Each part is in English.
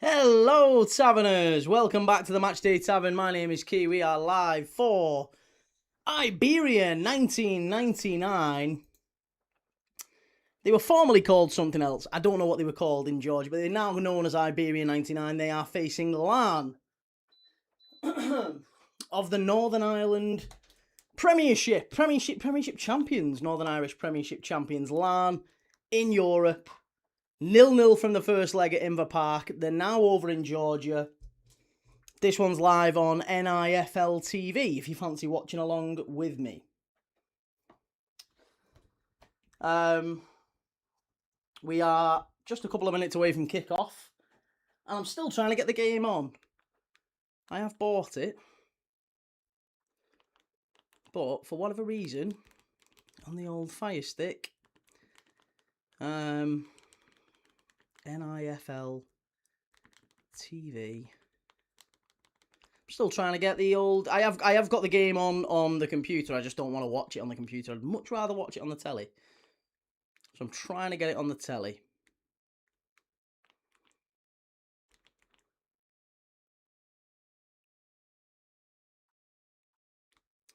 Hello, Taverners! Welcome back to the Matchday Tavern. My name is Key. We are live for Iberia 1999. They were formerly called something else. I don't know what they were called in Georgia, but they're now known as Iberia 99. They are facing Larne of the Northern Ireland Premiership champions, Northern Irish Premiership champions, Larne in Europe. 0-0 from the first leg at Inver Park. They're now over in Georgia. This one's live on NIFL TV, if you fancy watching along with me. We are just a couple of minutes away from kick-off, and I'm still trying to get the game on. I have bought it, but for whatever reason, on the old Fire Stick, NIFL TV. I'm still trying to get the old. I have got the game on the computer. I just don't want to watch it on the computer. I'd much rather watch it on the telly. So I'm trying to get it on the telly.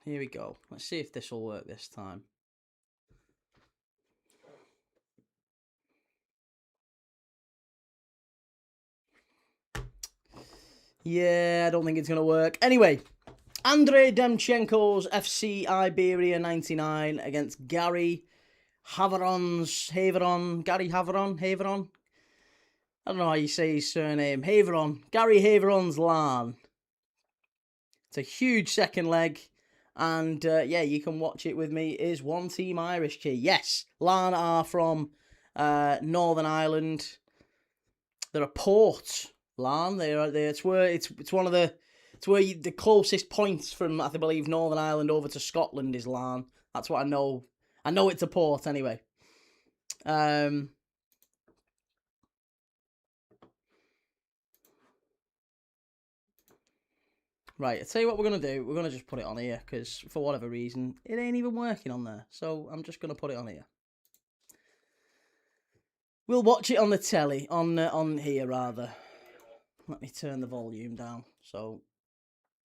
Here we go. Let's see if this will work this time. Yeah, I don't think it's going to work. Anyway, Andrey Demchenko's FC Iberia 99 against Gary Haveron. Gary Haveron? I don't know how you say his surname. Haveron. Gary Haveron's Larne. It's a huge second leg. And, yeah, you can watch it with me. It is one team Irish key. Yes, Larne are from Northern Ireland. They're a port. Larne, it's where the closest points from, I believe, Northern Ireland over to Scotland is Larne. That's what I know. I know it's a port anyway. Right, I'll tell you what we're going to do. We're going to just put it on here, because for whatever reason, it ain't even working on there. So I'm just going to put it on here. We'll watch it on the telly, on here rather. Let me turn the volume down so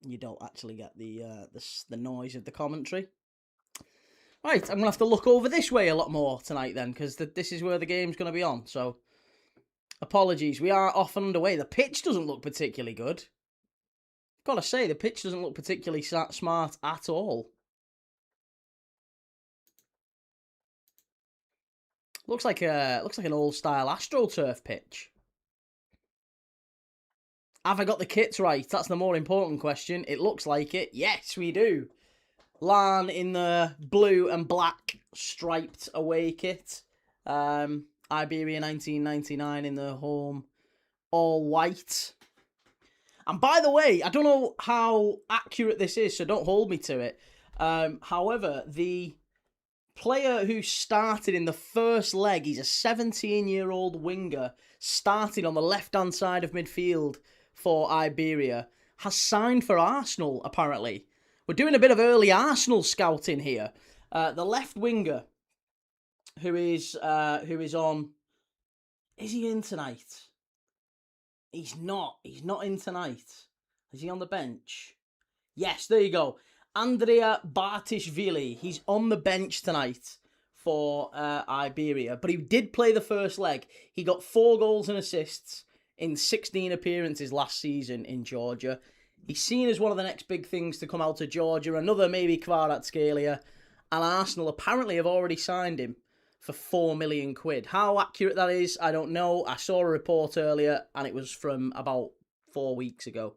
you don't actually get the noise of the commentary. Right, I'm going to have to look over this way a lot more tonight then, because this is where the game's going to be on. So, apologies. We are off and underway. The pitch doesn't look particularly good. Got to say, the pitch doesn't look particularly smart at all. Looks like an old style AstroTurf pitch. Have I got the kits right? That's the more important question. It looks like it. Yes, we do. Larne in the blue and black striped away kit. Iberia 1999 in the home all white. And by the way, I don't know how accurate this is, so don't hold me to it. However, the player who started in the first leg, he's a 17-year-old winger, started on the left-hand side of midfield for Iberia, has signed for Arsenal, apparently. We're doing a bit of early Arsenal scouting here. The left winger, who is on... Is he in tonight? He's not. He's not in tonight. Is he on the bench? Yes, there you go. Andrea Bartishvili. He's on the bench tonight for Iberia. But he did play the first leg. He got 4 goals and assists in 16 appearances last season in Georgia. He's seen as one of the next big things to come out of Georgia. Another maybe Kvaratskhelia. And Arsenal apparently have already signed him for 4 million quid. How accurate that is, I don't know. I saw a report earlier and it was from about 4 weeks ago.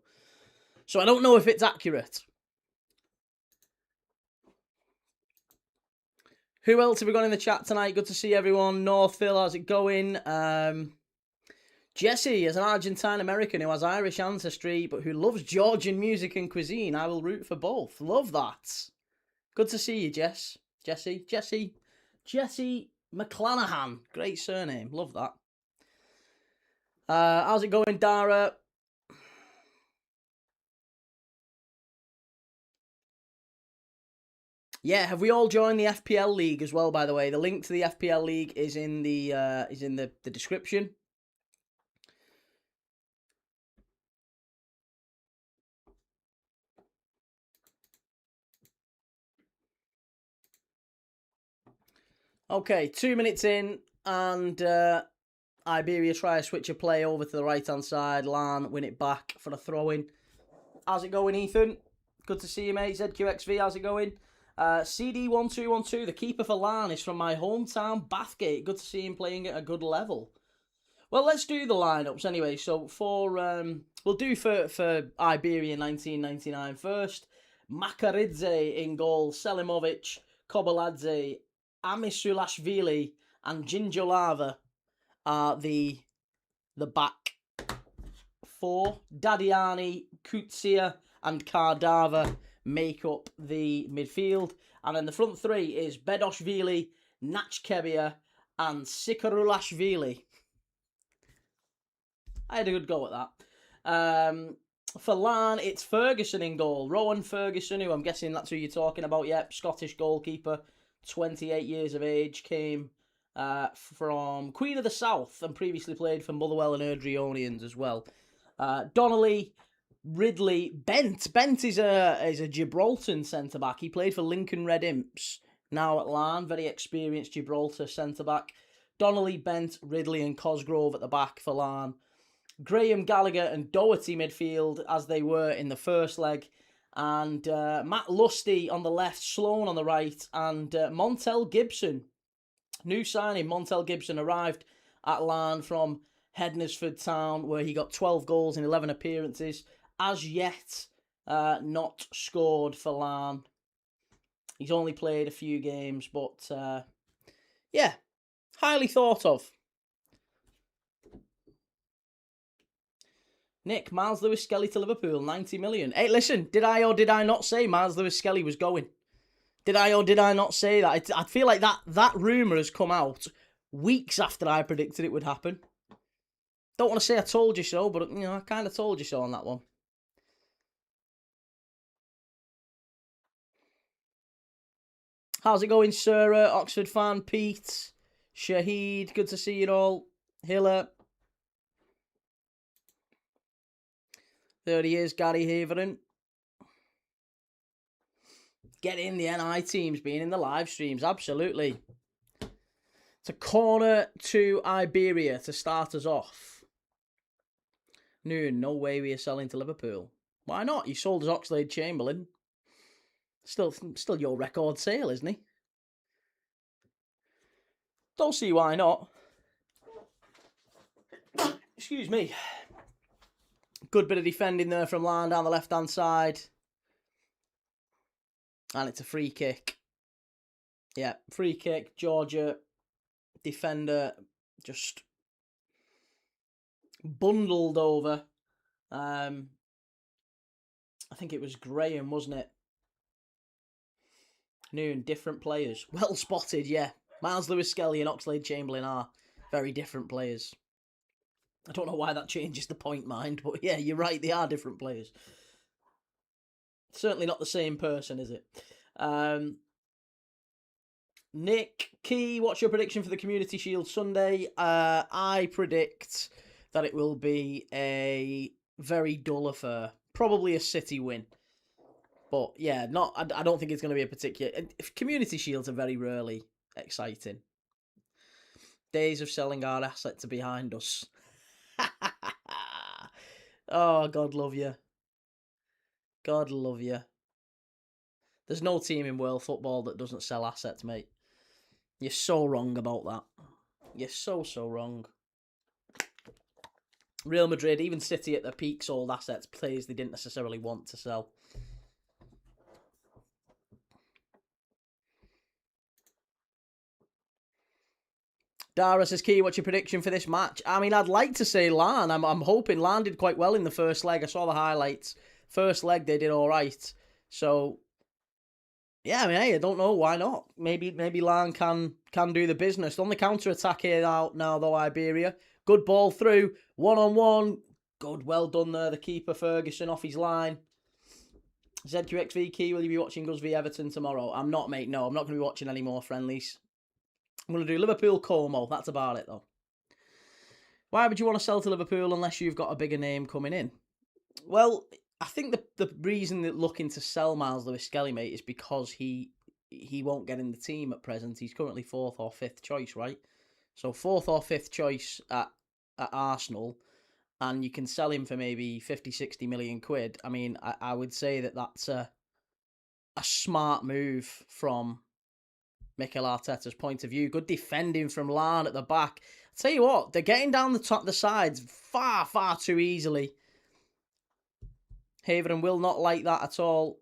So I don't know if it's accurate. Who else have we got in the chat tonight? Good to see everyone. Northville, how's it going? Jesse is an Argentine-American who has Irish ancestry but who loves Georgian music and cuisine. I will root for both. Love that. Good to see you, Jess. Jesse McClanahan. Great surname. Love that. How's it going, Dara? Yeah, have we all joined the FPL League as well, by the way? The link to the FPL League is in the description. Okay, 2 minutes in, and Iberia try to switch a play over to the right-hand side. Larne win it back for a throw-in. How's it going, Ethan? Good to see you, mate. ZQXV, how's it going? CD1212, the keeper for Larne is from my hometown, Bathgate. Good to see him playing at a good level. Well, let's do the lineups anyway. So for we'll do for Iberia 1999 first. Makaridze in goal, Selimovic, Kobaladze, Amisulashvili, and Ginjolava are the back four. Dadiani, Kutsia, and Kardava make up the midfield. And then the front three is Bedoshvili, Nachkebia, and Sikarulashvili. I had a good go at that. For Larne, it's Ferguson in goal. Rowan Ferguson, who I'm guessing that's who you're talking about. Yep, Scottish goalkeeper, 28 years of age, came from Queen of the South and previously played for Motherwell and Erdrionians as well. Donnelly, Ridley, Bent. Bent is a Gibraltar centre-back. He played for Lincoln Red Imps, now at Larne. Very experienced Gibraltar centre-back. Donnelly, Bent, Ridley and Cosgrove at the back for Larne. Graham Gallagher and Doherty midfield as they were in the first leg. And Matt Lusty on the left, Sloan on the right, and Montel Gibson. New signing, Montel Gibson arrived at Larne from Hednesford Town, where he got 12 goals in 11 appearances. As yet, not scored for Larne. He's only played a few games, but yeah, highly thought of. Nick, Miles Lewis-Skelly to Liverpool, 90 million. Hey, listen, did I or did I not say Miles Lewis-Skelly was going? Did I or did I not say that? I feel like that rumour has come out weeks after I predicted it would happen. Don't want to say I told you so, but, you know, I kind of told you so on that one. How's it going, Sarah? Oxford fan, Pete, Shahid, good to see you all. Hiller. There he is, Gary Haveron. Get in the NI teams, being in the live streams, absolutely. It's a corner to Iberia to start us off. No way we are selling to Liverpool. Why not? You sold us Oxlade-Chamberlain. Still your record sale, isn't he? Don't see why not. Excuse me. Good bit of defending there from Larne down the left-hand side. And it's a free kick. Yeah, free kick. Georgia defender just bundled over. I think it was Graham, wasn't it? New and different players. Well spotted, yeah. Miles Lewis-Skelly and Oxlade-Chamberlain are very different players. I don't know why that changes the point, mind, but yeah, you're right, they are different players. Certainly not the same person, is it? Nick Key, what's your prediction for the Community Shield Sunday? I predict that it will be a very dull affair. Probably a City win. But yeah, I don't think it's going to be a particular... Community Shields are very rarely exciting. Days of selling our assets are behind us. Oh, God love you. God love you. There's no team in world football that doesn't sell assets, mate. You're so wrong about that. You're so wrong. Real Madrid, even City at their peak sold assets, players they didn't necessarily want to sell. Dara says, Key, what's your prediction for this match? I mean, I'd like to say Larne. I'm hoping Larne did quite well in the first leg. I saw the highlights. First leg, they did all right. So, yeah, I mean, hey, I don't know. Why not? Maybe Larne can do the business. On the counter-attack here now, though, Iberia. Good ball through. One-on-one. Good, well done there. The keeper, Ferguson, off his line. ZQXV, Key, will you be watching us v Everton tomorrow? I'm not, mate. No, I'm not going to be watching any more friendlies. I'm going to do Liverpool-Como. That's about it, though. Why would you want to sell to Liverpool unless you've got a bigger name coming in? Well, I think the reason that looking to sell Miles Lewis-Skelly, mate, is because he he won't get in the team at present. He's currently 4th or 5th choice, right? So 4th or 5th choice at Arsenal, and you can sell him for maybe 50, 60 million quid. I mean, I would say that that's a smart move from Mikel Arteta's point of view. Good defending from Larne at the back. I'll tell you what, they're getting down the sides far, far too easily. Haveron will not like that at all.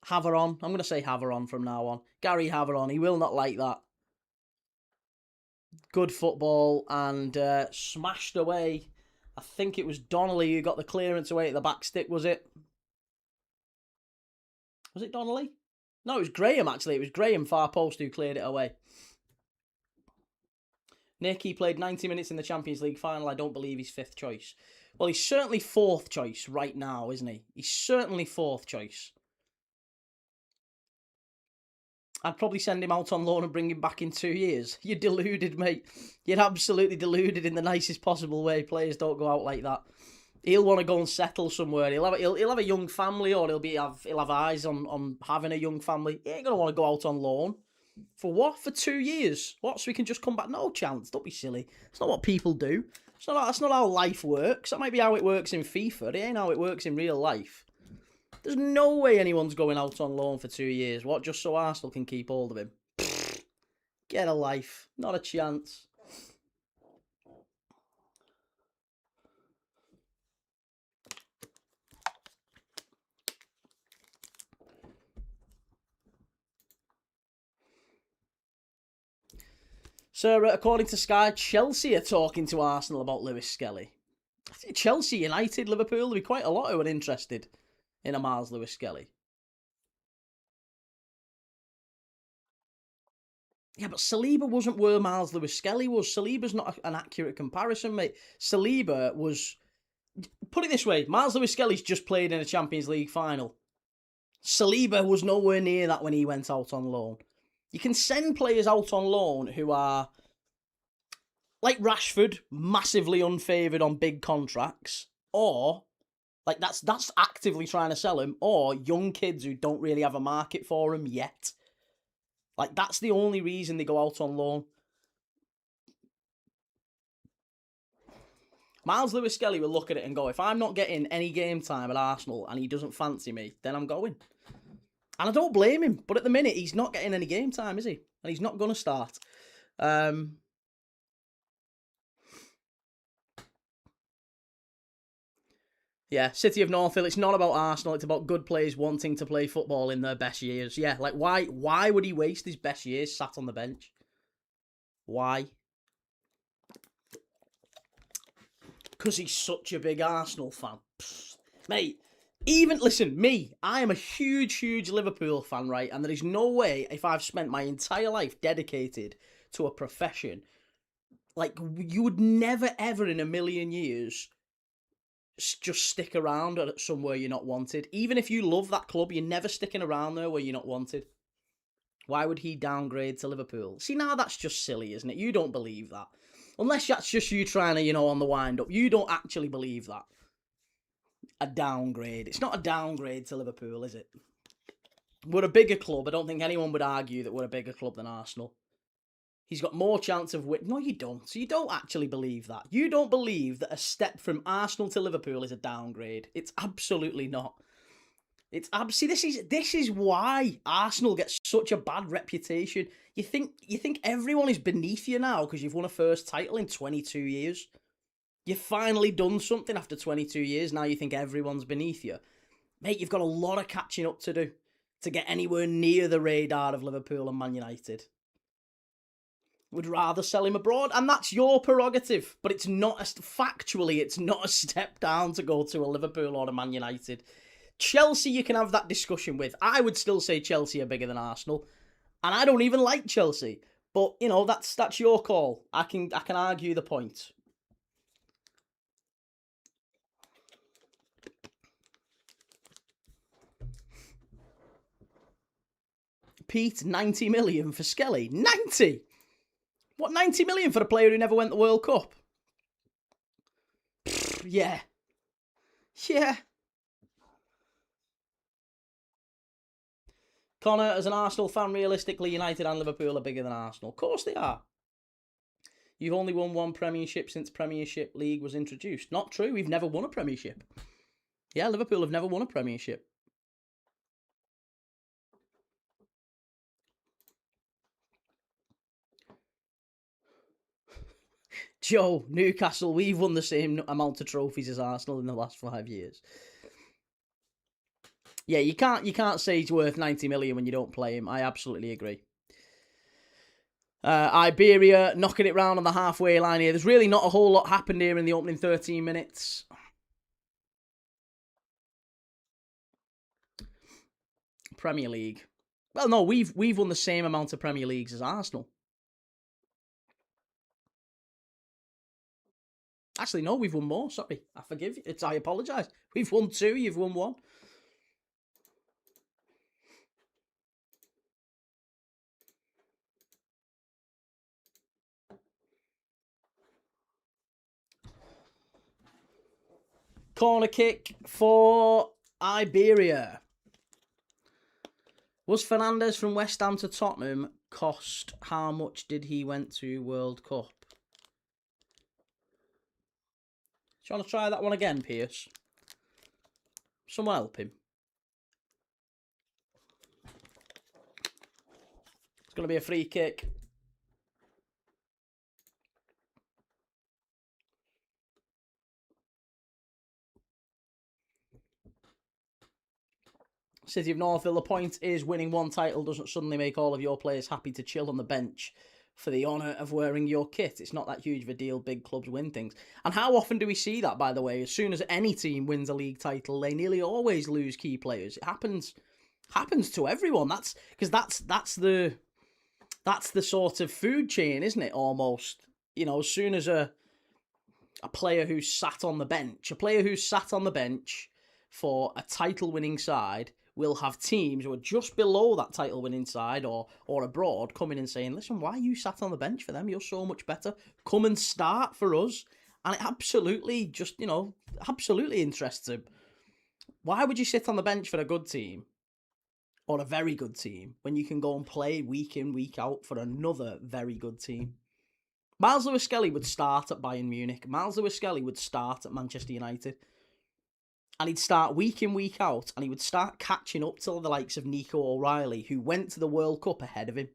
Haveron, I'm going to say Haveron from now on. Gary Haveron, he will not like that. Good football and smashed away. I think it was Donnelly who got the clearance away at the back stick, was it? Was it Donnelly? No, it was Graham, actually. It was Graham, far post, who cleared it away. Nick, he played 90 minutes in the Champions League final. I don't believe he's 5th choice. Well, he's certainly 4th choice right now, isn't he? He's certainly 4th choice. I'd probably send him out on loan and bring him back in 2 years. You're deluded, mate. You're absolutely deluded in the nicest possible way. Players don't go out like that. He'll want to go and settle somewhere. He'll have a young family, or he'll have eyes on having a young family. He ain't gonna want to go out on loan. For what? For 2 years? What? So he can just come back? No chance. Don't be silly. It's not what people do. That's not how life works. That might be how it works in FIFA. It ain't how it works in real life. There's no way anyone's going out on loan for 2 years. What? Just so Arsenal can keep hold of him? Get a life. Not a chance. So, according to Sky, Chelsea are talking to Arsenal about Lewis Skelly. I think Chelsea, United, Liverpool, there'll be quite a lot who are interested in a Miles Lewis Skelly. Yeah, but Saliba wasn't where Miles Lewis Skelly was. Saliba's not an accurate comparison, mate. Saliba was... Put it this way, Miles Lewis Skelly's just played in a Champions League final. Saliba was nowhere near that when he went out on loan. You can send players out on loan who are, like Rashford, massively unfavoured on big contracts, or, like, that's actively trying to sell him, or young kids who don't really have a market for him yet. Like, that's the only reason they go out on loan. Miles Lewis Skelly will look at it and go, if I'm not getting any game time at Arsenal and he doesn't fancy me, then I'm going. And I don't blame him, but at the minute, he's not getting any game time, is he? And he's not going to start. Yeah, City of Northville, it's not about Arsenal, it's about good players wanting to play football in their best years. Yeah, like, why would he waste his best years sat on the bench? Why? Because he's such a big Arsenal fan. Pfft. Mate, listen, I am a huge, huge Liverpool fan, right? And there is no way, if I've spent my entire life dedicated to a profession, like, you would never, ever in a million years just stick around at somewhere you're not wanted. Even if you love that club, you're never sticking around there where you're not wanted. Why would he downgrade to Liverpool? See, now that's just silly, isn't it? You don't believe that. Unless that's just you trying to, on the wind up. You don't actually believe that. A downgrade. It's not a downgrade to Liverpool, is it? We're a bigger club. I don't think anyone would argue that we're a bigger club than Arsenal. He's got more chance of winning. No, you don't. So you don't actually believe that. You don't believe that a step from Arsenal to Liverpool is a downgrade. It's absolutely not. See, this is why Arsenal gets such a bad reputation. You think everyone is beneath you now because you've won a first title in 22 years. You've finally done something after 22 years. Now you think everyone's beneath you. Mate, you've got a lot of catching up to do to get anywhere near the radar of Liverpool and Man United. Would rather sell him abroad, and that's your prerogative. But it's not, factually, it's not a step down to go to a Liverpool or a Man United. Chelsea, you can have that discussion with. I would still say Chelsea are bigger than Arsenal, and I don't even like Chelsea. But that's your call. I can argue the point. Pete, 90 million for Skelly. 90. What, 90 million for a player who never went the World Cup? Yeah. Yeah. Connor, as an Arsenal fan, realistically, United and Liverpool are bigger than Arsenal. Of course they are. You've only won one Premiership since Premiership League was introduced. Not true. We've never won a Premiership. Yeah, Liverpool have never won a Premiership. Joe, Newcastle, we've won the same amount of trophies as Arsenal in the last 5 years. Yeah, you can't say he's worth 90 million when you don't play him. I absolutely agree. Iberia knocking it round on the halfway line here. There's really not a whole lot happened here in the opening 13 minutes. Premier League. Well, no, we've won the same amount of Premier Leagues as Arsenal. Actually, no, we've won more. Sorry, I forgive you. I apologise. We've won 2, you've won 1. Corner kick for Iberia. Was Fernandes from West Ham to Tottenham cost? How much did he went to World Cup? Do you want to try that one again, Pierce? Someone help him. It's going to be a free kick. City of Northville, the point is winning one title doesn't suddenly make all of your players happy to chill on the bench for the honour of wearing your kit. It's not that huge of a deal. Big clubs win things. And how often do we see that, by the way? As soon as any team wins a league title, they nearly always lose key players. It happens to everyone. That's the sort of food chain, isn't it? Almost. You know, as soon as a player who's sat on the bench, for a title-winning side will have teams who are just below that title-winning side or abroad coming and saying, listen, why are you sat on the bench for them? You're so much better. Come and start for us. And it absolutely just, absolutely interests him. Why would you sit on the bench for a good team or a very good team when you can go and play week in, week out for another very good team? Miles Lewis-Skelly would start at Bayern Munich. Miles Lewis-Skelly would start at Manchester United. And he'd start week in, week out, and he would start catching up to the likes of Nico O'Reilly, who went to the World Cup ahead of him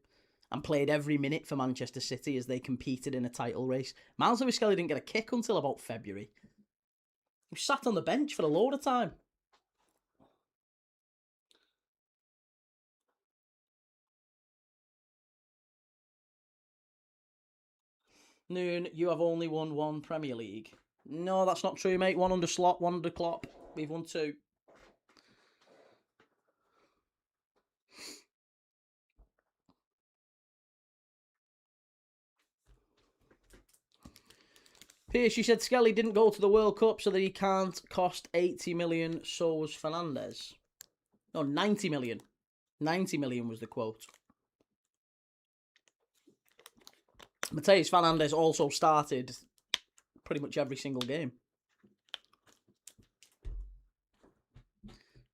and played every minute for Manchester City as they competed in a title race. Miles Lewis-Skelly didn't get a kick until about February. He sat on the bench for a load of time. Noon, you have only won 1 Premier League. No, that's not true, mate. 1 under Slot, 1 under Klopp. We've won 2. Pierce, you said Skelly didn't go to the World Cup so that he can't cost 80 million, so was Fernandes. No, 90 million. 90 million was the quote. Mateus Fernandes also started pretty much every single game.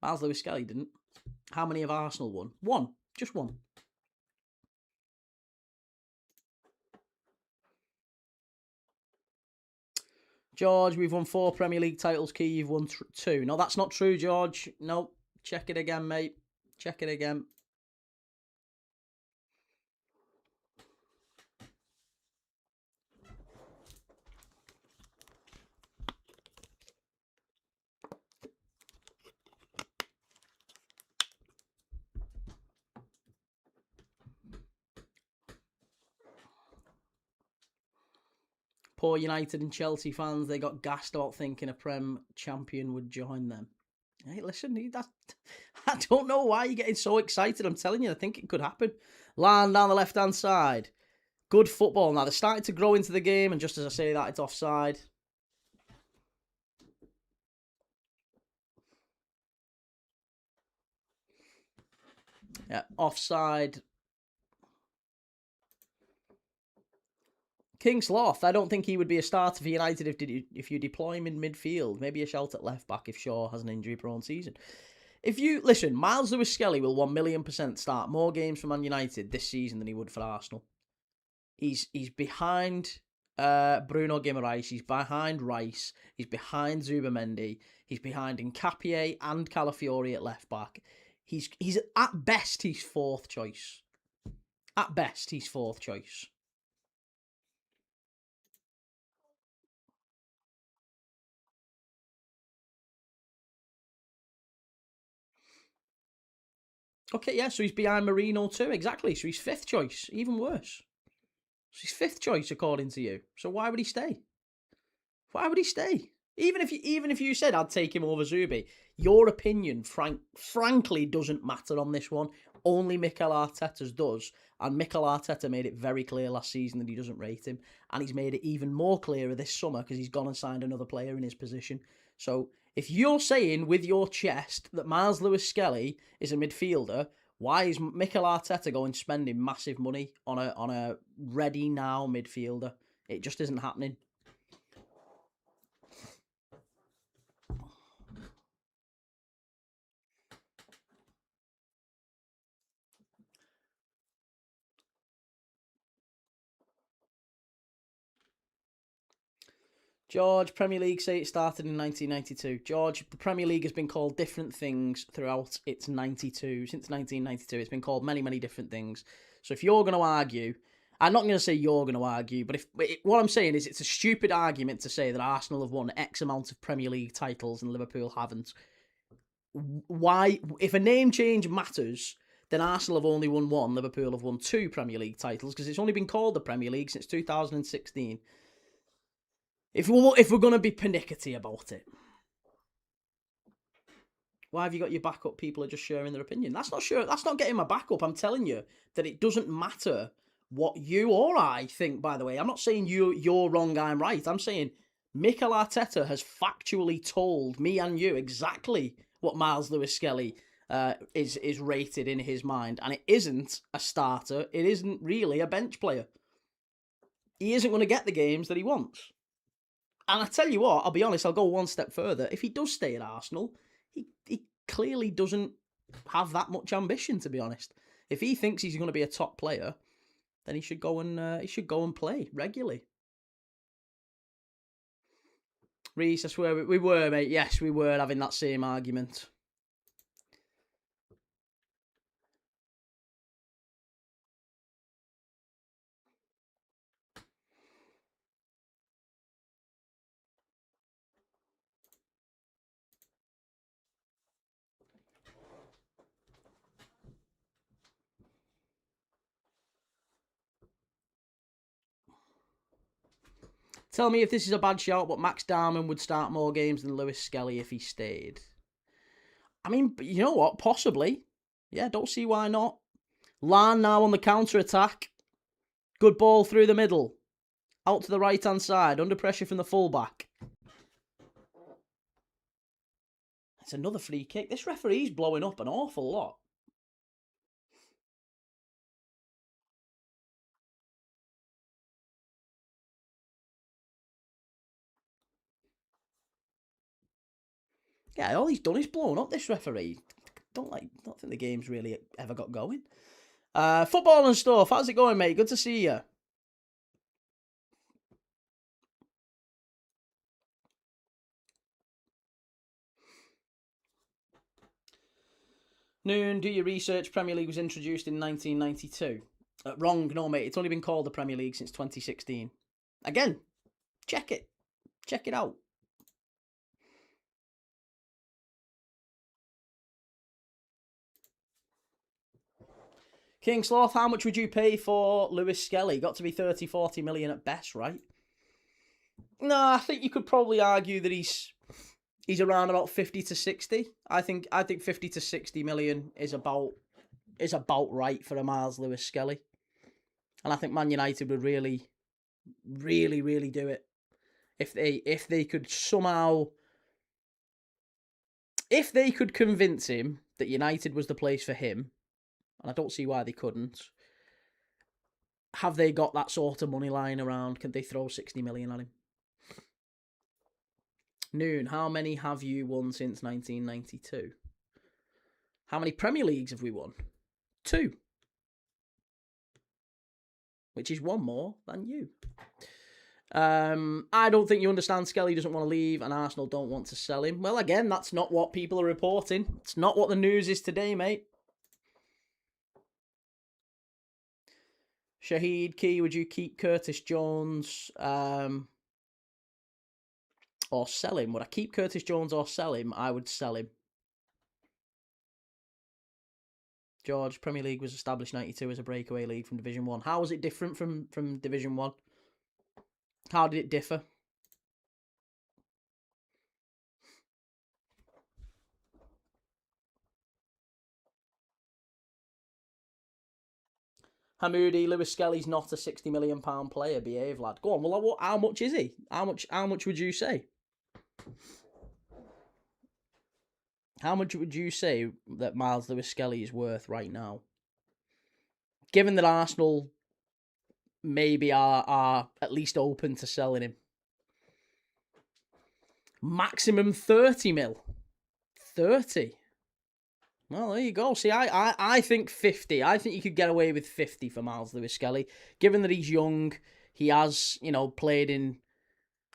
Miles Lewis-Skelly didn't. How many have Arsenal won? 1. Just 1. George, we've won 4 Premier League titles. Key, you've won 2. No, that's not true, George. No, check it again, mate. Check it again. Poor United and Chelsea fans, they got gassed about thinking a Prem champion would join them. Hey, listen, I don't know why you're getting so excited. I'm telling you, I think it could happen. Larne down the left-hand side. Good football now. They're starting to grow into the game, and just as I say that, it's offside. Yeah, offside. King Sloth, I don't think he would be a starter for United if you deploy him in midfield. Maybe a shout at left back if Shaw has an injury-prone season. If you listen, Miles Lewis-Skelly will 1,000,000% start more games for Man United this season than he would for Arsenal. He's behind Bruno Guimaraes. He's behind Rice. He's behind Zubamendi. He's behind Nkapie and Calafiori at left back. He's at best he's fourth choice. At best he's fourth choice. Okay, yeah, so he's behind Marino too, exactly. So he's fifth choice, even worse. So he's fifth choice according to you. So why would he stay? Why would he stay? Even if you said I'd take him over Zubi, your opinion, frankly, doesn't matter on this one. Only Mikel Arteta's does, and Mikel Arteta made it very clear last season that he doesn't rate him, and he's made it even more clearer this summer because he's gone and signed another player in his position. So if you're saying with your chest that Miles Lewis-Skelly is a midfielder, why is Mikel Arteta going spending massive money on a ready now midfielder? It just isn't happening. George, Premier League say it started in 1992. George, the Premier League has been called different things throughout its 92. Since 1992, it's been called many, many different things. So if you're going to argue, I'm not going to say you're going to argue, but what I'm saying is it's a stupid argument to say that Arsenal have won X amount of Premier League titles and Liverpool haven't. Why, if a name change matters, then Arsenal have only won one, Liverpool have won 2 Premier League titles because it's only been called the Premier League since 2016. If we're going to be pernickety about it, why have you got your backup? People are just sharing their opinion. That's not getting my backup. I'm telling you that it doesn't matter what you or I think, by the way. I'm not saying you're wrong, I'm right. I'm saying Mikel Arteta has factually told me and you exactly what Miles Lewis-Skelly is rated in his mind. And it isn't a starter. It isn't really a bench player. He isn't going to get the games that he wants. And I tell you what, I'll be honest, I'll go one step further. If he does stay at Arsenal, he clearly doesn't have that much ambition, to be honest. If he thinks he's going to be a top player, then he should go and play regularly. Reese, I swear we were, mate. Yes, we were having that same argument. Tell me if this is a bad shout, but Max Darman would start more games than Lewis-Skelly if he stayed. I mean, you know what? Possibly. Yeah, don't see why not. Larne now on the counter-attack. Good ball through the middle. Out to the right-hand side. Under pressure from the full-back. It's another free kick. This referee's blowing up an awful lot. Yeah, all he's done is blown up this referee. Don't think the game's really ever got going. Football and stuff. How's it going, mate? Good to see you. Noon, do your research. Premier League was introduced in 1992. Wrong, no, mate. It's only been called the Premier League since 2016. Again, check it. Check it out. King Sloth, how much would you pay for Lewis-Skelly? Got to be 30, 40 million at best, right? No, I think you could probably argue that he's around about 50 to 60. I think 50 to 60 million is about right for a Miles Lewis-Skelly. And I think Man United would really, really, really do it if they could somehow, if they could convince him that United was the place for him, and I don't see why they couldn't. Have they got that sort of money lying around? Can they throw 60 million at him? Noon, how many have you won since 1992? How many Premier Leagues have we won? 2. Which is 1 more than you. I don't think you understand. Skelly doesn't want to leave and Arsenal don't want to sell him. Well, again, that's not what people are reporting. It's not what the news is today, mate. Shahid Key, would you keep Curtis Jones or sell him? Would I keep Curtis Jones or sell him? I would sell him. George, Premier League was established 92 as a breakaway league from Division 1. How was it different from Division 1? How did it differ? Hamoudi, Lewis Skelly's not a £60 million player. Behave, lad. Go on. Well, how much is he? How much would you say? How much would you say that Miles Lewis Skelly is worth right now? Given that Arsenal maybe are at least open to selling him. Maximum 30 mil. 30. Well, there you go. See, I think 50. I think you could get away with 50 for Miles Lewis Skelly. Given that he's young, he has, played in...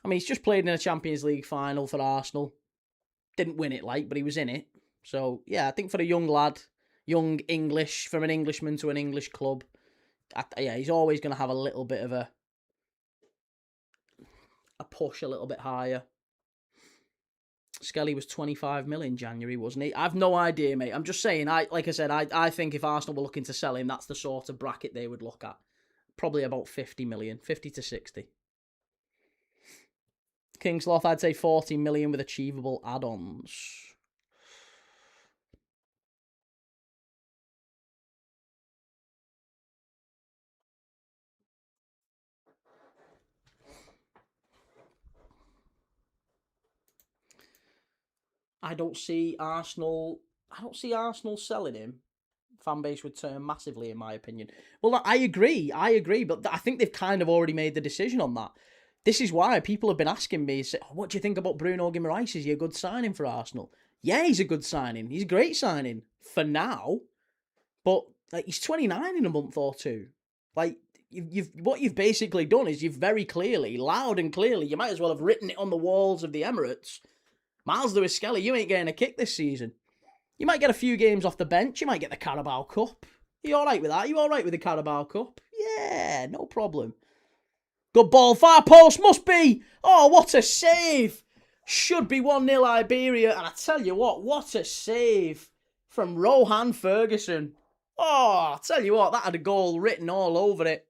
I mean, he's just played in a Champions League final for Arsenal. Didn't win it, but he was in it. So, yeah, I think for a young lad, young English, from an Englishman to an English club, he's always going to have a little bit of a push a little bit higher. Skelly was 25 mil in January, wasn't he? I've no idea, mate. I'm just saying, like I said, I think if Arsenal were looking to sell him, that's the sort of bracket they would look at. Probably about 50 million, 50 to 60. Kingsloth, I'd say 40 million with achievable add-ons. I don't see Arsenal selling him. Fan base would turn massively, in my opinion. Well, I agree, but I think they've kind of already made the decision on that. This is why people have been asking me, what do you think about Bruno Guimaraes? Is he a good signing for Arsenal? Yeah, he's a good signing. He's a great signing for now. But he's 29 in a month or two. What you've basically done is you've very clearly, loud and clearly, you might as well have written it on the walls of the Emirates. Miles Lewis Skelly, you ain't getting a kick this season. You might get a few games off the bench. You might get the Carabao Cup. Are you all right with that? Are you all right with the Carabao Cup? Yeah, no problem. Good ball, far post, must be. Oh, what a save. Should be 1-0 Iberia. And I tell you what a save from Rohan Ferguson. Oh, I tell you what, that had a goal written all over it.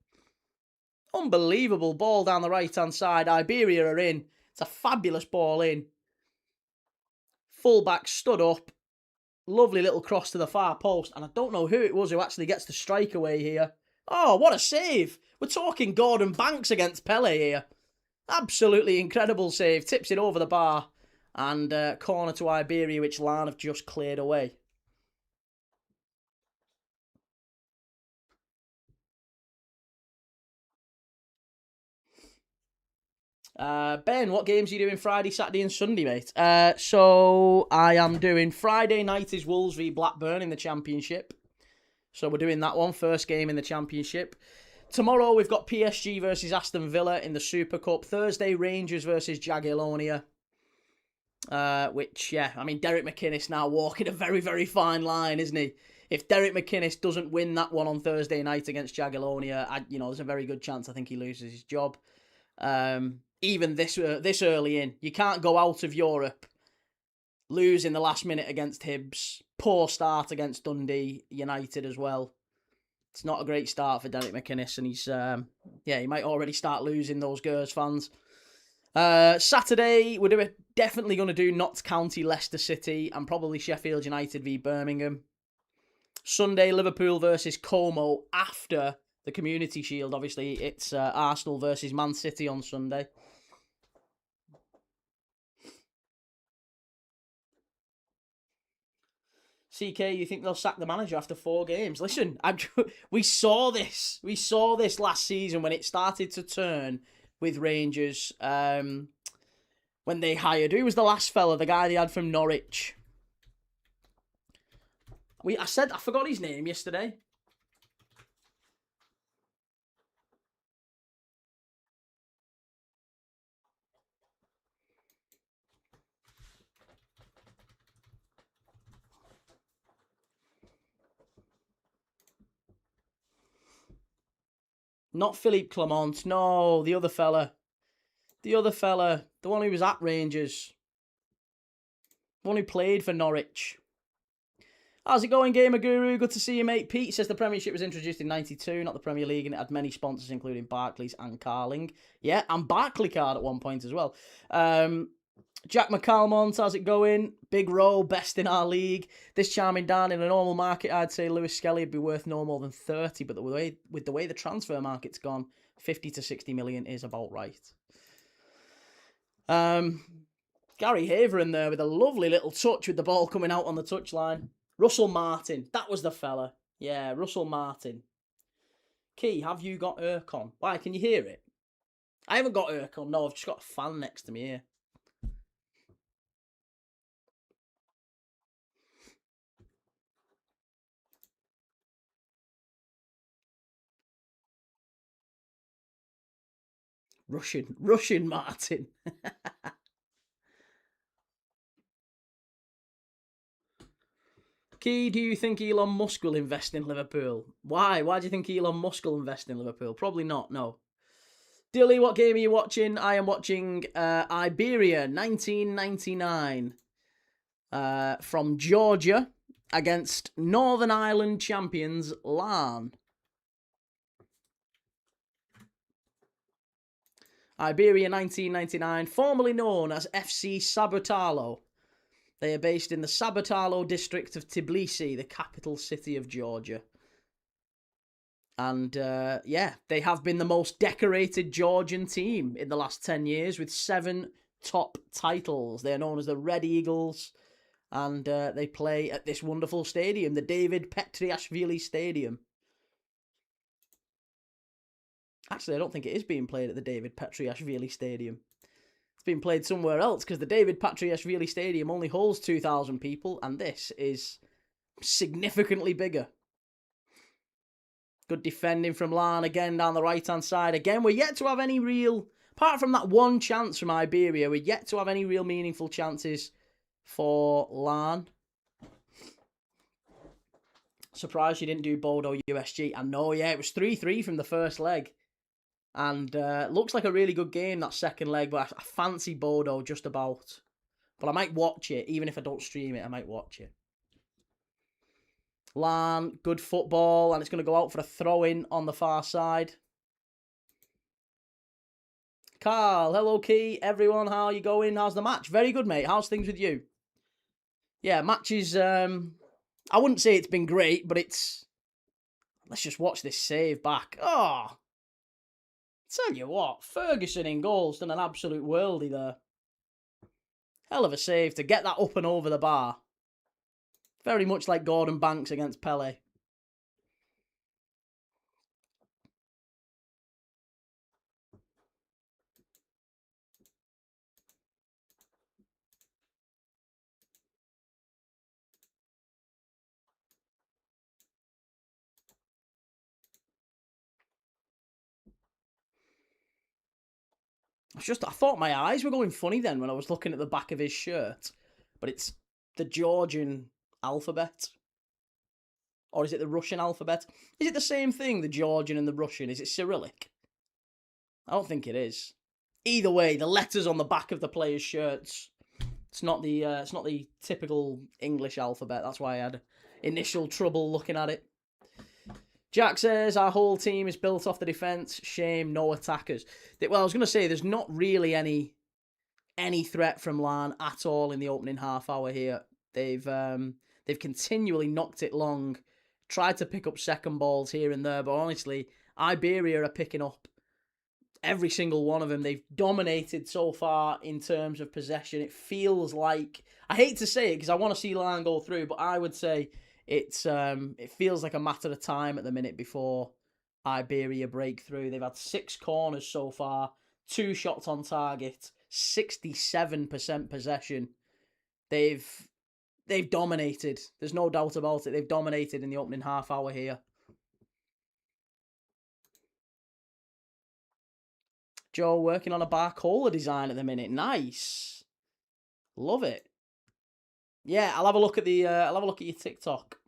Unbelievable ball down the right-hand side. Iberia are in. It's a fabulous ball in. Fullback stood up. Lovely little cross to the far post. And I don't know who it was who actually gets the strike away here. Oh, what a save. We're talking Gordon Banks against Pele here. Absolutely incredible save. Tips it over the bar. And corner to Iberia, which Larne have just cleared away. Ben, what games are you doing Friday, Saturday and Sunday, mate? So I am doing Friday night is Wolves v Blackburn in the Championship. So we're doing that one, first game in the Championship. Tomorrow we've got PSG versus Aston Villa in the Super Cup. Thursday, Rangers versus Jagiellonia. Which, yeah, I mean, Derek McInnes now walking a very, very fine line, isn't he? If Derek McInnes doesn't win that one on Thursday night against Jagiellonia, there's a very good chance I think he loses his job. Even this early in, you can't go out of Europe, lose in the last minute against Hibs, poor start against Dundee United as well. It's not a great start for Derek McInnes, and he's he might already start losing those Gers fans. Saturday, we're definitely going to do Notts County, Leicester City, and probably Sheffield United v Birmingham. Sunday, Liverpool versus Como after the Community Shield. Obviously, it's Arsenal versus Man City on Sunday. CK, you think they'll sack the manager after 4 games? Listen, we saw this last season when it started to turn with Rangers. When they hired, who was the last fella? The guy they had from Norwich. I forgot his name yesterday. Not Philippe Clement. No, the other fella. The other fella. The one who was at Rangers. The one who played for Norwich. How's it going, Gamer Guru? Good to see you, mate. Pete says the Premiership was introduced in '92, not the Premier League, and it had many sponsors, including Barclays and Carling. Yeah, and Barclaycard at one point as well. Jack McCalmont, how's it going? Big Row, best in our league. This charming Dan, in a normal market, I'd say Lewis Skelly would be worth no more than 30, but with the way the transfer market's gone, 50 to 60 million is about right. Gary Haveron there with a lovely little touch with the ball coming out on the touchline. Russell Martin, that was the fella. Yeah, Russell Martin. Key, have you got Urcon? Why, can you hear it? I haven't got Urcon, no, I've just got a fan next to me here. Russian Martin. Key, do you think Elon Musk will invest in Liverpool? Why? Why do you think Elon Musk will invest in Liverpool? Probably not, no. Dilly, what game are you watching? I am watching Iberia 1999 from Georgia against Northern Ireland champions Larne. Iberia 1999, formerly known as FC Sabatalo. They are based in the Sabatalo district of Tbilisi, the capital city of Georgia. And yeah, they have been the most decorated Georgian team in the last 10 years with 7 top titles. They are known as the Red Eagles, and they play at this wonderful stadium, the David Petriashvili Stadium. Actually, I don't think it is being played at the David Petriashvili Stadium. It's being played somewhere else because the David Petriashvili Stadium only holds 2,000 people, and this is significantly bigger. Good defending from Larne again down the right-hand side. Again, we're yet to have any real... Apart from that one chance from Iberia, we're yet to have any real meaningful chances for Larne. Surprised you didn't do Bodo USG. I know, yeah, it was 3-3 from the first leg. And looks like a really good game, that second leg, but I fancy Bodo just about. But I might watch it, even if I don't stream it, I might watch it. Larne, good football, and it's going to go out for a throw-in on the far side. Carl, hello Key, everyone, how are you going? How's the match? Very good, mate. How's things with you? Yeah, match is, I wouldn't say it's been great, but it's... Let's just watch this save back. Oh! Tell you what, Ferguson in goal's done an absolute worldie there. Hell of a save to get that up and over the bar. Very much like Gordon Banks against Pele. I thought my eyes were going funny then when I was looking at the back of his shirt. But it's the Georgian alphabet. Or is it the Russian alphabet? Is it the same thing, the Georgian and the Russian? Is it Cyrillic? I don't think it is. Either way, the letters on the back of the players' shirts, it's not the typical English alphabet. That's why I had initial trouble looking at it. Jack says, our whole team is built off the defence. Shame, no attackers. Well, I was going to say, there's not really any threat from Larne at all in the opening half hour here. They've continually knocked it long, tried to pick up second balls here and there, but honestly, Iberia are picking up every single one of them. They've dominated so far in terms of possession. It feels like, I hate to say it because I want to see Larne go through, but I would say it feels like a matter of time at the minute before Iberia break through. They've had 6 corners so far, 2 shots on target, 67% possession. They've They've dominated. There's no doubt about it. They've dominated in the opening half hour here. Joe working on a Barcola design at the minute. Nice. Love it. Yeah, I'll have a look at the. I'll have a look at your TikTok.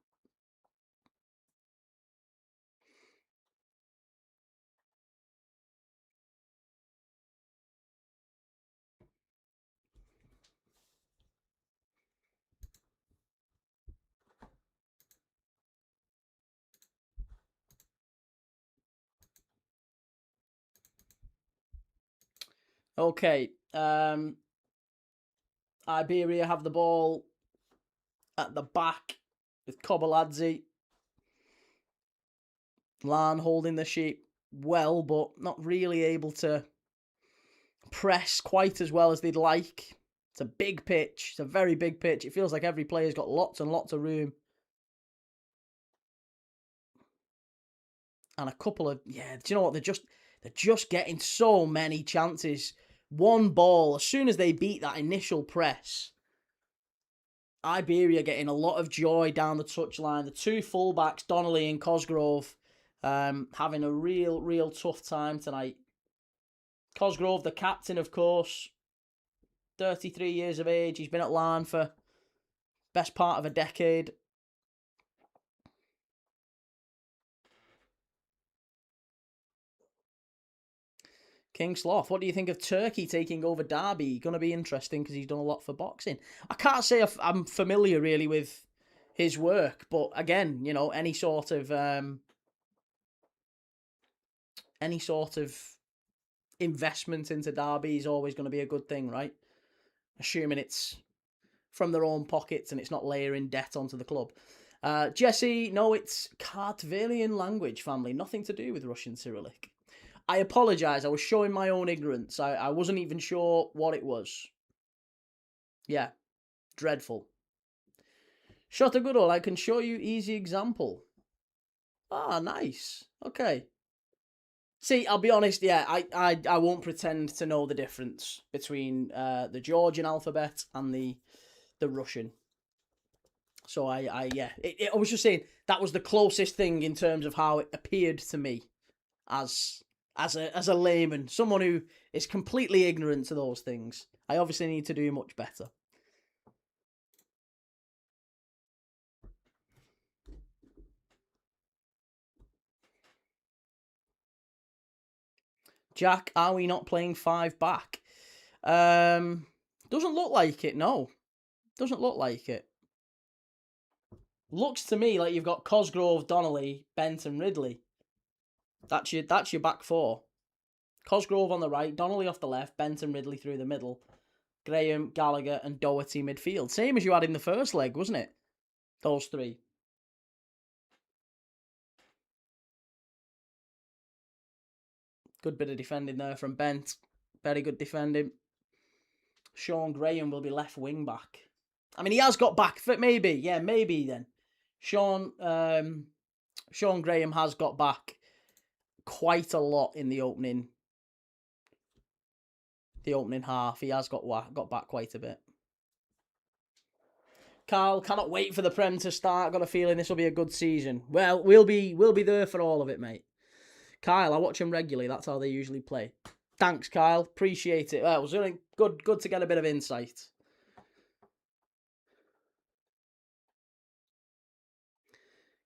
Okay. Iberia have the ball at the back with Kobaladze. Larne holding the sheep well, but not really able to press quite as well as they'd like. It's a big pitch. It's a very big pitch. It feels like every player's got lots and lots of room. And a couple of, do you know what? They're just getting so many chances. One ball, as soon as they beat that initial press, Iberia getting a lot of joy down the touchline. The two fullbacks, Donnelly and Cosgrove, having a real tough time tonight. Cosgrove, the captain, of course, 33 years of age. He's been at Larne for best part of a decade. King Sloth, what do you think of Turkey taking over Derby? Going to be interesting because he's done a lot for boxing. I can't say I'm familiar really with his work, but again, any sort of investment into Derby is always going to be a good thing, right? Assuming it's from their own pockets and it's not layering debt onto the club. Jesse, no, it's Kartvelian language, family. Nothing to do with Russian Cyrillic. I apologise. I was showing my own ignorance. I wasn't even sure what it was. Yeah. Dreadful. Shotaguro, I can show you easy example. Ah, nice. Okay. See, I'll be honest, I won't pretend to know the difference between the Georgian alphabet and the Russian. So I was just saying that was the closest thing in terms of how it appeared to me as a layman, someone who is completely ignorant to those things. I obviously need to do much better. Jack, are we not playing 5 back? Doesn't look like it, no. Doesn't look like it. Looks to me like you've got Cosgrove, Donnelly, Bent and Ridley. That's your back 4. Cosgrove on the right, Donnelly off the left, Bent and Ridley through the middle. Graham, Gallagher and Doherty midfield. Same as you had in the first leg, wasn't it? Those 3. Good bit of defending there from Bent. Very good defending. Sean Graham will be left wing back. I mean, he has got back. Maybe, yeah, maybe then. Sean Graham has got back quite a lot in the opening half. He has got back quite a bit. Carl, cannot wait for the Prem to start. Got a feeling this will be a good season. Well, we'll be there for all of it, mate. Kyle, I watch them regularly. That's how they usually play. Thanks, Kyle. Appreciate it. Well, it was really good to get a bit of insight.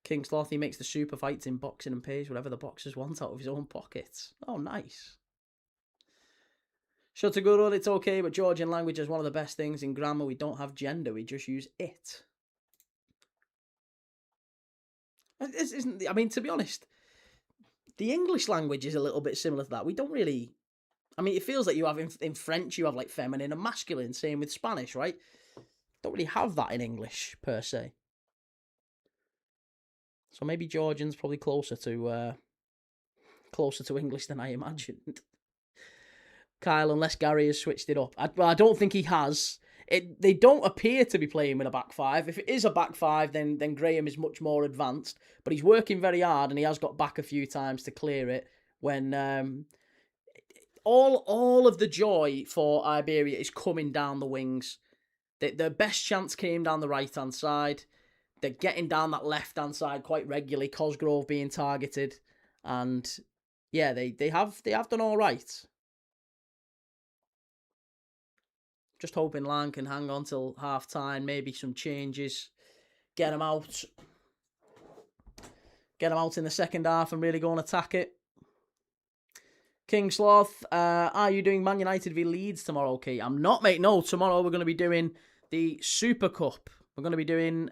King Slothy makes the super fights in boxing and pays whatever the boxers want out of his own pockets. Oh, nice. Shotaguro, it's okay, but Georgian language is one of the best things in grammar. We don't have gender, we just use it. I mean, to be honest, the English language is a little bit similar to that. We don't really... I mean, it feels like you have in French, you have like feminine and masculine. Same with Spanish, right? Don't really have that in English, per se. So maybe Georgian's probably closer to English than I imagined. Kyle, unless Gary has switched it up. I don't think he has. They don't appear to be playing with a back 5. If it is a back 5, then Graham is much more advanced. But he's working very hard and he has got back a few times to clear it when... all of the joy for Iberia is coming down the wings. The best chance came down the right-hand side. They're getting down that left-hand side quite regularly. Cosgrove being targeted. And yeah, they have done all right. Just hoping Larne can hang on till half-time. Maybe some changes. Get them out. Get them out in the second half and really go and attack it. King Sloth, are you doing Man United v Leeds tomorrow, Key? I'm not, mate. No, tomorrow we're going to be doing the Super Cup. We're going to be doing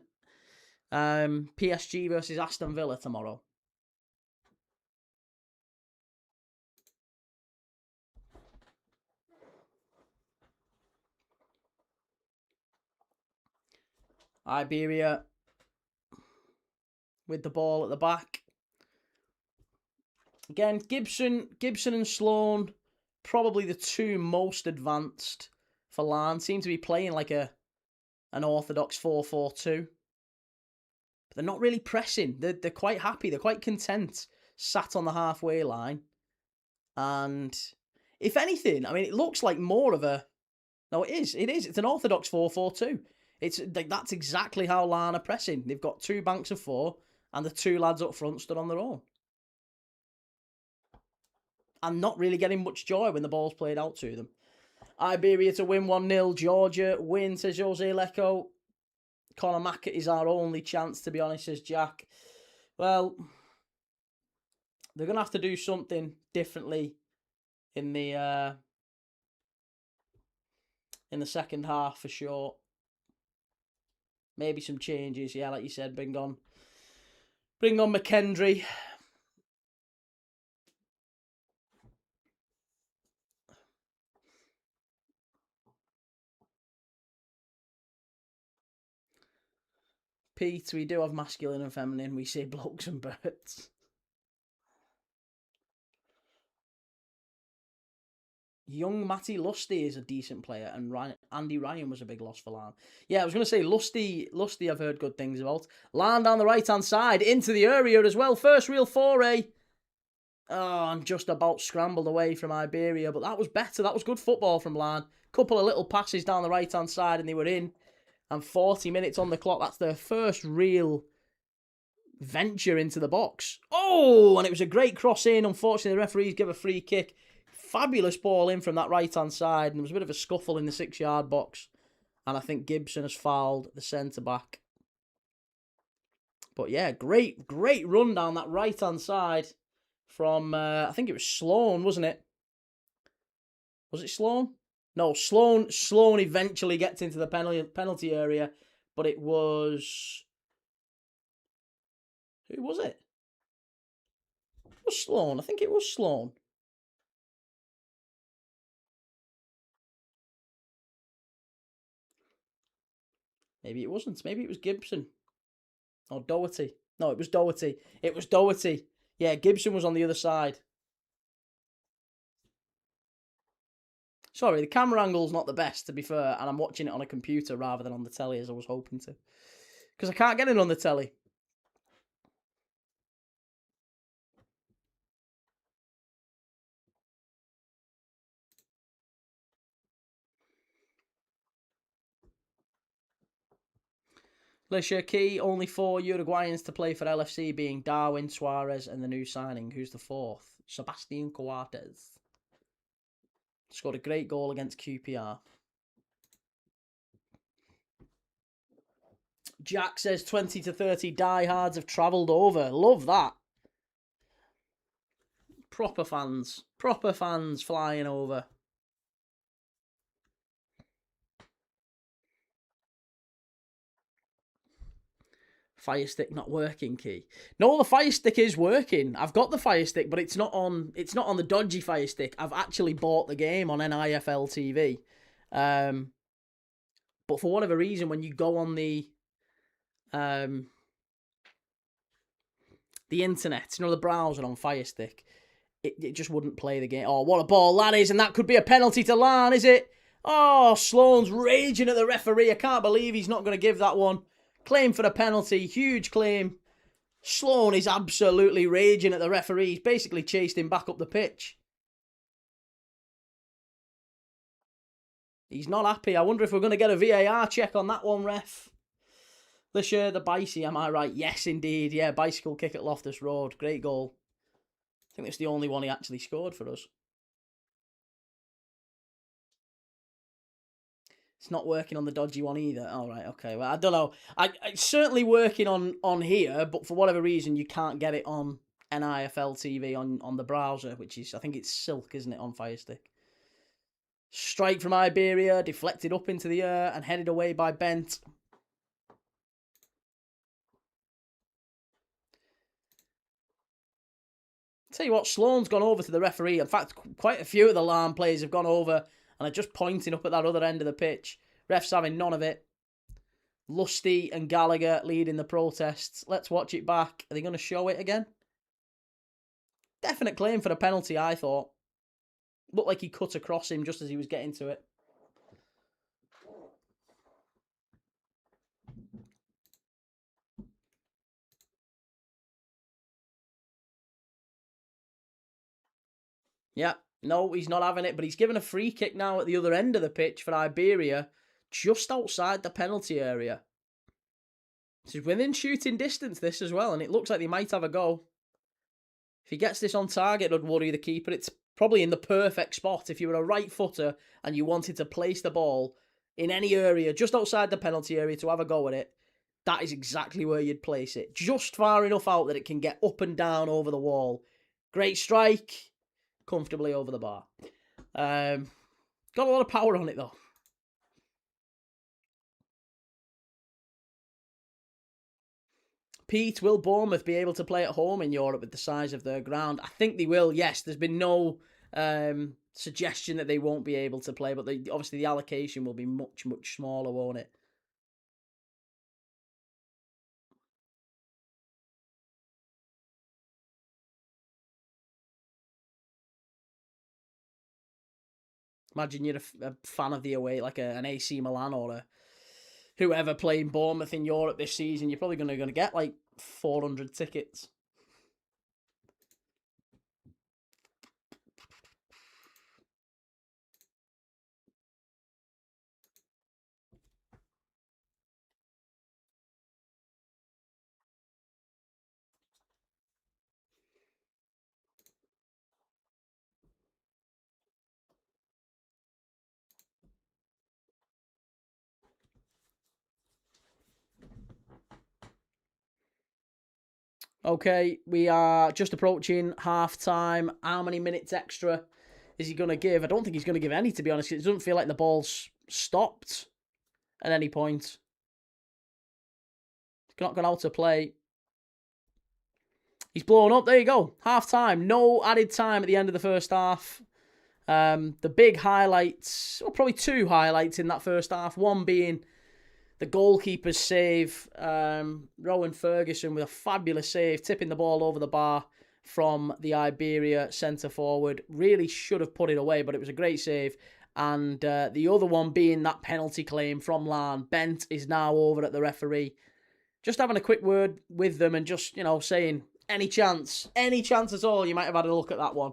PSG versus Aston Villa tomorrow. Iberia with the ball at the back. Again, Gibson and Sloan, probably the two most advanced for Larne. Seem to be playing like an orthodox 4-4-2. But they're not really pressing. They're quite happy. They're quite content, sat on the halfway line. And if anything, I mean, it looks like more of a... No, it is. It's an orthodox 4-4-2. It's like that's exactly how Larne are pressing. They've got two banks of four, and the two lads up front stood on their own. And not really getting much joy when the ball's played out to them. Iberia to win 1-0. Georgia win, says Jose Lecco. Conor Mackett is our only chance, to be honest, says Jack. Well, they're going to have to do something differently in the second half for sure. Maybe some changes, yeah, like you said, bring on McKendry. Pete, we do have masculine and feminine. We say blokes and birds. Young Matty Lusty is a decent player, and Andy Ryan was a big loss for Larne. Yeah, I was going to say Lusty I've heard good things about. Larne down the right-hand side, into the area as well. First real foray. Oh, and just about scrambled away from Iberia, but that was better. That was good football from Larne. Couple of little passes down the right-hand side, and they were in. And 40 minutes on the clock. That's their first real venture into the box. Oh, and it was a great cross in. Unfortunately, the referees give a free kick. Fabulous ball in from that right-hand side. And there was a bit of a scuffle in the 6-yard box. And I think Gibson has fouled the centre-back. But yeah, great run down that right-hand side from, I think it was Sloan, wasn't it? Was it Sloan? No, Sloan eventually gets into the penalty area, but it was... Who was it? It was Sloan. I think it was Sloan. Maybe it wasn't. Maybe it was Gibson. Or Doherty. No, it was Doherty. It was Doherty. Yeah, Gibson was on the other side. Sorry, the camera angle's not the best, to be fair, and I'm watching it on a computer rather than on the telly as I was hoping to. Because I can't get it on the telly. Alicia Key, only 4 Uruguayans to play for LFC, being Darwin, Suarez, and the new signing. Who's the fourth? Sebastian Coates. Scored a great goal against QPR. Jack says 20 to 30 diehards have travelled over. Love that. Proper fans flying over. Fire stick not working, Key. No, the Fire Stick is working. I've got the Fire Stick, but it's not on the dodgy Fire Stick. I've actually bought the game on NIFL TV. But for whatever reason, when you go on the internet, the browser on Fire Stick, it just wouldn't play the game. Oh, what a ball that is, and that could be a penalty to Larne, is it? Oh, Sloan's raging at the referee. I can't believe he's not going to give that one. Claim for a penalty, huge claim. Sloan is absolutely raging at the referee. He's basically chased him back up the pitch. He's not happy. I wonder if we're going to get a VAR check on that one, ref. The Bicy, am I right? Yes, indeed. Yeah, bicycle kick at Loftus Road. Great goal. I think it's the only one he actually scored for us. It's not working on the dodgy one either. All right, okay. Well, I don't know. It's certainly working on here, but for whatever reason, you can't get it on NIFL TV on the browser, which is, I think it's Silk, isn't it, on Fire Stick. Strike from Iberia, deflected up into the air and headed away by Bent. Tell you what, Sloan's gone over to the referee. In fact, quite a few of the Larne players have gone over and are just pointing up at that other end of the pitch. Ref's having none of it. Lusty and Gallagher leading the protests. Let's watch it back. Are they going to show it again? Definite claim for the penalty, I thought. Looked like he cut across him just as he was getting to it. Yeah, no, he's not having it, but he's given a free kick now at the other end of the pitch for Iberia, just outside the penalty area. This is within shooting distance, this as well, and it looks like they might have a go. If he gets this on target, it would worry the keeper. It's probably in the perfect spot. If you were a right footer and you wanted to place the ball in any area, just outside the penalty area to have a go at it, that is exactly where you'd place it. Just far enough out that it can get up and down over the wall. Great strike. Comfortably over the bar. Got a lot of power on it, though. Pete, will Bournemouth be able to play at home in Europe with the size of their ground? I think they will, yes. There's been no suggestion that they won't be able to play, but obviously the allocation will be much, much smaller, won't it? Imagine you're a fan of the away, like an AC Milan or a whoever playing Bournemouth in Europe this season. You're probably going to get like 400 tickets. Okay, we are just approaching half-time. How many minutes extra is he going to give? I don't think he's going to give any, to be honest. It doesn't feel like the ball's stopped at any point. It's not gone out to play. He's blown up. There you go. Half-time. No added time at the end of the first half. The big highlights, or probably two highlights in that first half. One being the goalkeeper's save. Rowan Ferguson with a fabulous save, tipping the ball over the bar from the Iberia centre-forward. Really should have put it away, but it was a great save. And the other one being that penalty claim from Larne. Bent is now over at the referee. Just having a quick word with them and just, saying, any chance at all, you might have had a look at that one.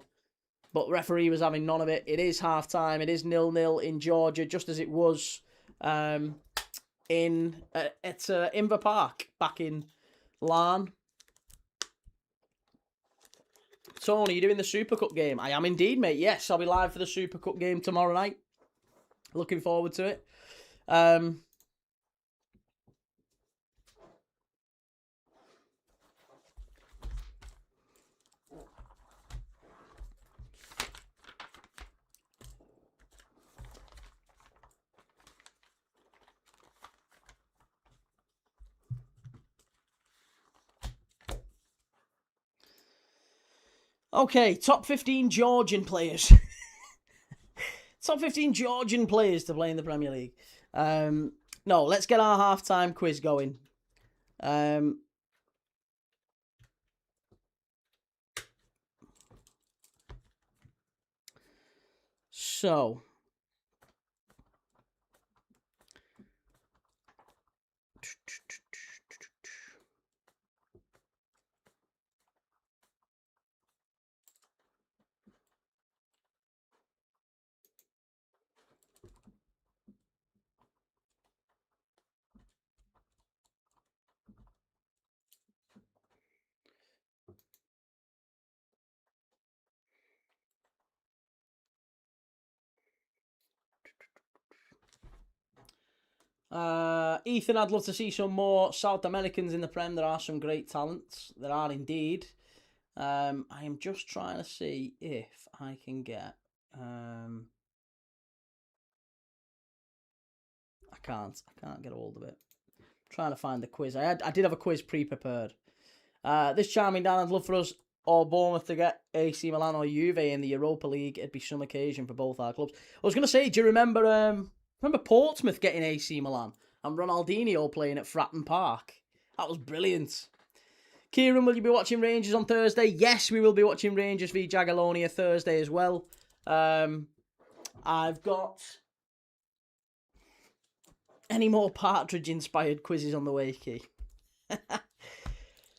But the referee was having none of it. It is half-time. It is 0-0 in Georgia, just as it was at Inver Park back in Larne. Tony, are you doing the Super Cup game? I am indeed, mate. Yes, I'll be live for the Super Cup game tomorrow night. Looking forward to it. Okay, top 15 Georgian players. Top 15 Georgian players to play in the Premier League. No, let's get our half-time quiz going. So, Ethan, I'd love to see some more South Americans in the Prem. There are some great talents. There are indeed. I am just trying to see if I can get... I can't get a hold of it. I'm trying to find the quiz. I did have a quiz pre-prepared. This charming Dan, I'd love for us or Bournemouth to get AC Milan or Juve in the Europa League. It'd be some occasion for both our clubs. I was going to say, do you remember Portsmouth getting AC Milan and Ronaldinho playing at Fratton Park? That was brilliant. Kieran, will you be watching Rangers on Thursday? Yes, we will be watching Rangers v Jagiellonia Thursday as well. I've got any more Partridge-inspired quizzes on the way, Key?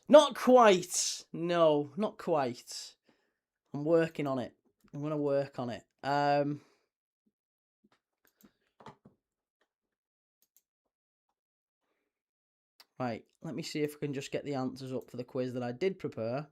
Not quite. No, not quite. I'm working on it. I'm going to work on it. Right, let me see if I can just get the answers up for the quiz that I did prepare.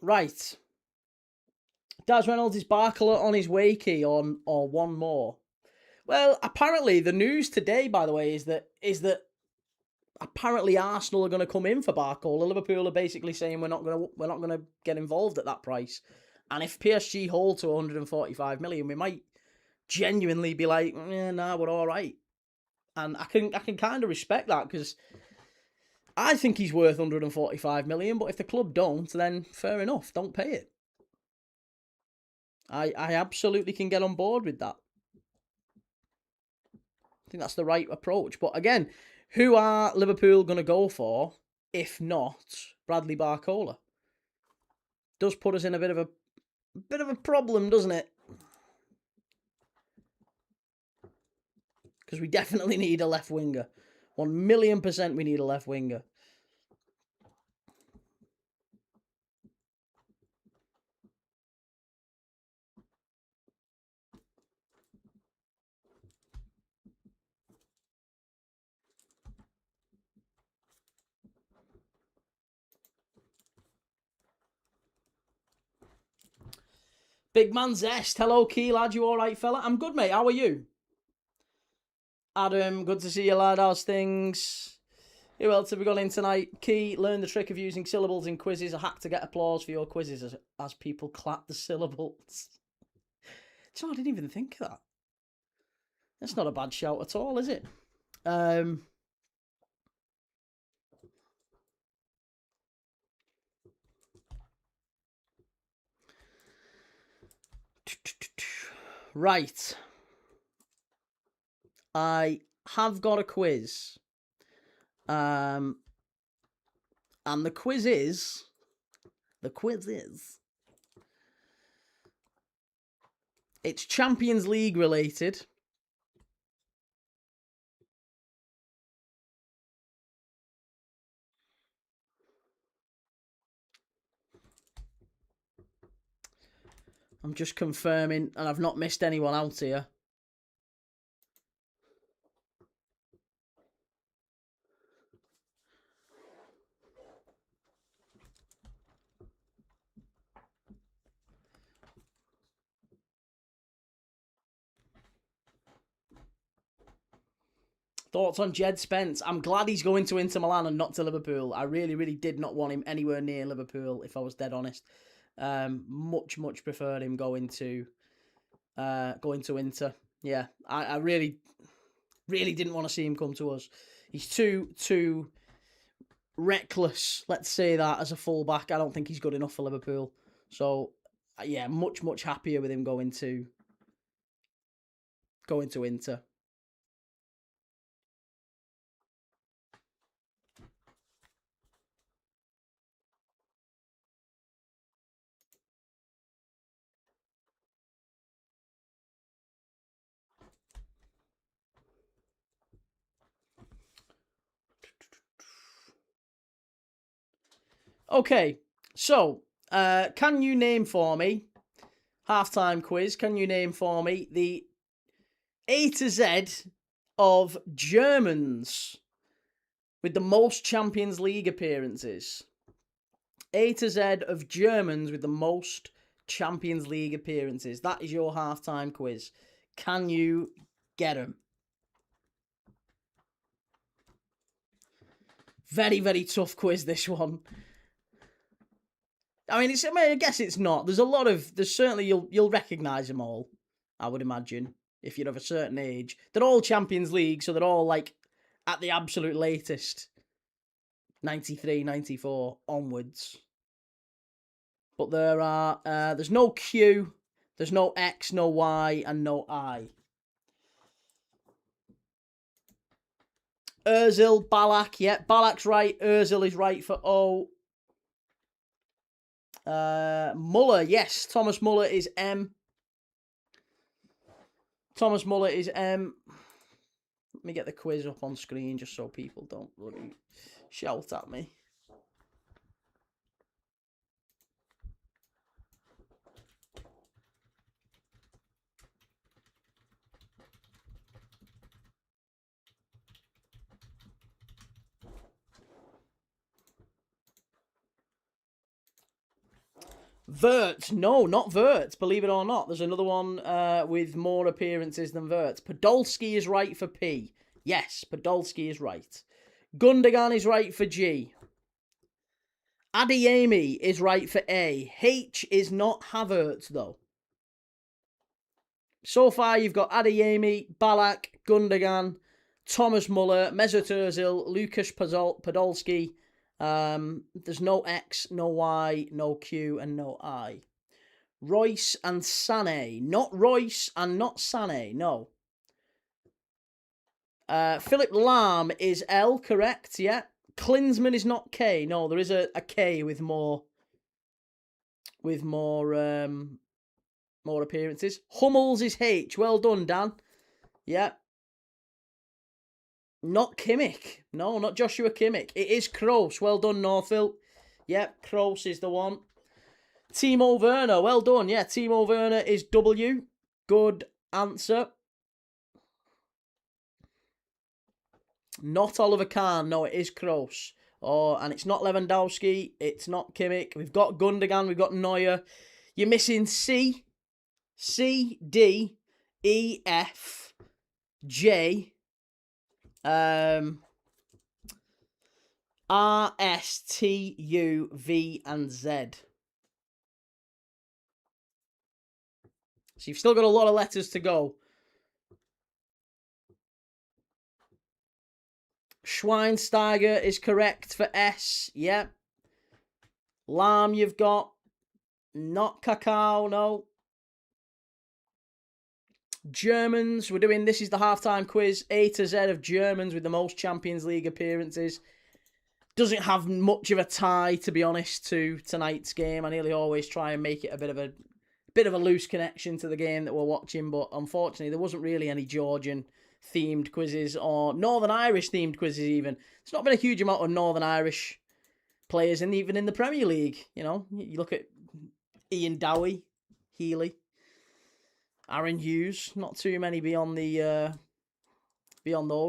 Right. Daz Reynolds, is Barcola on his way, Key, or one more? Well, apparently the news today, by the way, is that apparently Arsenal are going to come in for Barcola. Liverpool are basically saying we're not going to get involved at that price. And if PSG hold to 145 million, we might genuinely be like, nah, we're all right. And I can kind of respect that, because I think he's worth 145 million. But if the club don't, then fair enough, don't pay it. I absolutely can get on board with that. I think that's the right approach. But again, who are Liverpool going to go for if not Bradley Barcola? Does put us in a bit of a problem, doesn't it? Because we definitely need a left winger. 1,000,000% we need a left winger. Big man Zest. Hello, Key, lad. You all right, fella? I'm good, mate. How are you? Adam, good to see you, lad. How's things? Who else have we got in tonight? Key, learn the trick of using syllables in quizzes. A hack to get applause for your quizzes as people clap the syllables. So I didn't even think of that. That's not a bad shout at all, is it? Right. I have got a quiz. And the quiz is... It's Champions League related. I'm just confirming, and I've not missed anyone out here. Thoughts on Jed Spence? I'm glad he's going to Inter Milan and not to Liverpool. I really, really did not want him anywhere near Liverpool, if I was dead honest. Much preferred him going to Inter. Yeah, I really didn't want to see him come to us. He's too reckless, let's say that, as a fullback. I don't think he's good enough for Liverpool. So, yeah, much happier with him going to Inter. Okay, so can you name for me, halftime quiz, can you name for me the A to Z of Germans with the most Champions League appearances? A to Z of Germans with the most Champions League appearances. That is your halftime quiz. Can you get them? Very, very tough quiz, this one. I mean, I guess it's not. There's certainly, you'll recognise them all, I would imagine, if you're of a certain age. They're all Champions League, so they're all, like, at the absolute latest. 93, 94 onwards. But there's no Q, there's no X, no Y, and no I. Ozil, Ballack, yeah, Ballack's right. Ozil is right for O. Muller, yes, Thomas Muller is M. Thomas Muller is M. Let me get the quiz up on screen just so people don't really shout at me. Vert, no, not Vert, believe it or not. There's another one with more appearances than Vert. Podolski is right for P. Yes, Podolski is right. Gundogan is right for G. Adeyemi is right for A. H is not Havertz, though. So far, you've got Adeyemi, Ballack, Gundogan, Thomas Muller, Mesut Ozil, Lukasz Podolski. There's no X, no Y, no Q, and no I. Royce and Sané. Not Royce and not Sané, no. Philip Lahm is L, correct, yeah. Klinsmann is not K. No, there is a K with more appearances. Hummels is H. Well done, Dan. Yeah. Not Kimmich. No, not Joshua Kimmich. It is Kroos. Well done, Northville. Yep, Kroos is the one. Timo Werner. Well done. Yeah, Timo Werner is W. Good answer. Not Oliver Kahn. No, it is Kroos. Oh, and it's not Lewandowski. It's not Kimmich. We've got Gundogan. We've got Neuer. You're missing C, D, E, F, J, R, S, T, U, V, and Z. So you've still got a lot of letters to go. Schweinsteiger is correct for S. Yep. Lahm you've got. Not Cacao, no. Germans, we're doing, this is the halftime quiz. A to Z of Germans with the most Champions League appearances. Doesn't have much of a tie, to be honest, to tonight's game. I nearly always try and make it a bit of a loose connection to the game that we're watching, but unfortunately there wasn't really any Georgian themed quizzes or Northern Irish themed quizzes even. There's not been a huge amount of Northern Irish players even in the Premier League. You know, you look at Ian Dowie, Healy, Aaron Hughes, not too many beyond those.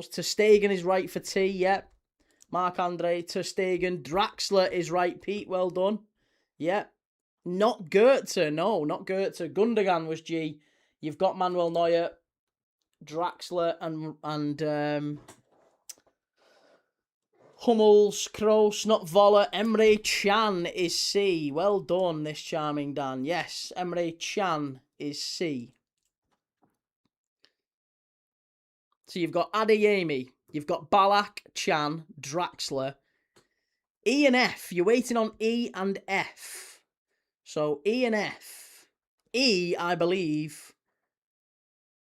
Ter Stegen is right for T, yep. Marc-Andre Ter Stegen. Draxler is right, Pete, well done. Yep. Not Goetze, no, not Goetze. Gundogan was G. You've got Manuel Neuer, Draxler, and Hummels, Kroos, not Voller. Emre Can is C. Well done, this charming Dan. Yes, Emre Can is C. So you've got Adeyemi, you've got Ballack, Can, Draxler. E and F, you're waiting on E and F. So E and F. E, I believe,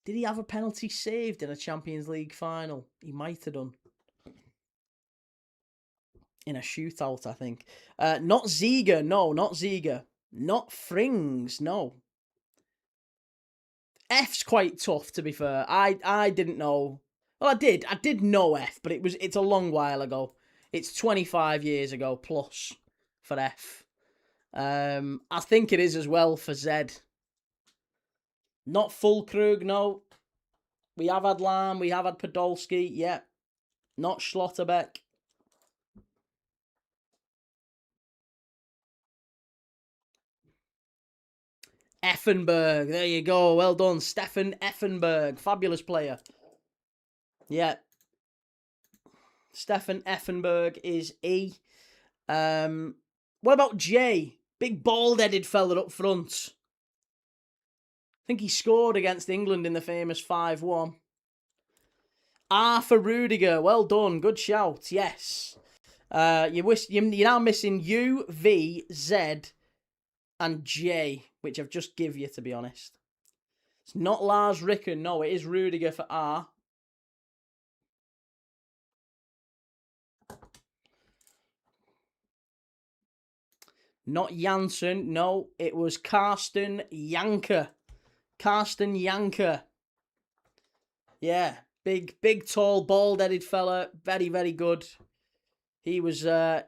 did he have a penalty saved in a Champions League final? He might have done. In a shootout, I think. Not Ziege, no, not Ziege. Not Frings, no. F's quite tough, to be fair. I didn't know. Well, I did know F, but it's a long while ago. It's 25 years ago plus for F. I think it is as well for Z. Not Fulkrug, no. We have had Larne, we have had Podolski, yeah. Not Schlotterbeck. Effenberg, there you go. Well done, Stefan Effenberg. Fabulous player. Yeah. Stefan Effenberg is E. What about J? Big bald-headed fella up front. I think he scored against England in the famous 5-1. R for Rudiger. Well done. Good shout. Yes. You're now missing U, V, Z, and J, which I've just give you, to be honest. It's not Lars Ricken. No, it is Rudiger for R. Not Janssen. No, it was Karsten Janker. Karsten Janker. Yeah, big, tall, bald-headed fella. Very, very good. He was the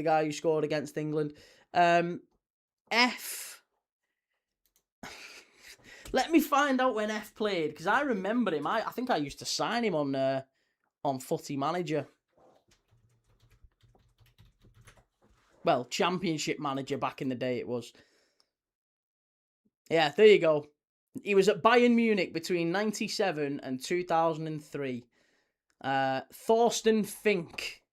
guy who scored against England. F. Let me find out when F played, because I remember him. I think I used to sign him on Footy Manager. Well, Championship Manager back in the day it was. Yeah, there you go. He was at Bayern Munich between 97 and 2003. Thorsten Fink.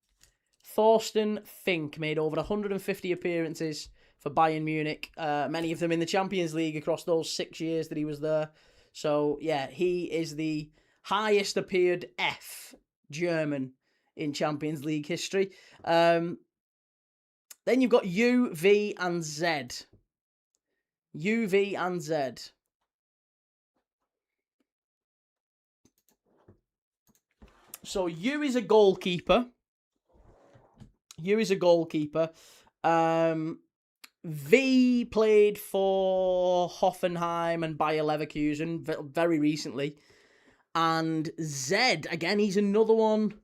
Thorsten Fink made over 150 appearances for Bayern Munich. Many of them in the Champions League across those 6 years that he was there. So, yeah, he is the highest appeared F German in Champions League history. Then you've got U, V, and Z. U, V, and Z. So U is a goalkeeper. U is a goalkeeper. V played for Hoffenheim and Bayer Leverkusen very recently. And Z, again, he's another one.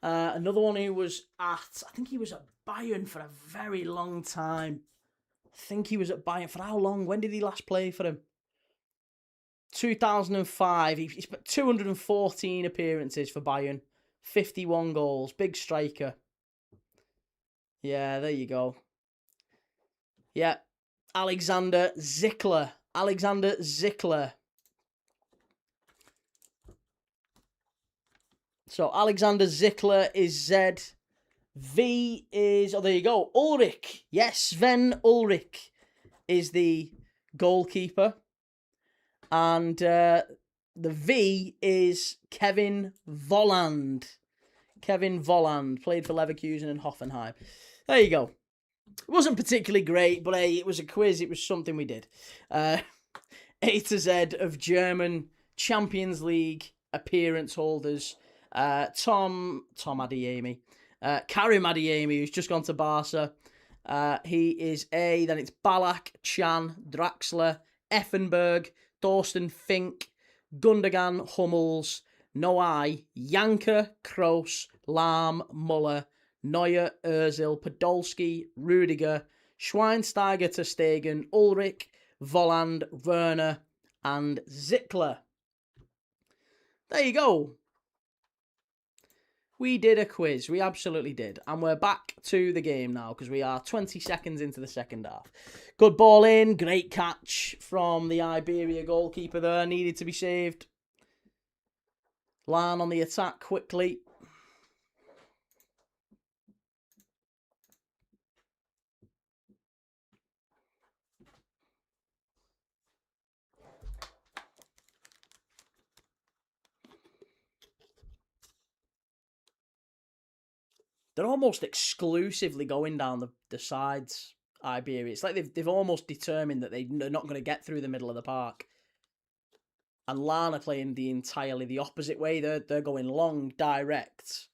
Another one who was I think he was at Bayern for a very long time. I think he was at Bayern for how long? When did he last play for him? 2005. He's got 214 appearances for Bayern. 51 goals. Big striker. Yeah, there you go. Yeah. Alexander Zickler. Alexander Zickler. So, Alexander Zickler is Z. V is... Oh, there you go. Ulrich. Yes, Sven Ulrich is the goalkeeper. And the V is Kevin Volland. Kevin Volland played for Leverkusen and Hoffenheim. There you go. It wasn't particularly great, but hey, it was a quiz. It was something we did. A to Z of German Champions League appearance holders. Tom Adeyemi. Karim Adeyemi, who's just gone to Barca. He is A. Then it's Ballack, Chan, Draxler, Effenberg, Thorsten Fink, Gundogan, Hummels, Noai, Janker, Kroos, Lahm, Muller, Neuer, Ozil, Podolski, Rudiger, Schweinsteiger, Ter Stegen, Ulrich, Volland, Werner, and Zickler. There you go. We did a quiz. We absolutely did. And we're back to the game now because we are 20 seconds into the second half. Good ball in. Great catch from the Iberia goalkeeper there. Needed to be saved. Larne on the attack quickly. They're almost exclusively going down the sides, Iberia. It's like they've almost determined that they're not going to get through the middle of the park. And Larne are playing the entirely the opposite way. They're going long, direct,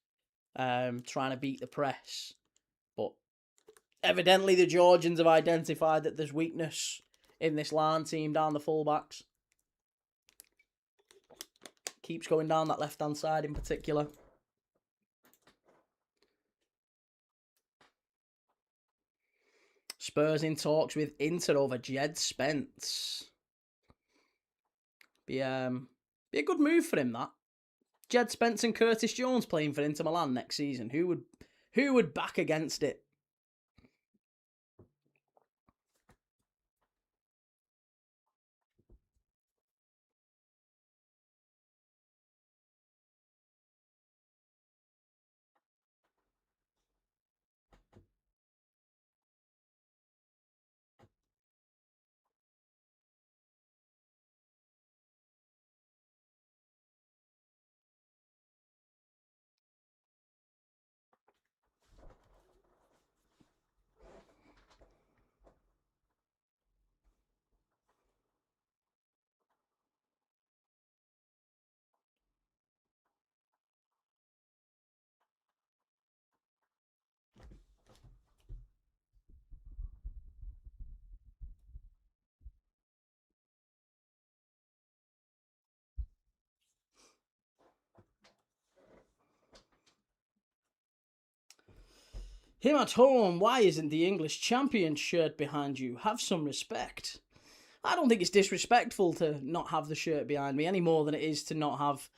trying to beat the press. But evidently the Georgians have identified that there's weakness in this Larne team down the fullbacks. Keeps going down that left-hand side in particular. Spurs in talks with Inter over Jed Spence. Be a good move for him, that. Jed Spence and Curtis Jones playing for Inter Milan next season. Who would back against it? Him at home, why isn't the English champion shirt behind you? Have some respect. I don't think it's disrespectful to not have the shirt behind me any more than it is to not have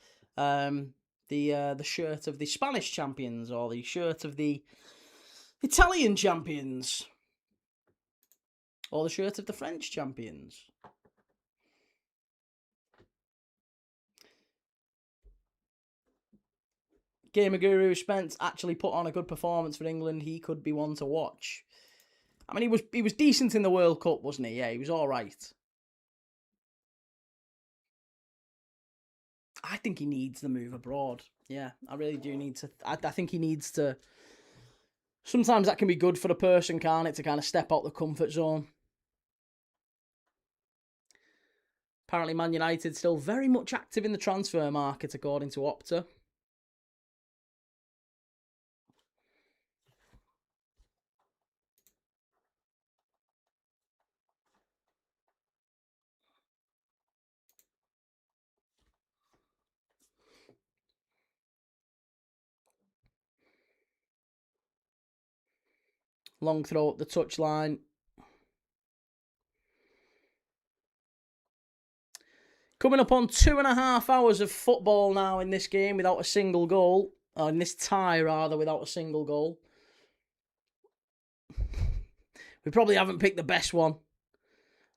the shirt of the Spanish champions or the shirt of the Italian champions or the shirt of the French champions. Gamer Guru Spence actually put on a good performance for England. He could be one to watch. I mean, he was decent in the World Cup, wasn't he? Yeah, he was all right. I think he needs the move abroad. Yeah, I really do need to. I think he needs to. Sometimes that can be good for a person, can't it? To kind of step out the comfort zone. Apparently, Man United still very much active in the transfer market, according to Opta. Long throw up the touchline. Coming up on 2.5 hours of football now in this game without a single goal. Or in this tie, rather, without a single goal. We probably haven't picked the best one.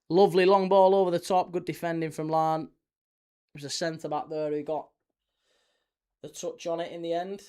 Lovely long ball over the top. Good defending from Larne. There's a centre-back there who got the touch on it in the end.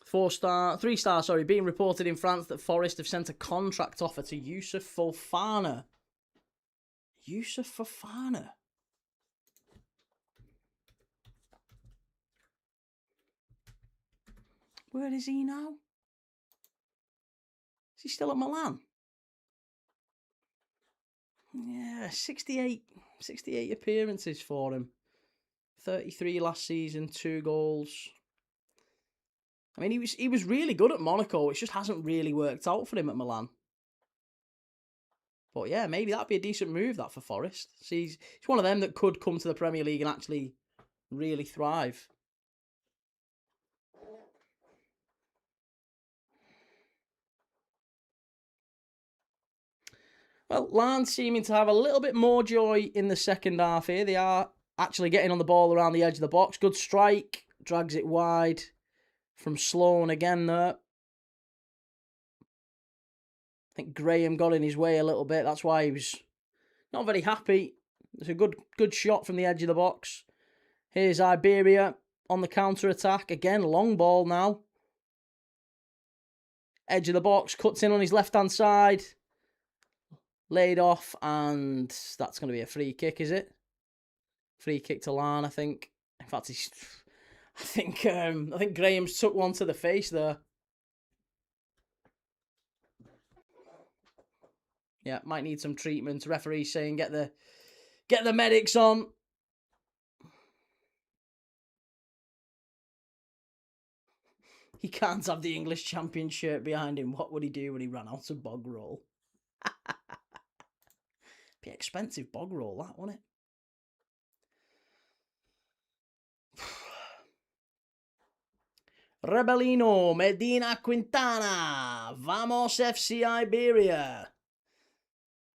Three star, being reported in France that Forest have sent a contract offer to Youssouf Fofana. Youssouf Fofana? Where is he now? Is he still at Milan? Yeah, 68 appearances for him. 33 last season, 2 goals. I mean, he was really good at Monaco. It just hasn't really worked out for him at Milan. But yeah, maybe that'd be a decent move, that, for Forest. See, he's one of them that could come to the Premier League and actually really thrive. Well, Larne seeming to have a little bit more joy in the second half here. They are actually getting on the ball around the edge of the box. Good strike. Drags it wide from Sloan again there. I think Graham got in his way a little bit. That's why he was not very happy. It's a good shot from the edge of the box. Here's Iberia on the counter-attack. Again, long ball now. Edge of the box, cuts in on his left-hand side. Laid off, and that's going to be a free kick, is it? Free kick to Larne, I think. In fact, I think Graham's took one to the face there. Yeah, might need some treatment. Referee saying get the Get the medics on. He can't have the English champion shirt behind him. What would he do when he ran out of bog roll? Be expensive bog roll, that, wouldn't it? Rebellino, Medina Quintana, Vamos FC Iberia.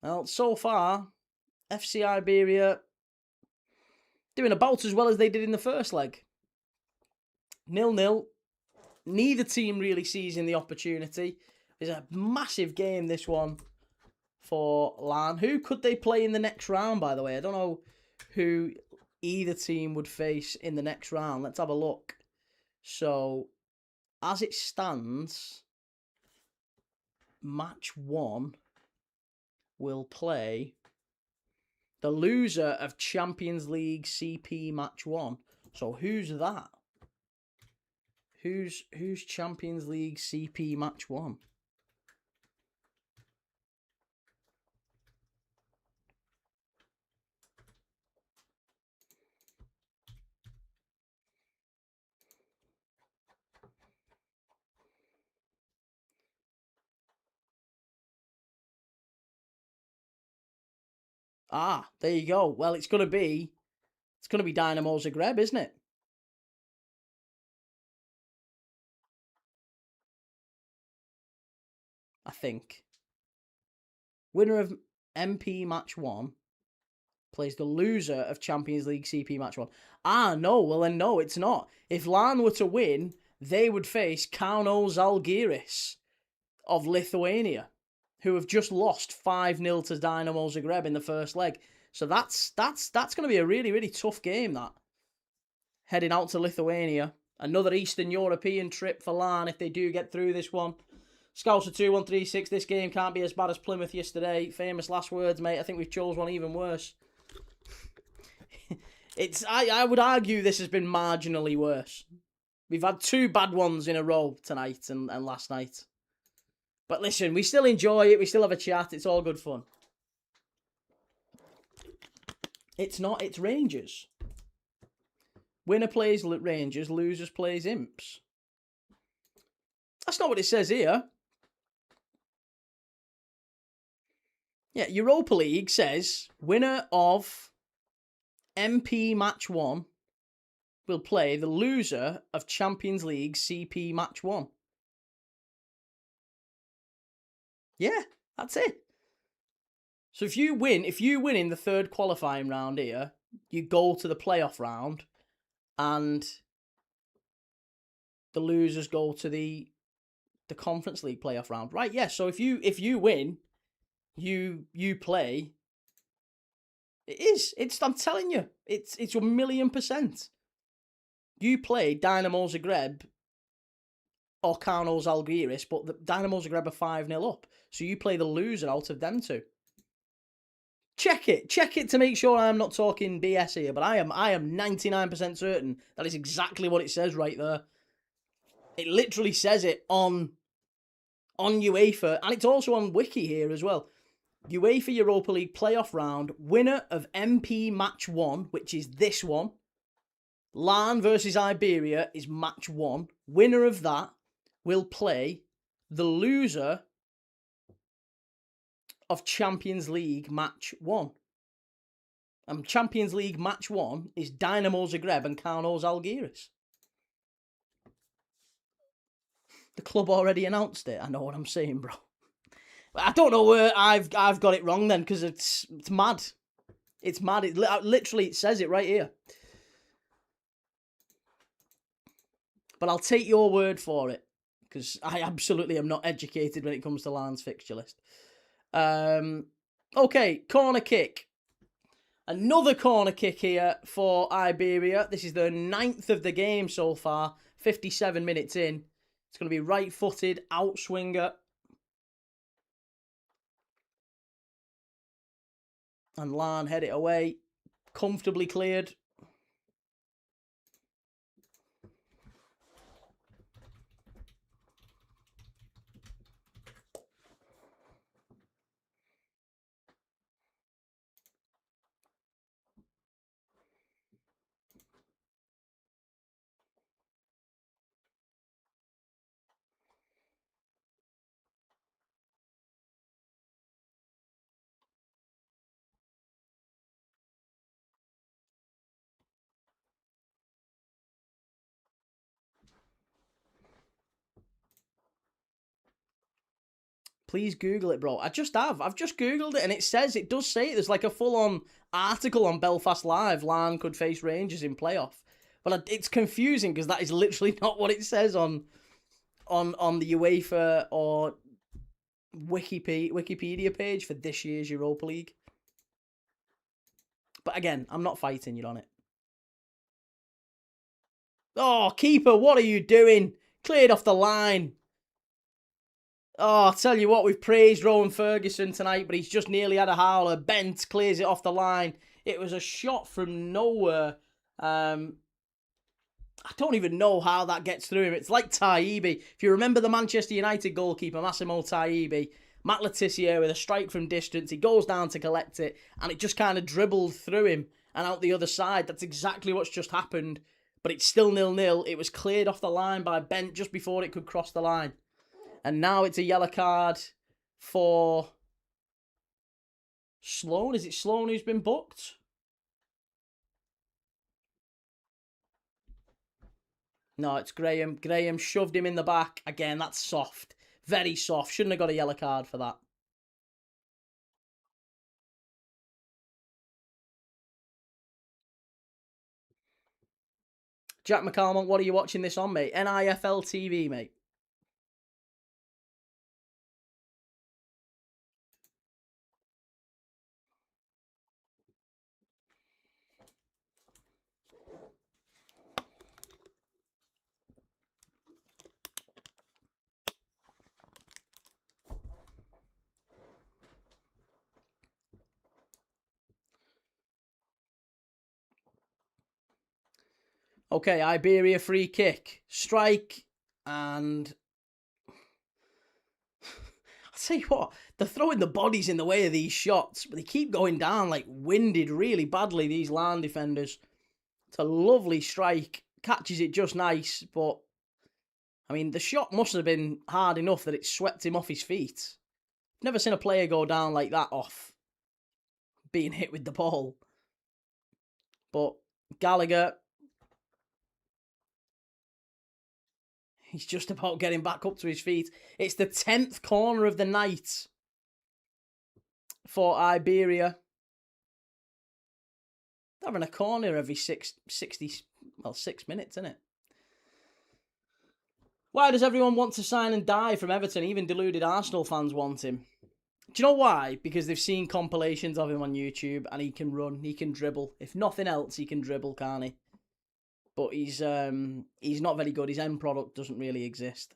Well, so far, FC Iberia doing about as well as they did in the first leg. 0-0. Neither team really seizing the opportunity. It's a massive game, this one, for Larne. Who could they play in the next round, by the way? I don't know who either team would face in the next round. Let's have a look. So, as it stands, match 1 will play the loser of Champions League CP match 1. So who's that? Who's Champions League CP match 1? Ah, there you go. Well, it's gonna be Dynamo Zagreb, isn't it? I think. Winner of MP match 1 plays the loser of Champions League CP match 1. Ah, no. Well, then no, it's not. If Larne were to win, they would face Kauno Žalgiris of Lithuania, who have just lost 5-0 to Dynamo Zagreb in the first leg. So that's going to be a really, really tough game, that. Heading out to Lithuania. Another Eastern European trip for Larne if they do get through this one. Scouser 2136, this game can't be as bad as Plymouth yesterday. Famous last words, mate. I think we've chose one even worse. I would argue this has been marginally worse. We've had 2 bad ones in a row tonight and last night. But listen, we still enjoy it. We still have a chat. It's all good fun. It's not. It's Rangers. Winner plays Rangers. Losers plays Imps. That's not what it says here. Yeah, Europa League says winner of MP match 1 will play the loser of Champions League CP match 1. Yeah, that's it. So if you win in the third qualifying round here, you go to the playoff round, and the losers go to the Conference League playoff round. Right, yeah. So if you win, you play. I'm telling you, it's 1,000,000%. You play Dynamo Zagreb or Kauno Žalgiris, but the Dynamo Zagreb are 5-0 up. So you play the loser out of them two. Check it to make sure I'm not talking BS here, but I am 99% certain that is exactly what it says right there. It literally says it on UEFA, and it's also on Wiki here as well. UEFA Europa League playoff round, winner of MP match 1, which is this one. Larne versus Iberia is match 1. Winner of that will play the loser of Champions League match 1. And Champions League match 1 is Dynamo Zagreb and Kauno Žalgiris. The club already announced it. I know what I'm saying, bro. I don't know where I've got it wrong then, because it's mad. It's mad. It literally says it right here. But I'll take your word for it, because I absolutely am not educated when it comes to Larne's fixture list. Okay, corner kick. Another corner kick here for Iberia. This is the 9th of the game so far. 57 minutes in. It's going to be right-footed, outswinger. And Larne head it away. Comfortably cleared. Please Google it, bro. I just have. I've just Googled it, and it does say it. There's like a full-on article on Belfast Live. Larne could face Rangers in playoff. But it's confusing because that is literally not what it says on the UEFA or Wikipedia page for this year's Europa League. But again, I'm not fighting you on it. Oh, keeper, what are you doing? Cleared off the line. Oh, I'll tell you what, we've praised Rowan Ferguson tonight, but he's just nearly had a howler. Bent clears it off the line. It was a shot from nowhere. I don't even know how that gets through him. It's like Taibbi. If you remember the Manchester United goalkeeper, Massimo Taibbi, Matt Letizia with a strike from distance, he goes down to collect it, and it just kind of dribbled through him and out the other side. That's exactly what's just happened, but it's still 0-0. It was cleared off the line by Bent just before it could cross the line. And now it's a yellow card for Sloan. Is it Sloan who's been booked? No, it's Graham. Graham shoved him in the back. Again, that's soft. Very soft. Shouldn't have got a yellow card for that. Jack McCalmont, what are you watching this on, mate? NIFL TV, mate. Okay, Iberia free kick. Strike, and I'll tell you what, they're throwing the bodies in the way of these shots, but they keep going down like winded really badly, these Larne defenders. It's a lovely strike. Catches it just nice, but I mean, the shot must have been hard enough that it swept him off his feet. Never seen a player go down like that off being hit with the ball. But Gallagher, he's just about getting back up to his feet. It's the 10th corner of the night for Iberia. They're having a corner every 6 minutes, isn't it? Why does everyone want to sign and die from Everton? Even deluded Arsenal fans want him. Do you know why? Because they've seen compilations of him on YouTube, and he can run, he can dribble. If nothing else, he can dribble, can't he? But he's not very good. His end product doesn't really exist.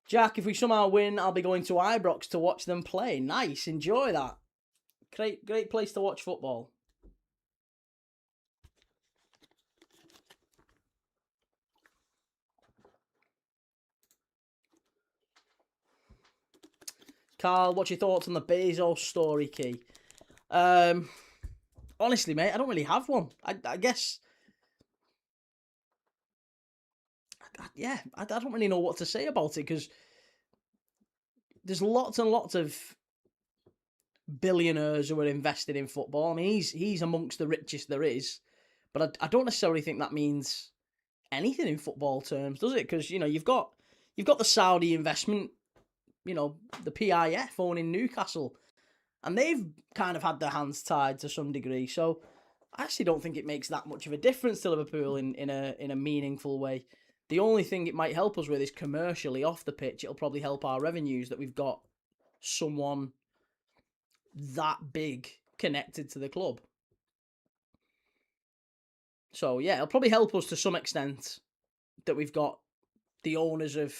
Jack, if we somehow win, I'll be going to Ibrox to watch them play. Nice, enjoy that. Great place to watch football. Carl, what's your thoughts on the Bezos story, Key? Honestly, mate, I don't really have one. I guess... Yeah, I don't really know what to say about it, because there's lots and lots of billionaires who are invested in football. I mean, he's amongst the richest there is, but I don't necessarily think that means anything in football terms, does it? Because, you know, you've got the Saudi investment, you know, the PIF owning Newcastle, and they've kind of had their hands tied to some degree. So I actually don't think it makes that much of a difference to Liverpool in a meaningful way. The only thing it might help us with is commercially off the pitch. It'll probably help our revenues that we've got someone that big connected to the club. So yeah, it'll probably help us to some extent that we've got the owners of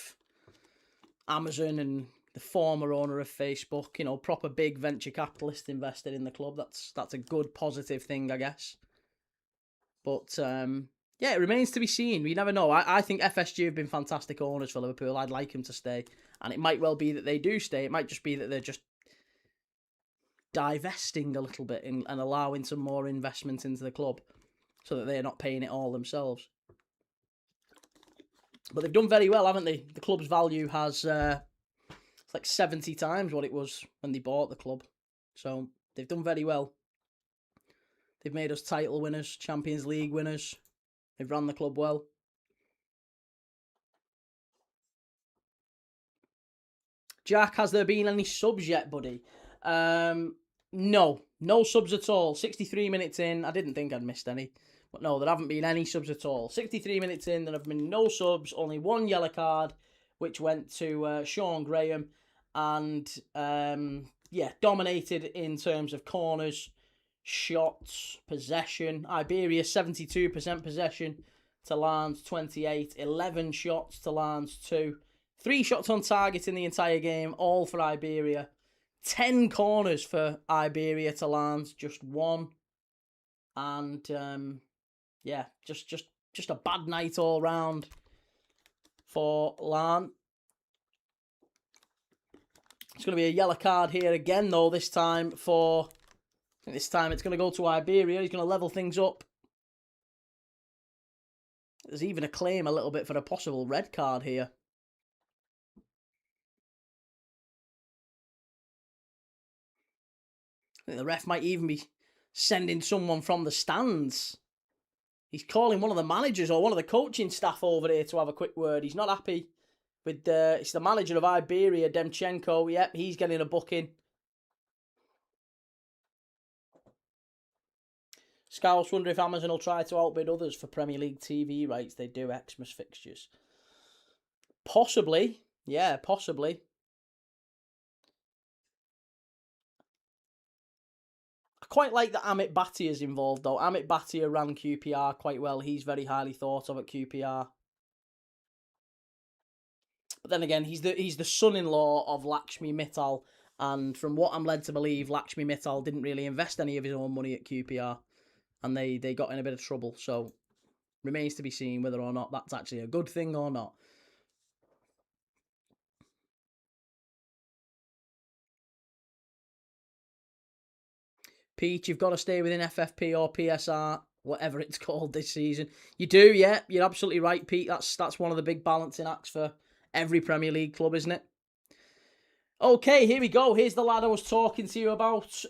Amazon and the former owner of Facebook, you know, proper big venture capitalist invested in the club. That's a good positive thing, I guess. But yeah, it remains to be seen. We never know. I think FSG have been fantastic owners for Liverpool. I'd like them to stay. And it might well be that they do stay. It might just be that they're just divesting a little bit and allowing some more investment into the club so that they're not paying it all themselves. But they've done very well, haven't they? The club's value has it's like 70 times what it was when they bought the club. So they've done very well. They've made us title winners, Champions League winners. They've run the club well. Jack, has there been any subs yet, buddy? No subs at all. 63 minutes in. I didn't think I'd missed any. But no, there haven't been any subs at all. 63 minutes in, there have been no subs, only one yellow card, which went to Sean Graham. And, dominated in terms of corners, shots, possession. Iberia, 72% possession to Larne's 28. 11 shots to Larne's 2. 3 shots on target in the entire game, all for Iberia. 10 corners for Iberia to Larne's, just 1. And, just a bad night all round for Larne. It's going to be a yellow card here again, though, this time for... I think this time it's going to go to Iberia. He's going to level things up. There's even a claim a little bit for a possible red card here. I think the ref might even be sending someone from the stands. He's calling one of the managers or one of the coaching staff over here to have a quick word. He's not happy with it's the manager of Iberia, Demchenko. Yep, he's getting a booking. Scouts wonder if Amazon will try to outbid others for Premier League TV rights. They do Xmas fixtures. Possibly. Yeah, possibly. I quite like that Amit Bhatia is involved, though. Amit Bhatia ran QPR quite well. He's very highly thought of at QPR. But then again, he's the son-in-law of Lakshmi Mittal, and from what I'm led to believe, Lakshmi Mittal didn't really invest any of his own money at QPR, and they got in a bit of trouble. So, remains to be seen whether or not that's actually a good thing or not. Peach, you've got to stay within FFP or PSR, whatever it's called this season. You do, yeah. You're absolutely right, Pete. That's one of the big balancing acts for every Premier League club, isn't it? Okay, here we go. Here's the lad I was talking to you about.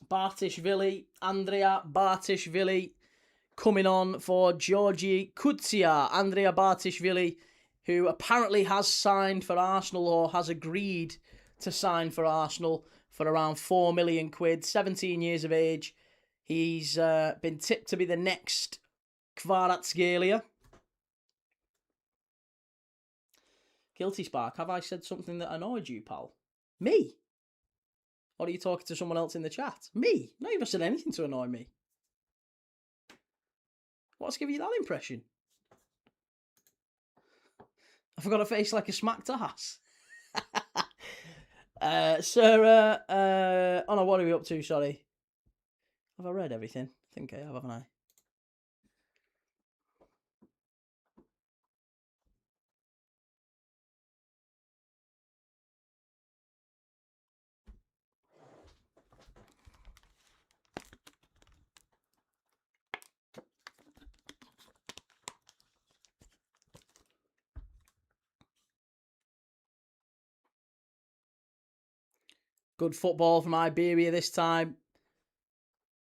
Bartishvili, Andrea Bartishvili, coming on for Georgi Kutsia. Andrea Bartishvili, who apparently has signed for Arsenal or has agreed to sign for Arsenal for around 4 million quid, 17 years of age. He's been tipped to be the next Kvaratskhelia. Guilty Spark, have I said something that annoyed you, pal? Me? Or are you talking to someone else in the chat? Me? No, you've not said anything to annoy me. What's giving you that impression? I've got a face like a smacked ass. Sarah, oh no, what are we up to? Sorry. Have I read everything? I think I have, haven't I? Good football from Iberia this time.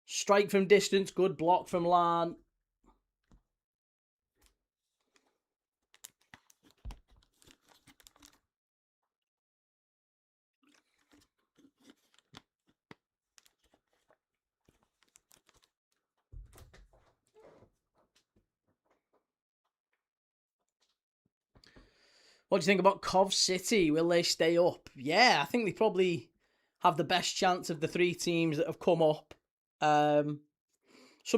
Strike from distance, good block from Larne. What do you think about Cov City? Will they stay up? Yeah, I think they probably have the best chance of the 3 teams that have come up. Some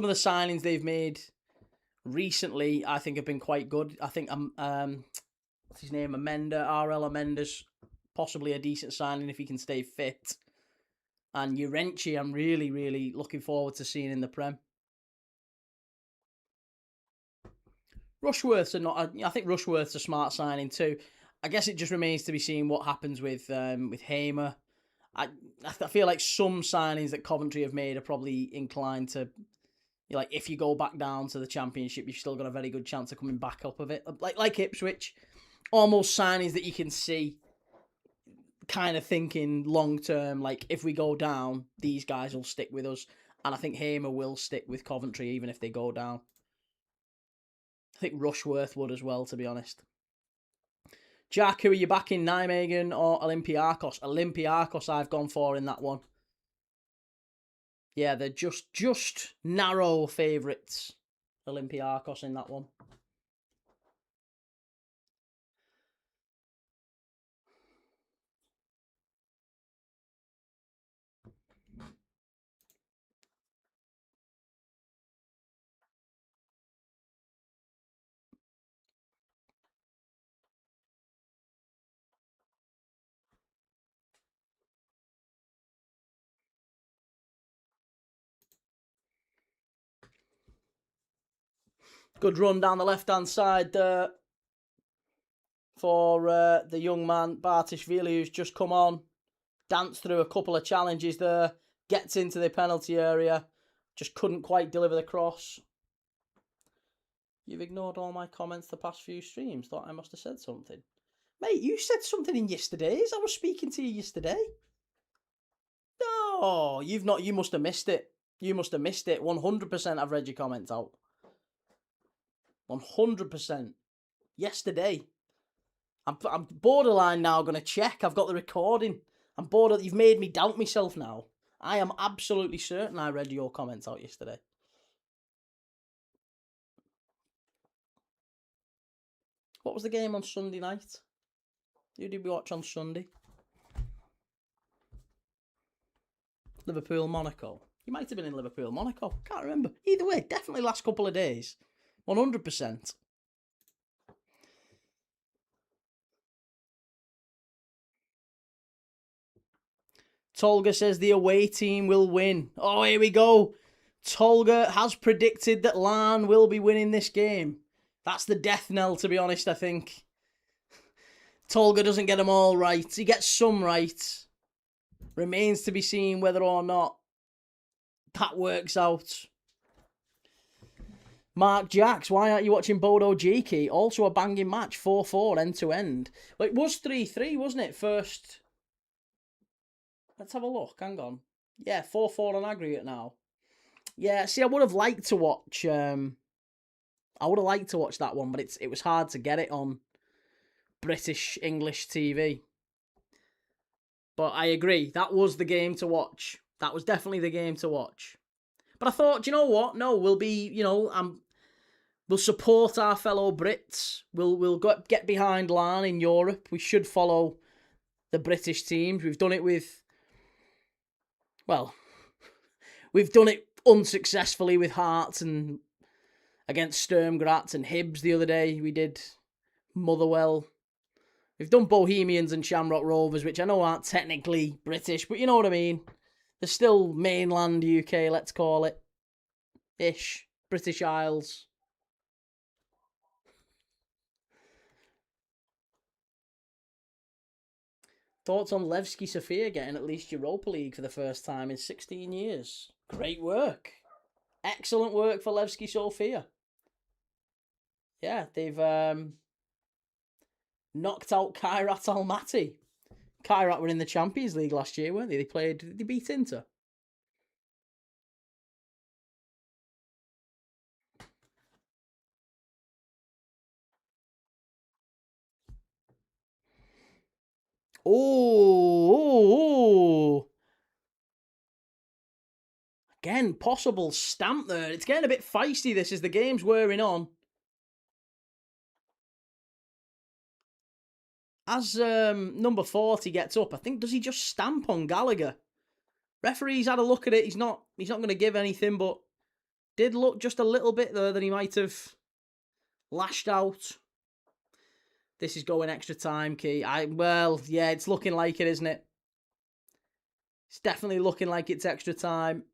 of the signings they've made recently, I think, have been quite good. I think what's his name? RL Amenda's possibly a decent signing if he can stay fit. And Urenchi, I'm really, really looking forward to seeing in the Prem. Rushworth's I think Rushworth's a smart signing too. I guess it just remains to be seen what happens with Hamer. I feel like some signings that Coventry have made are probably inclined to, like, if you go back down to the Championship, you've still got a very good chance of coming back up of it. Like Ipswich, almost signings that you can see kind of thinking long term, like, if we go down, these guys will stick with us. And I think Hamer will stick with Coventry even if they go down. I think Rushworth would as well, to be honest. Jack, who are you backing, Nijmegen or Olympiacos? Olympiacos I've gone for in that one. Yeah, they're just narrow favourites. Olympiacos in that one. Good run down the left-hand side there for the young man, Bartishvili, who's just come on. Danced through a couple of challenges there. Gets into the penalty area. Just couldn't quite deliver the cross. You've ignored all my comments the past few streams. Thought I must have said something. Mate, you said something in yesterday's. I was speaking to you yesterday. No, you've not. You must have missed it. You must have missed it. 100% I've read your comments out. 100%. Yesterday. I'm borderline now going to check. I've got the recording. I'm bored. You've made me doubt myself now. I am absolutely certain I read your comments out yesterday. What was the game on Sunday night? Who did we watch on Sunday? Liverpool, Monaco. You might have been in Liverpool, Monaco. Can't remember. Either way, definitely last couple of days. 100%. Tolga says the away team will win. Oh, here we go. Tolga has predicted that Larne will be winning this game. That's the death knell, to be honest, I think. Tolga doesn't get them all right. He gets some right. Remains to be seen whether or not that works out. Mark Jacks, why aren't you watching Bodo Jiki? Also a banging match, 4-4 end to end. Well, it was 3-3, wasn't it? First. Let's have a look. Hang on. Yeah, 4-4 on aggregate now. Yeah, see, I would have liked to watch. I would have liked to watch that one, but it was hard to get it on British English TV. But I agree, that was the game to watch. That was definitely the game to watch. But I thought, you know what? No, we'll be, we'll support our fellow Brits. We'll get behind Larne in Europe. We should follow the British teams. We've done it with, well, we've done it unsuccessfully with Hearts and against Sturm Graz and Hibs the other day. We did Motherwell. We've done Bohemians and Shamrock Rovers, which I know aren't technically British, but you know what I mean. They're still mainland UK, let's call it. Ish. British Isles. Thoughts on Levski Sofia getting at least Europa League for the first time in 16 years? Great work. Excellent work for Levski Sofia. Yeah, they've knocked out Kairat Almaty. Kairat were in the Champions League last year, weren't they? They beat Inter. Oh. Again, possible stamp there. It's getting a bit feisty, this, as the game's wearing on. As number 40 gets up, I think, does he just stamp on Gallagher? Referee's had a look at it. He's not going to give anything, but did look just a little bit there that he might have lashed out. This is going extra time, Key. Yeah, it's looking like it, isn't it? It's definitely looking like it's extra time.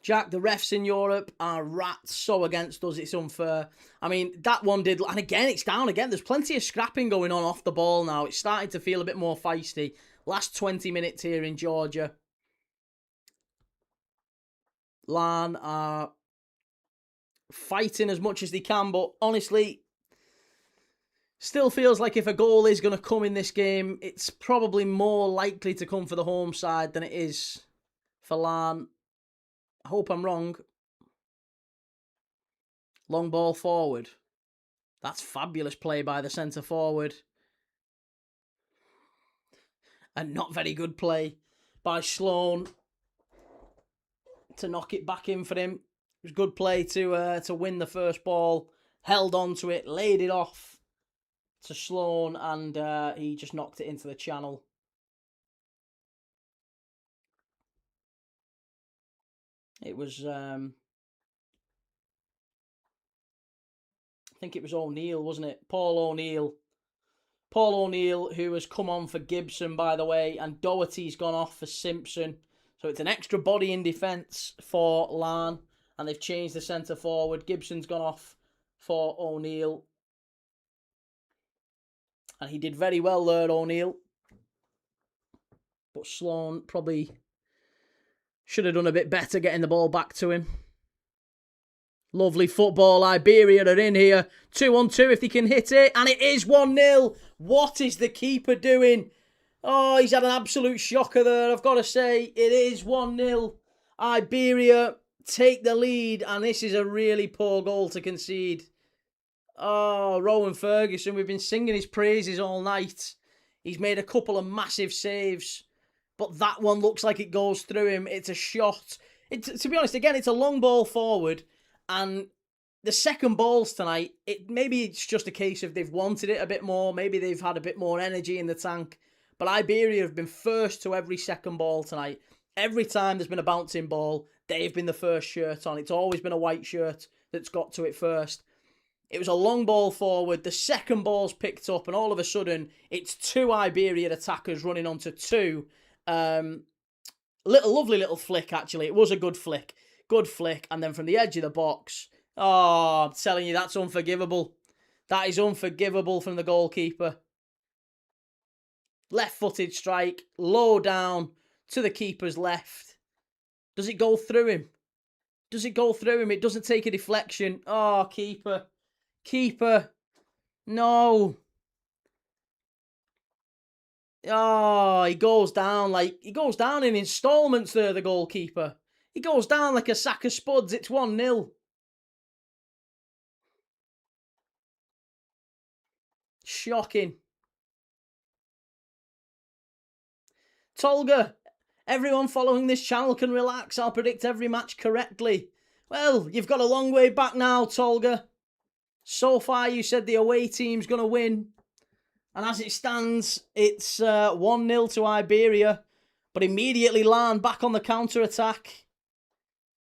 Jack, the refs in Europe are rats so against us, it's unfair. I mean, that one did, and again, it's down again. There's plenty of scrapping going on off the ball now. It's starting to feel a bit more feisty. Last 20 minutes here in Georgia. Larne are fighting as much as they can, but honestly, still feels like if a goal is going to come in this game, it's probably more likely to come for the home side than it is for Larne. I hope I'm wrong. Long ball forward. That's fabulous play by the centre forward. And not very good play by Sloan to knock it back in for him. It was good play to win the first ball. Held on to it, laid it off to Sloan, and he just knocked it into the channel. It was, I think it was O'Neill, wasn't it? Paul O'Neill. Paul O'Neill, who has come on for Gibson, by the way, and Doherty's gone off for Simpson. So it's an extra body in defence for Larne, and they've changed the centre forward. Gibson's gone off for O'Neill. And he did very well there, O'Neill. But Sloan probably should have done a bit better getting the ball back to him. Lovely football. Iberia are in here. 2-on-2 if they can hit it. And it is 1-0. What is the keeper doing? Oh, he's had an absolute shocker there, I've got to say. It is 1-0. Iberia take the lead. And this is a really poor goal to concede. Oh, Rowan Ferguson. We've been singing his praises all night. He's made a couple of massive saves. But that one looks like it goes through him. It's a shot. To be honest, again, it's a long ball forward. And the second balls tonight, maybe it's just a case of they've wanted it a bit more. Maybe they've had a bit more energy in the tank. But Iberia have been first to every second ball tonight. Every time there's been a bouncing ball, they've been the first shirt on. It's always been a white shirt that's got to it first. It was a long ball forward. The second ball's picked up, and all of a sudden, it's two Iberian attackers running onto two. Lovely little flick, actually. It was a good flick. Good flick. And then from the edge of the box. Oh, I'm telling you, that's unforgivable. That is unforgivable from the goalkeeper. Left-footed strike. Low down to the keeper's left. Does it go through him? Does it go through him? It doesn't take a deflection. Oh, keeper. Keeper. No. Oh, he goes down in installments there, the goalkeeper. He goes down like a sack of spuds. It's 1-0. Shocking. Tolga, everyone following this channel can relax. I'll predict every match correctly. Well, you've got a long way back now, Tolga. So far, you said the away team's going to win. And as it stands, it's 1-0 to Iberia. But immediately Larne back on the counter-attack.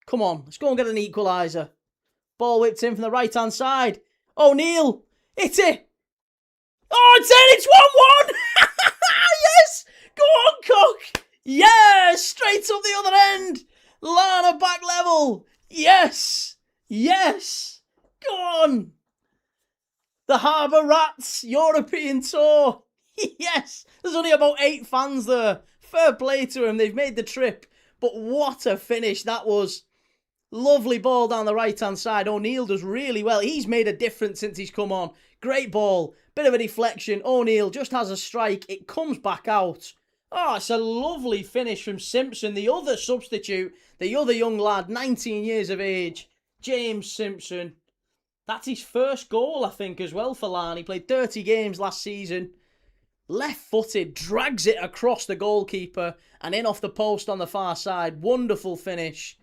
Come on, let's go and get an equaliser. Ball whipped in from the right-hand side. O'Neill, hit it. Oh, it's in, it's 1-1. Yes, go on, Cook. Yes, straight up the other end. Larne back level. Yes, yes, go on. The Harbour Rats European Tour. Yes, there's only about 8 fans there. Fair play to them. They've made the trip. But what a finish that was. Lovely ball down the right-hand side. O'Neill does really well. He's made a difference since he's come on. Great ball. Bit of a deflection. O'Neill just has a strike. It comes back out. Oh, it's a lovely finish from Simpson. The other substitute. The other young lad. 19 years of age. James Simpson. That's his first goal, I think, as well for Larne. He played 30 games last season. Left-footed. Drags it across the goalkeeper. And in off the post on the far side. Wonderful finish.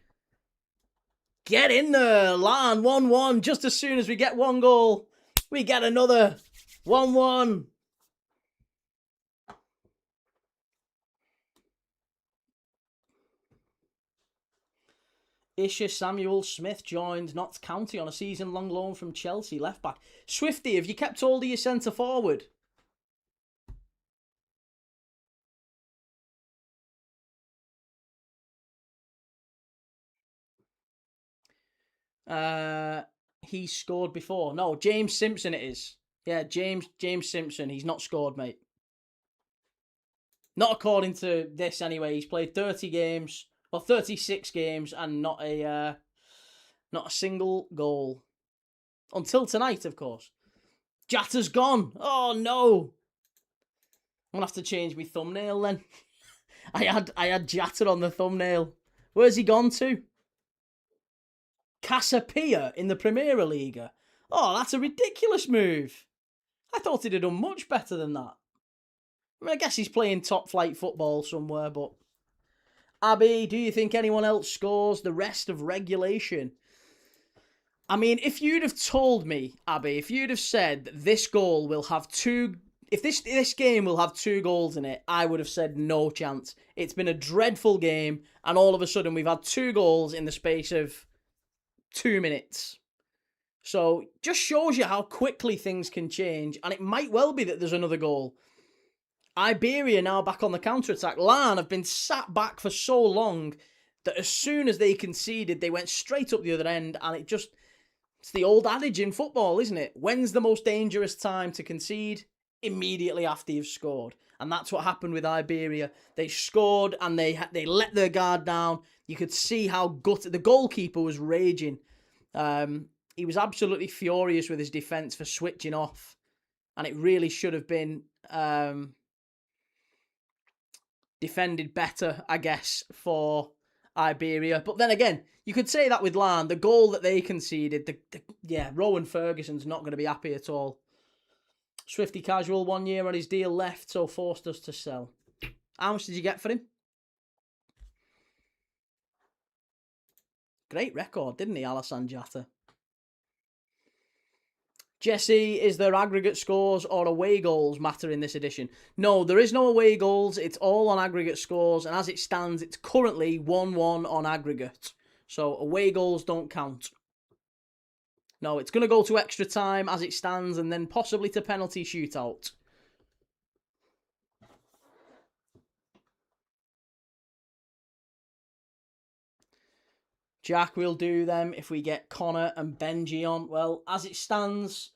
Get in there, Larne, 1-1. Just as soon as we get one goal, we get another 1-1. Isha Samuel Smith joined Notts County on a season-long loan from Chelsea, left-back. Swifty, have you kept hold of your centre-forward? He scored before. No, James Simpson it is. Yeah, James Simpson. He's not scored, mate. Not according to this, anyway. He's played 30 games, well, 36 games, and not a single goal until tonight, of course. Jatta's gone. Oh no! I'm gonna have to change my thumbnail then. I had Jatta on the thumbnail. Where's he gone to? Casapia in the Premier League. Oh, that's a ridiculous move. I thought he'd have done much better than that. I mean, I guess he's playing top flight football somewhere, but... Abby, do you think anyone else scores the rest of regulation? I mean, if you'd have told me, Abby, if you'd have said that this goal will have two... If this game will have 2 goals in it, I would have said no chance. It's been a dreadful game, and all of a sudden we've had 2 goals in the space of 2 minutes. So, just shows you how quickly things can change, and it might well be that there's another goal. Iberia now back on the counter-attack. Larne have been sat back for so long that as soon as they conceded, they went straight up the other end, and it's the old adage in football, isn't it? When's the most dangerous time to concede? Immediately after you've scored. And that's what happened with Iberia. They scored and they let their guard down. You could see how gutted. The goalkeeper was raging. He was absolutely furious with his defence for switching off. And it really should have been defended better, I guess, for Iberia. But then again, you could say that with Larne. The goal that they conceded, Rowan Ferguson's not going to be happy at all. Swifty Casual, 1 year on his deal left, so forced us to sell. How much did you get for him? Great record, didn't he, Alassane Jatta? Jesse, is there aggregate scores or away goals matter in this edition? No, there is no away goals. It's all on aggregate scores. And as it stands, it's currently 1-1 on aggregate. So away goals don't count. No, it's going to go to extra time as it stands and then possibly to penalty shootout. Jack, we'll do them if we get Connor and Benji on. Well, as it stands,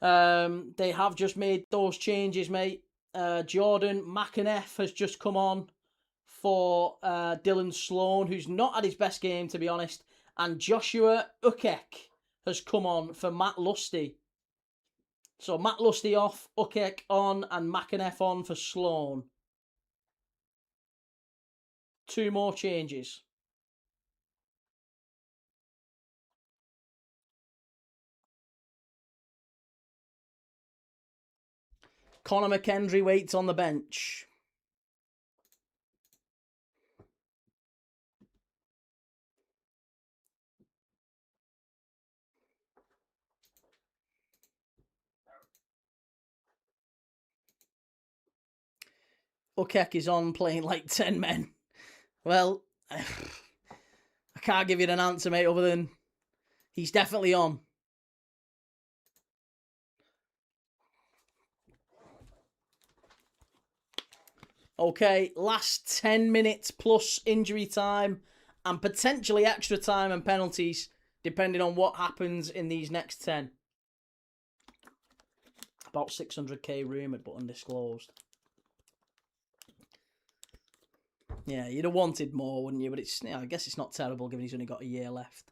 they have just made those changes, mate. Jordan McInnes has just come on for Dylan Sloan, who's not had his best game, to be honest. And Joshua Ukek has come on for Matt Lusty. So Matt Lusty off, Ukek on, and McInnes on for Sloan. 2 more changes. Conor McKendry waits on the bench. Ukek is on playing like 10 men. Well, I can't give you an answer, mate, other than he's definitely on. Okay, last 10 minutes plus injury time and potentially extra time and penalties, depending on what happens in these next 10. About 600k rumoured, but undisclosed. Yeah, you'd have wanted more, wouldn't you? But it's, I guess it's not terrible given he's only got a year left.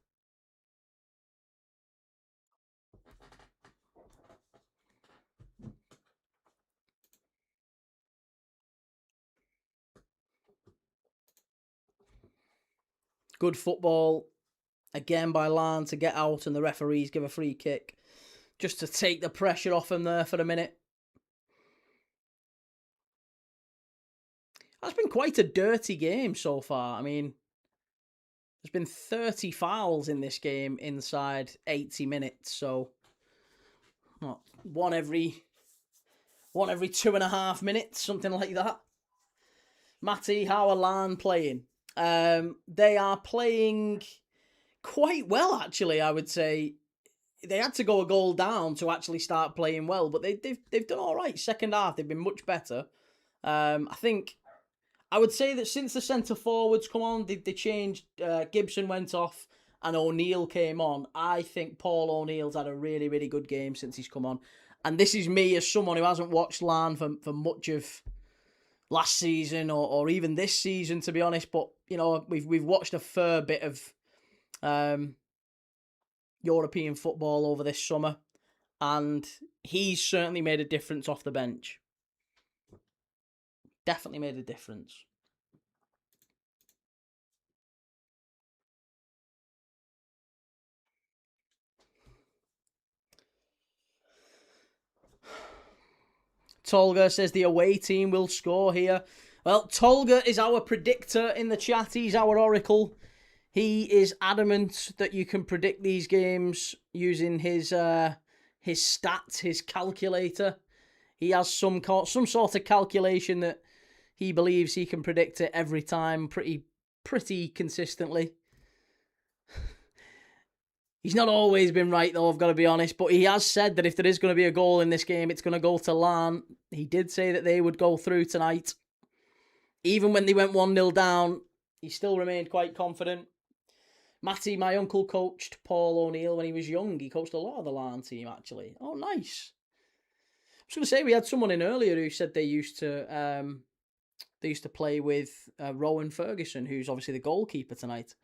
Good football, again by Larne to get out and the referees give a free kick. Just to take the pressure off him there for a minute. That's been quite a dirty game so far. I mean, there's been 30 fouls in this game inside 80 minutes. So, what, one every 2.5 minutes, something like that. Matty, how are Larne playing? They are playing quite well, actually, I would say. They had to go a goal down to actually start playing well, but they've done all right. Second half, they've been much better. I would say that since the centre forwards come on, they changed. Gibson went off, and O'Neill came on, I think Paul O'Neill's had a really, really good game since he's come on. And this is me as someone who hasn't watched Larne for much of last season or even this season, to be honest. But, you know, we've watched a fair bit of European football over this summer. And he's certainly made a difference off the bench. Definitely made a difference. Tolga says the away team will score here. Well, Tolga is our predictor in the chat. He's our oracle. He is adamant that you can predict these games using his stats, his calculator. He has some sort of calculation that he believes he can predict it every time pretty consistently. He's not always been right, though, I've got to be honest, but he has said that if there is going to be a goal in this game, it's going to go to Larne. He did say that they would go through tonight. Even when they went 1-0 down, he still remained quite confident. Matty, my uncle, coached Paul O'Neill when he was young. He coached a lot of the Larne team, actually. Oh, nice. I was going to say, we had someone in earlier who said they used to play with Rowan Ferguson, who's obviously the goalkeeper tonight.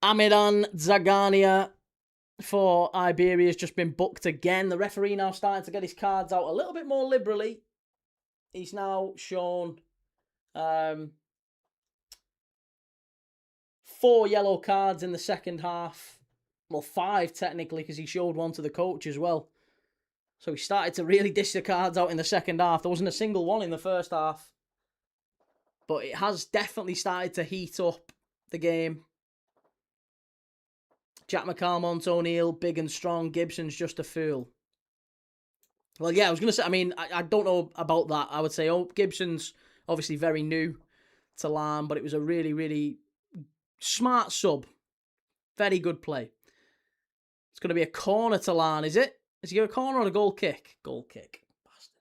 Amiran Zagania for Iberia has just been booked again. The referee now starting to get his cards out a little bit more liberally. He's now shown 4 yellow cards in the second half. Well, 5 technically, because he showed one to the coach as well. So he started to really dish the cards out in the second half. There wasn't a single one in the first half. But it has definitely started to heat up the game. Jack McCalmont, O'Neill, big and strong. Gibson's just a fool. Well, yeah, I was going to say, I mean, I don't know about that. I would say, Gibson's obviously very new to Larne, but it was a really, really smart sub. Very good play. It's going to be a corner to Larne, is it? Is he a corner or a goal kick? Goal kick. Bastard.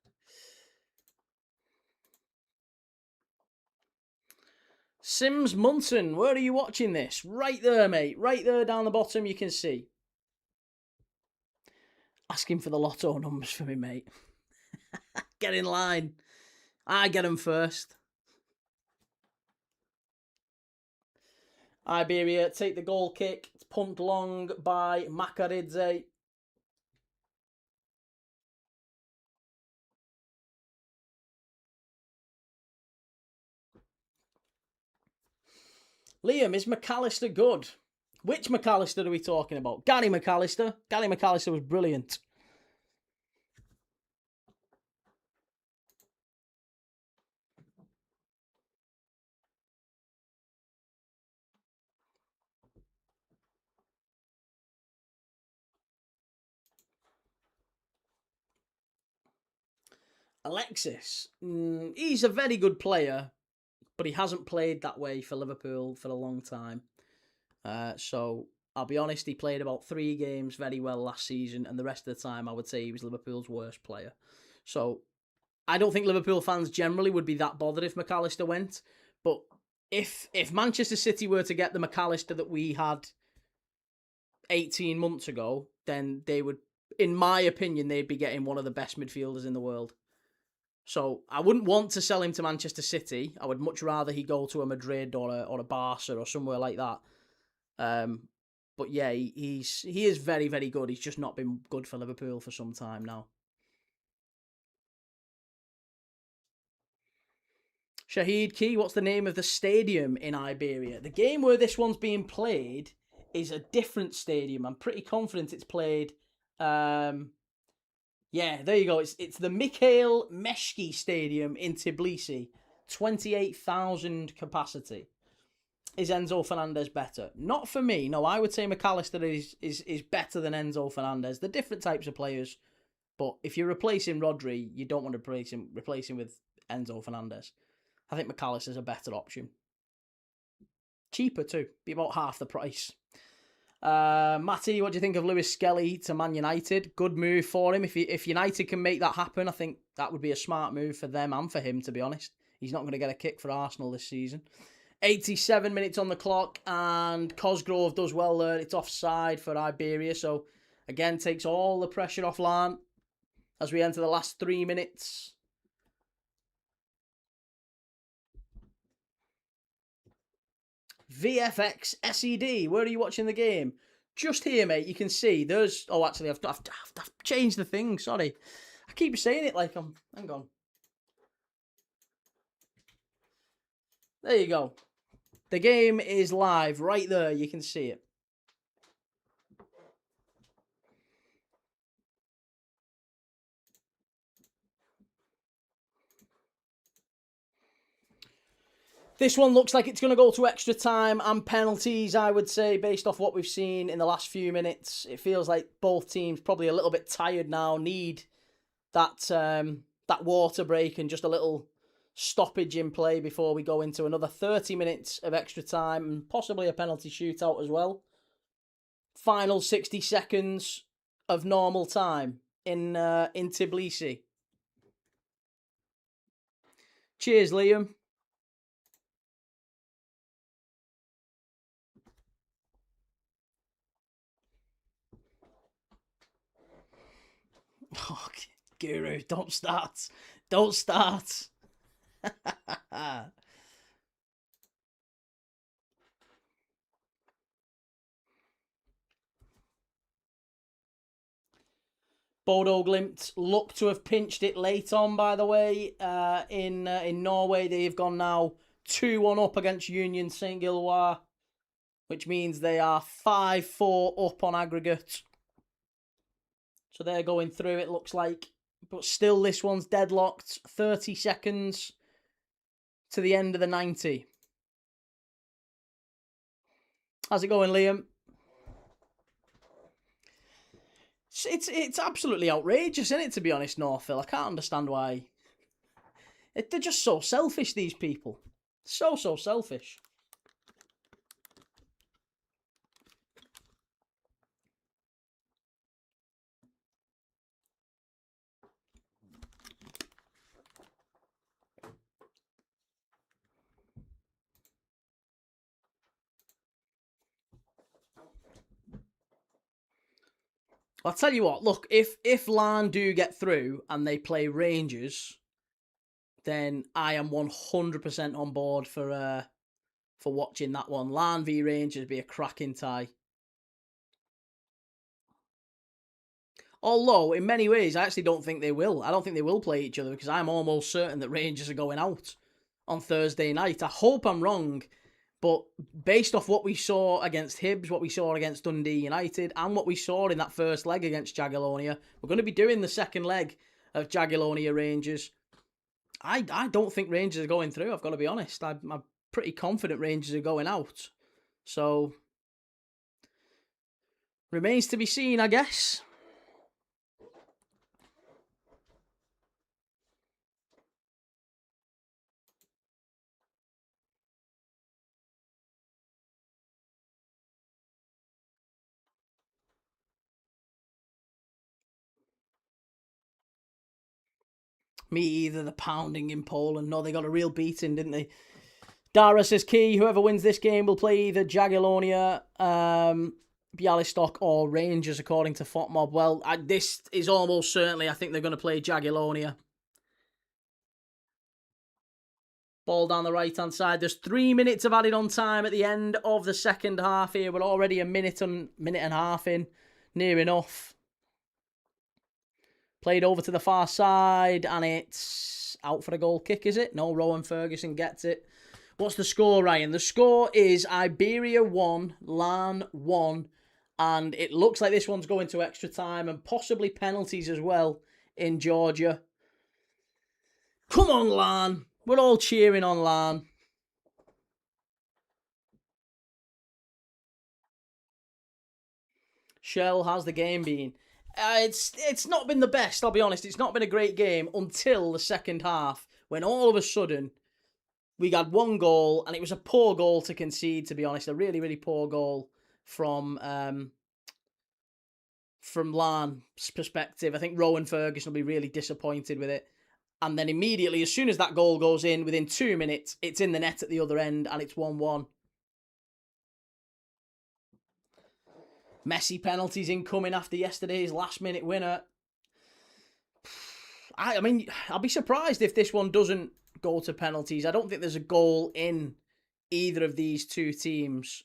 Sims Munson, where are you watching this? Right there, mate. Right there down the bottom, you can see. Asking for the lotto numbers for me, mate. Get in line. I get them first. Iberia take the goal kick. It's pumped long by Makaridze. Liam, is McAllister good? Which McAllister are we talking about? Gary McAllister. Gary McAllister was brilliant. Alexis. He's a very good player, but he hasn't played that way for Liverpool for a long time. So I'll be honest, he played about 3 games very well last season, and the rest of the time I would say he was Liverpool's worst player. So I don't think Liverpool fans generally would be that bothered if McAllister went, but if Manchester City were to get the McAllister that we had 18 months ago, then they would, in my opinion, they'd be getting one of the best midfielders in the world. So I wouldn't want to sell him to Manchester City. I would much rather he go to a Madrid or a Barca or somewhere like that. But yeah, he is very, very good. He's just not been good for Liverpool for some time now. Shahid Key, what's the name of the stadium in Iberia? The game where this one's being played is a different stadium. I'm pretty confident it's played. Yeah, there you go. It's the Mikheil Meskhi I Stadium in Tbilisi. 28,000 capacity. Is Enzo Fernandez better? Not for me. No, I would say McAllister is better than Enzo Fernandez. They're different types of players. But if you're replacing Rodri, you don't want to replace him with Enzo Fernandez. I think McAllister's a better option. Cheaper too. Be about half the price. Matty, what do you think of Lewis Skelly to Man United? Good move for him. If United can make that happen, I think that would be a smart move for them and for him, to be honest. He's not going to get a kick for Arsenal this season. 87 minutes on the clock, and Cosgrove does well there. It's offside for Iberia, so again takes all the pressure off Larne as we enter the last 3 minutes. VFX SED, where are you watching the game? Just here, mate. You can see there's. Oh, actually, I've changed the thing. Sorry, I keep saying it like I'm. Hang on. There you go. The game is live right there. You can see it. This one looks like it's going to go to extra time and penalties, I would say, based off what we've seen in the last few minutes. It feels like both teams probably a little bit tired now, need that that water break and just a little stoppage in play before we go into another 30 minutes of extra time and possibly a penalty shootout as well. Final 60 seconds of normal time in Tbilisi. Cheers, Liam. Oh, Guru, don't start. Don't start. Bodo Glimt look to have pinched it late on, by the way. In Norway, they've gone now 2-1 up against Union St. Gilloise, which means they are 5-4 up on aggregate. So they're going through, it looks like. But still, this one's deadlocked. 30 seconds to the end of the 90. How's it going, Liam? It's absolutely outrageous, isn't it, to be honest, Northville? I can't understand why. They're just so selfish, these people. So selfish. I'll tell you what, look, if Larne do get through and they play Rangers, then I am 100% on board for watching that one. Larne v Rangers be a cracking tie. Although, in many ways, I actually don't think they will. I don't think they will play each other because I'm almost certain that Rangers are going out on Thursday night. I hope I'm wrong, but based off what we saw against Hibs, what we saw against Dundee United, and what we saw in that first leg against Jagiellonia, we're going to be doing the second leg of Jagiellonia Rangers. I don't think Rangers are going through, I've got to be honest. I'm pretty confident Rangers are going out. So, remains to be seen, I guess. Me either, the pounding in Poland. No, they got a real beating, didn't they? Dara says, key, whoever wins this game will play either Jagiellonia, Bialystok or Rangers, according to FOTMob. Well, this is almost certainly, I think they're going to play Jagiellonia. Ball down the right-hand side. There's 3 minutes of added on time at the end of the second half here. We're already a minute and a half in, near enough. Played over to the far side, and it's out for a goal kick, is it? No, Rowan Ferguson gets it. What's the score, Ryan? The score is Iberia 1, Larne 1, and it looks like this one's going to extra time and possibly penalties as well in Georgia. Come on, Larne. We're all cheering on Larne. Shell, how's the game been? It's not been the best, I'll be honest. It's not been a great game until the second half, when all of a sudden we got one goal, and it was a poor goal to concede, to be honest. A really, really poor goal from Larne's perspective. I think Rowan Ferguson will be really disappointed with it. And then immediately, as soon as that goal goes in, within 2 minutes, it's in the net at the other end and it's 1-1. Messi penalties incoming after yesterday's last-minute winner. I mean, I'll be surprised if this one doesn't go to penalties. I don't think there's a goal in either of these two teams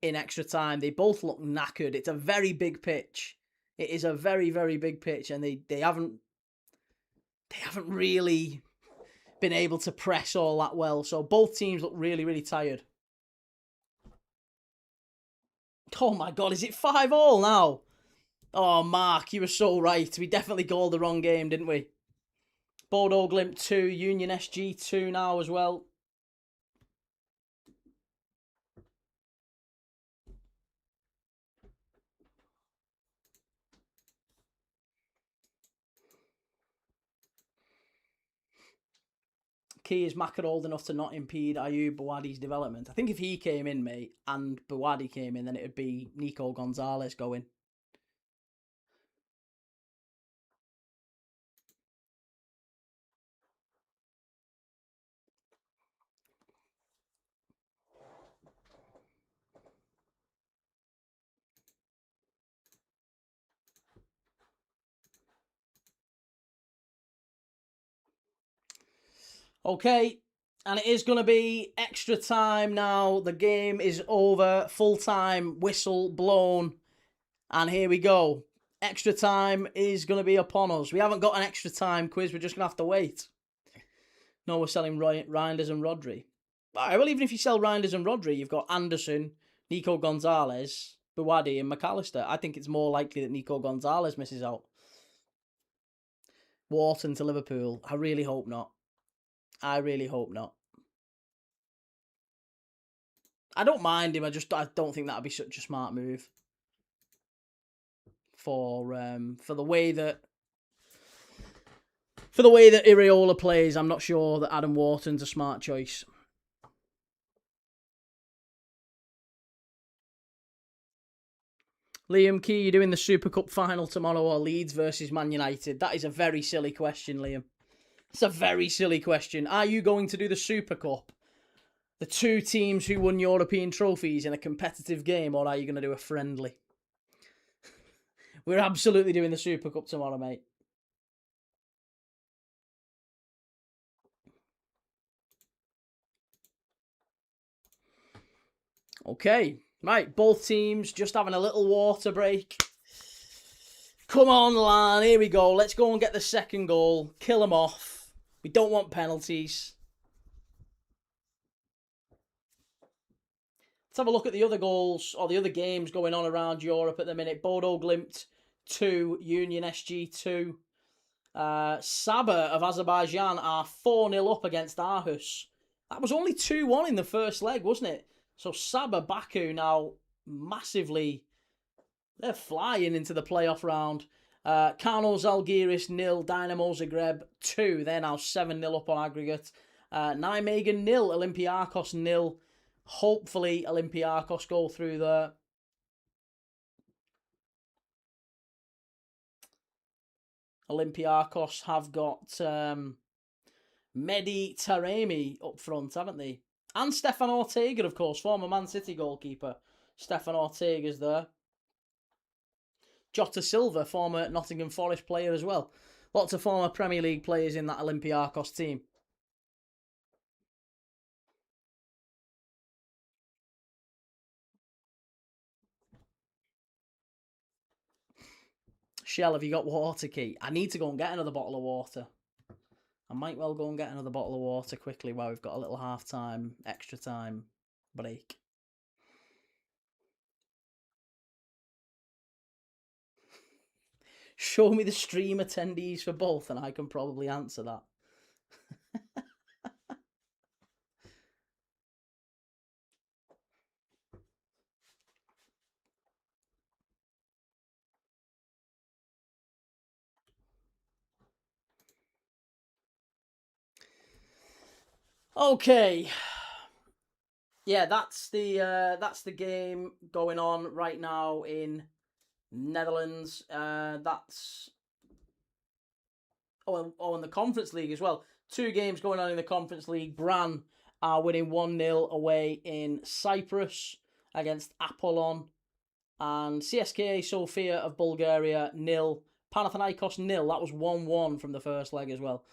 in extra time. They both look knackered. It's a very big pitch. It is a very, very big pitch, and they haven't really been able to press all that well. So both teams look really, really tired. Oh my God, is it 5-5 now? Oh, Mark, you were so right. We definitely called the wrong game, didn't we? Bodo Glimt 2, Union SG 2 now as well. Key is Maka old enough to not impede Ayub Bouadi's development? I think if he came in, mate, and Bouadi came in, then it would be Nico Gonzalez going. Okay, and it is going to be extra time now. The game is over. Full time whistle blown. And here we go. Extra time is going to be upon us. We haven't got an extra time quiz. We're just going to have to wait. No, we're selling Reinders and Rodri. Well, even if you sell Reinders and Rodri, you've got Anderson, Nico Gonzalez, Bouadi and McAllister. I think it's more likely that Nico Gonzalez misses out. Wharton to Liverpool. I really hope not. I really hope not. I don't mind him. I don't think that'd be such a smart move for the way that Iraola plays. I'm not sure that Adam Wharton's a smart choice. Liam Key, you're doing the Super Cup final tomorrow or Leeds versus Man United? That is a very silly question, Liam. It's a very silly question. Are you going to do the Super Cup? The two teams who won European trophies in a competitive game, or are you going to do a friendly? We're absolutely doing the Super Cup tomorrow, mate. Okay. Right, both teams just having a little water break. Come on, Larne. Here we go. Let's go and get the second goal. Kill them off. We don't want penalties. Let's have a look at the other goals or the other games going on around Europe at the minute. Bodo Glimt 2, Union SG 2. Sabah of Azerbaijan are 4-0 up against Aarhus. That was only 2-1 in the first leg, wasn't it? So Sabah Baku now massively, they're flying into the playoff round. Karno Zalgiris 0, Dynamo Zagreb 2. They're now 7-0 up on aggregate. Nijmegen 0, Olympiacos 0. Hopefully Olympiacos go through there. Olympiacos have got Mehdi Taremi up front, haven't they? And Stefan Ortega, of course, former Man City goalkeeper. Stefan Ortega's there. Jota Silva, former Nottingham Forest player as well. Lots of former Premier League players in that Olympiacos team. Shell, have you got water, Key? I need to go and get another bottle of water. I might well go and get another bottle of water quickly while we've got a little half-time, extra time break. Show me the stream attendees for both and I can probably answer that. Okay. Yeah, that's the game going on right now in Netherlands. That's in the Conference League as well. 2 games going on in the Conference League. Bran are winning 1-0 away in Cyprus against Apollon. And CSKA Sofia of Bulgaria 0. Panathinaikos 0. That was 1-1 from the first leg as well.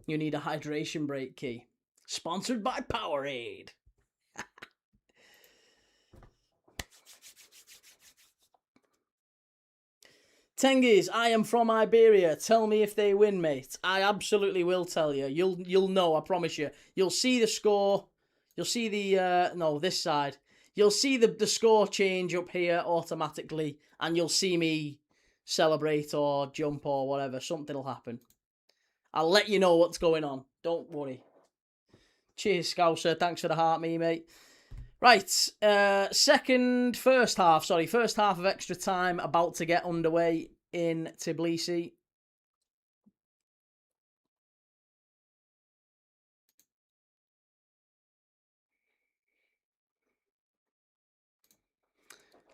You need a hydration break, Key. Sponsored by Powerade. Tengiz, I am from Iberia. Tell me if they win, mate. I absolutely will tell you. You'll know, I promise you. You'll see the score. You'll see the no, this side. You'll see the score change up here automatically, and you'll see me celebrate or jump or whatever. Something will happen. I'll let you know what's going on. Don't worry. Cheers, Scouser. Thanks for the heart, me, mate. Right, first half of extra time about to get underway in Tbilisi.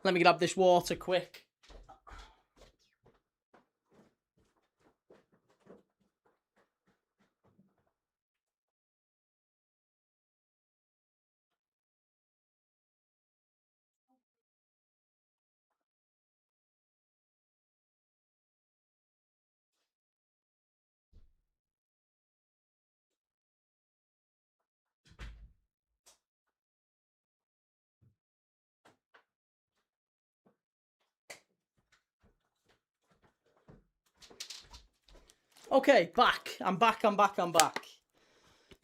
Let me grab this water quick. Okay, back. I'm back.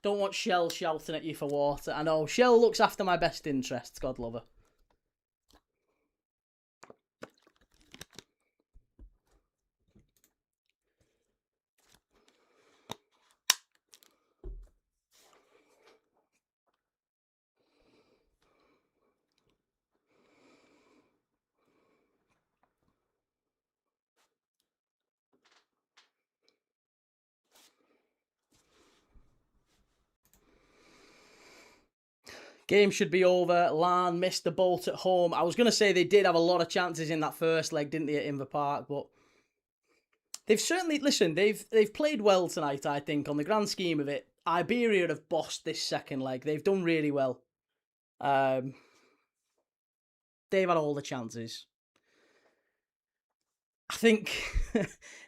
Don't want Shell shouting at you for water. I know, Shell looks after my best interests, God love her. Game should be over. Larne missed the bolt at home. I was going to say they did have a lot of chances in that first leg, didn't they, at Inver Park? But they've certainly, listen, they've played well tonight, I think, on the grand scheme of it. Iberia have bossed this second leg. They've done really well. They've had all the chances. I think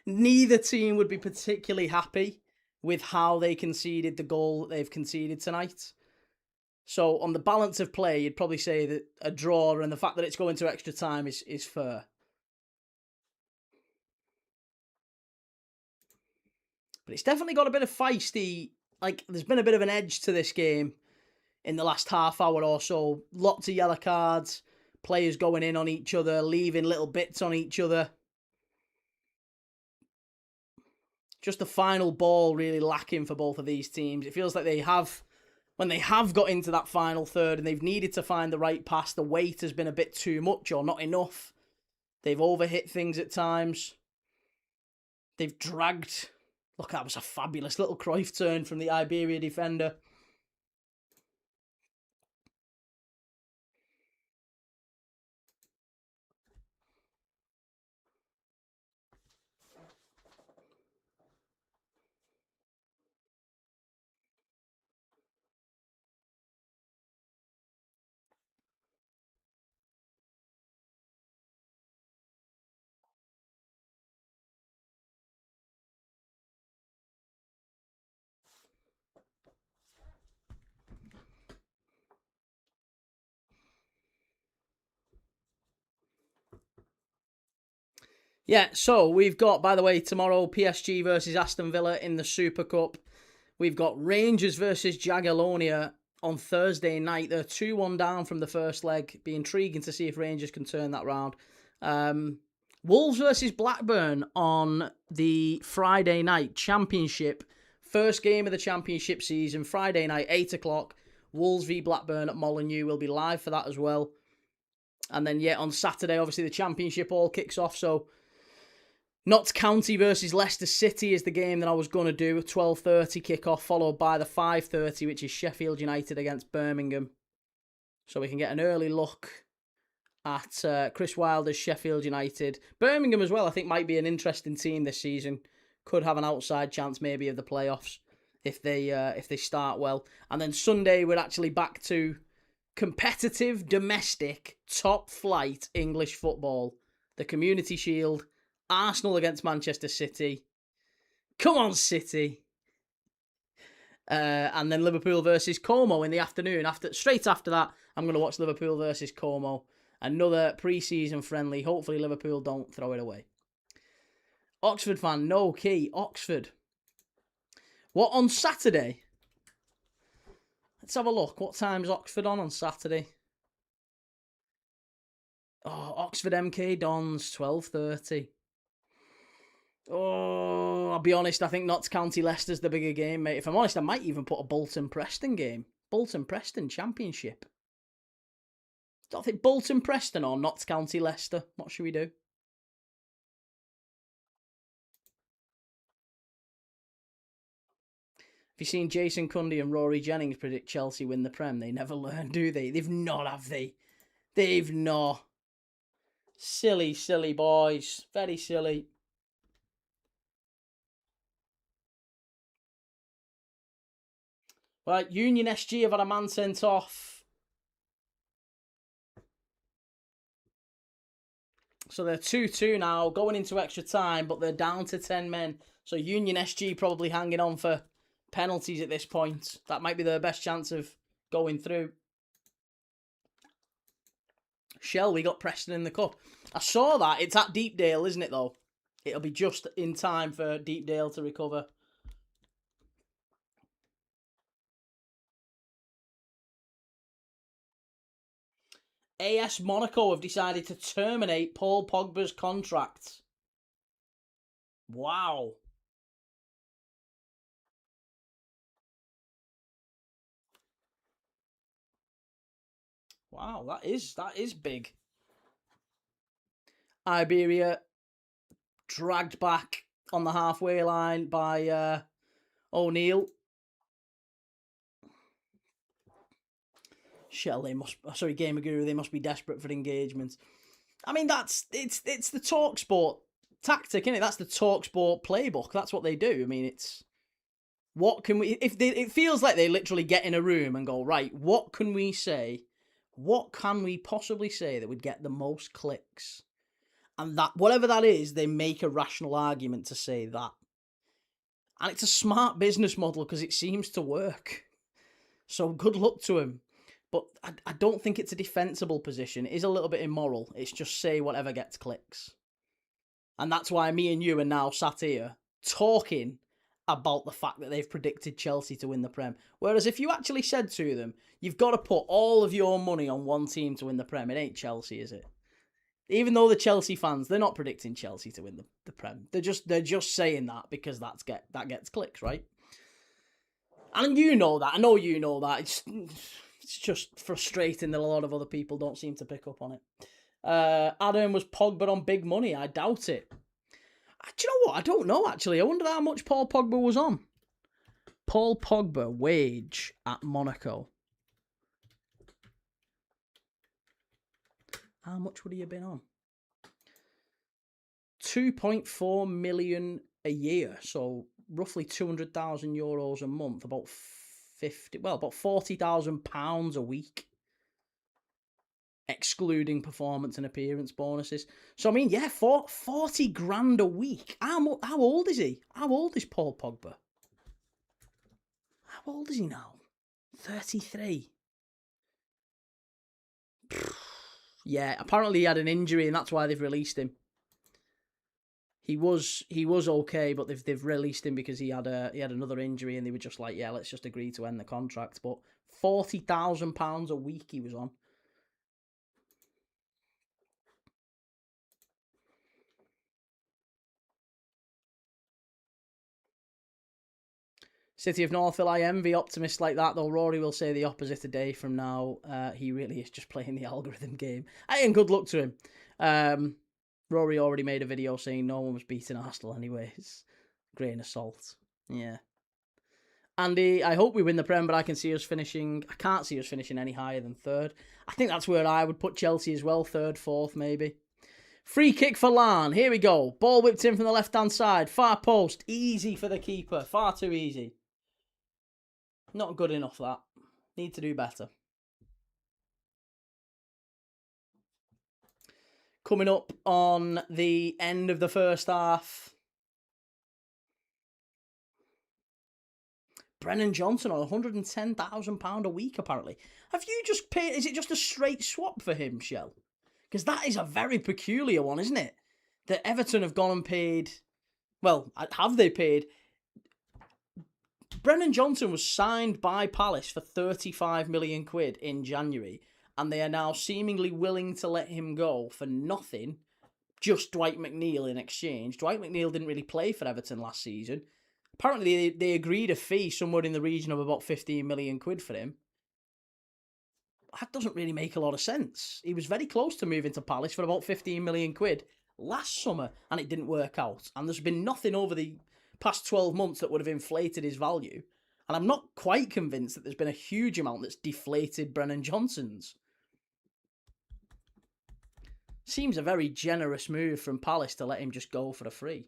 neither team would be particularly happy with how they conceded the goal that they've conceded tonight. So on the balance of play, you'd probably say that a draw and the fact that it's going to extra time is fair. But it's definitely got a bit of feisty, like there's been a bit of an edge to this game in the last half hour or so. Lots of yellow cards, players going in on each other, leaving little bits on each other. Just the final ball really lacking for both of these teams. It feels like they have, when they have got into that final third and they've needed to find the right pass, the weight has been a bit too much or not enough. They've overhit things at times. They've dragged. Look, that was a fabulous little Cruyff turn from the Iberia defender. Yeah, so we've got, by the way, tomorrow PSG versus Aston Villa in the Super Cup. We've got Rangers versus Jagiellonia on Thursday night. They're 2-1 down from the first leg. Be intriguing to see if Rangers can turn that round. Wolves versus Blackburn on the Friday night Championship. First game of the Championship season, Friday night, 8 o'clock. Wolves v Blackburn at Molineux. We'll be live for that as well. And then, yeah, on Saturday, obviously, the Championship all kicks off. So, Notts County versus Leicester City is the game that I was going to do. 12:30 kickoff, followed by the 5:30, which is Sheffield United against Birmingham. So we can get an early look at Chris Wilder's Sheffield United. Birmingham as well, I think, might be an interesting team this season. could have an outside chance maybe of the playoffs if they start well. And then Sunday we're actually back to competitive, domestic, top flight English football. The Community Shield, Arsenal against Manchester City. Come on, City. And then Liverpool versus Como in the afternoon. Straight after that, I'm going to watch Liverpool versus Como. Another pre-season friendly. Hopefully Liverpool don't throw it away. Oxford fan, no key. Oxford. What, on Saturday? Let's have a look. What time's Oxford on Saturday? Oh, Oxford MK Dons, 12:30. Oh, I'll be honest, I think Notts County Leicester's the bigger game, mate. If I'm honest, I might even put a Bolton-Preston game. Bolton-Preston Championship. Don't think Bolton-Preston or Notts County Leicester. What should we do? Have you seen Jason Cundy and Rory Jennings predict Chelsea win the Prem? They never learn, do they? They've not, have they? They've not. Silly, silly boys. Very silly. Right, Union SG have had a man sent off. So they're 2-2 now, going into extra time, but they're down to 10 men. So Union SG probably hanging on for penalties at this point. That might be their best chance of going through. Shell, we got Preston in the cup. I saw that. It's at Deepdale, isn't it, though? It'll be just in time for Deepdale to recover. AS Monaco have decided to terminate Paul Pogba's contract. Wow. Wow, that is big. Iberia dragged back on the halfway line by O'Neill. Shell, Gamer Guru, they must be desperate for engagement. I mean, it's the TalkSport tactic, isn't it? That's the TalkSport playbook. That's what they do. I mean, it's what can we? It feels like they literally get in a room and go, right, what can we say? What can we possibly say that would get the most clicks? And that whatever that is, they make a rational argument to say that. And it's a smart business model because it seems to work. So good luck to him. But I don't think it's a defensible position. It is a little bit immoral. It's just say whatever gets clicks. And that's why me and you are now sat here talking about the fact that they've predicted Chelsea to win the Prem. Whereas if you actually said to them, you've got to put all of your money on one team to win the Prem, it ain't Chelsea, is it? Even though the Chelsea fans, they're not predicting Chelsea to win the Prem. They're just saying that because that gets clicks, right? And you know that. I know you know that. It's just frustrating that a lot of other people don't seem to pick up on it. Adam was Pogba on big money. I doubt it. Do you know what? I don't know, actually. I wonder how much Paul Pogba was on. Paul Pogba wage at Monaco. How much would he have been on? 2.4 million a year. So roughly €200,000 a month. About £40,000 a week, excluding performance and appearance bonuses. So I mean, yeah, 40 grand a week. How old is he? How old is Paul Pogba? How old is he now? 33. Yeah, apparently he had an injury and that's why they've released him. He was okay, but they've released him because he had another injury, and they were just like, yeah, let's just agree to end the contract. But £40,000 a week he was on. City of Northville, I envy optimists like that, though Rory will say the opposite a day from now. He really is just playing the algorithm game. And good luck to him. Rory already made a video saying no one was beating Arsenal anyways. Grain of salt. Yeah. Andy, I hope we win the Prem, but I can't see us finishing any higher than third. I think that's where I would put Chelsea as well, third, fourth, maybe. Free kick for Larne. Here we go. Ball whipped in from the left-hand side. Far post. Easy for the keeper. Far too easy. Not good enough, that. Need to do better. Coming up on the end of the first half. Brennan Johnson on £110,000 a week, apparently. Have you just paid... Is it just a straight swap for him, Shell? Because that is a very peculiar one, isn't it? That Everton have gone and paid... Well, have they paid... Brennan Johnson was signed by Palace for 35 million quid in January, and they are now seemingly willing to let him go for nothing, just Dwight McNeil in exchange. Dwight McNeil didn't really play for Everton last season. Apparently, they agreed a fee somewhere in the region of about 15 million quid for him. That doesn't really make a lot of sense. He was very close to moving to Palace for about 15 million quid last summer, and it didn't work out. And there's been nothing over the past 12 months that would have inflated his value. And I'm not quite convinced that there's been a huge amount that's deflated Brennan Johnson's. Seems a very generous move from Palace to let him just go for a free.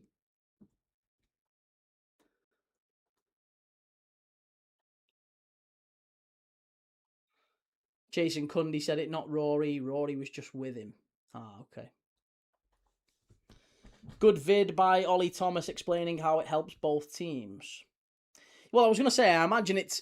Jason Cundy said it, not Rory. Rory was just with him. Ah, okay. Good vid by Ollie Thomas explaining how it helps both teams. Well, I was going to say, I imagine it's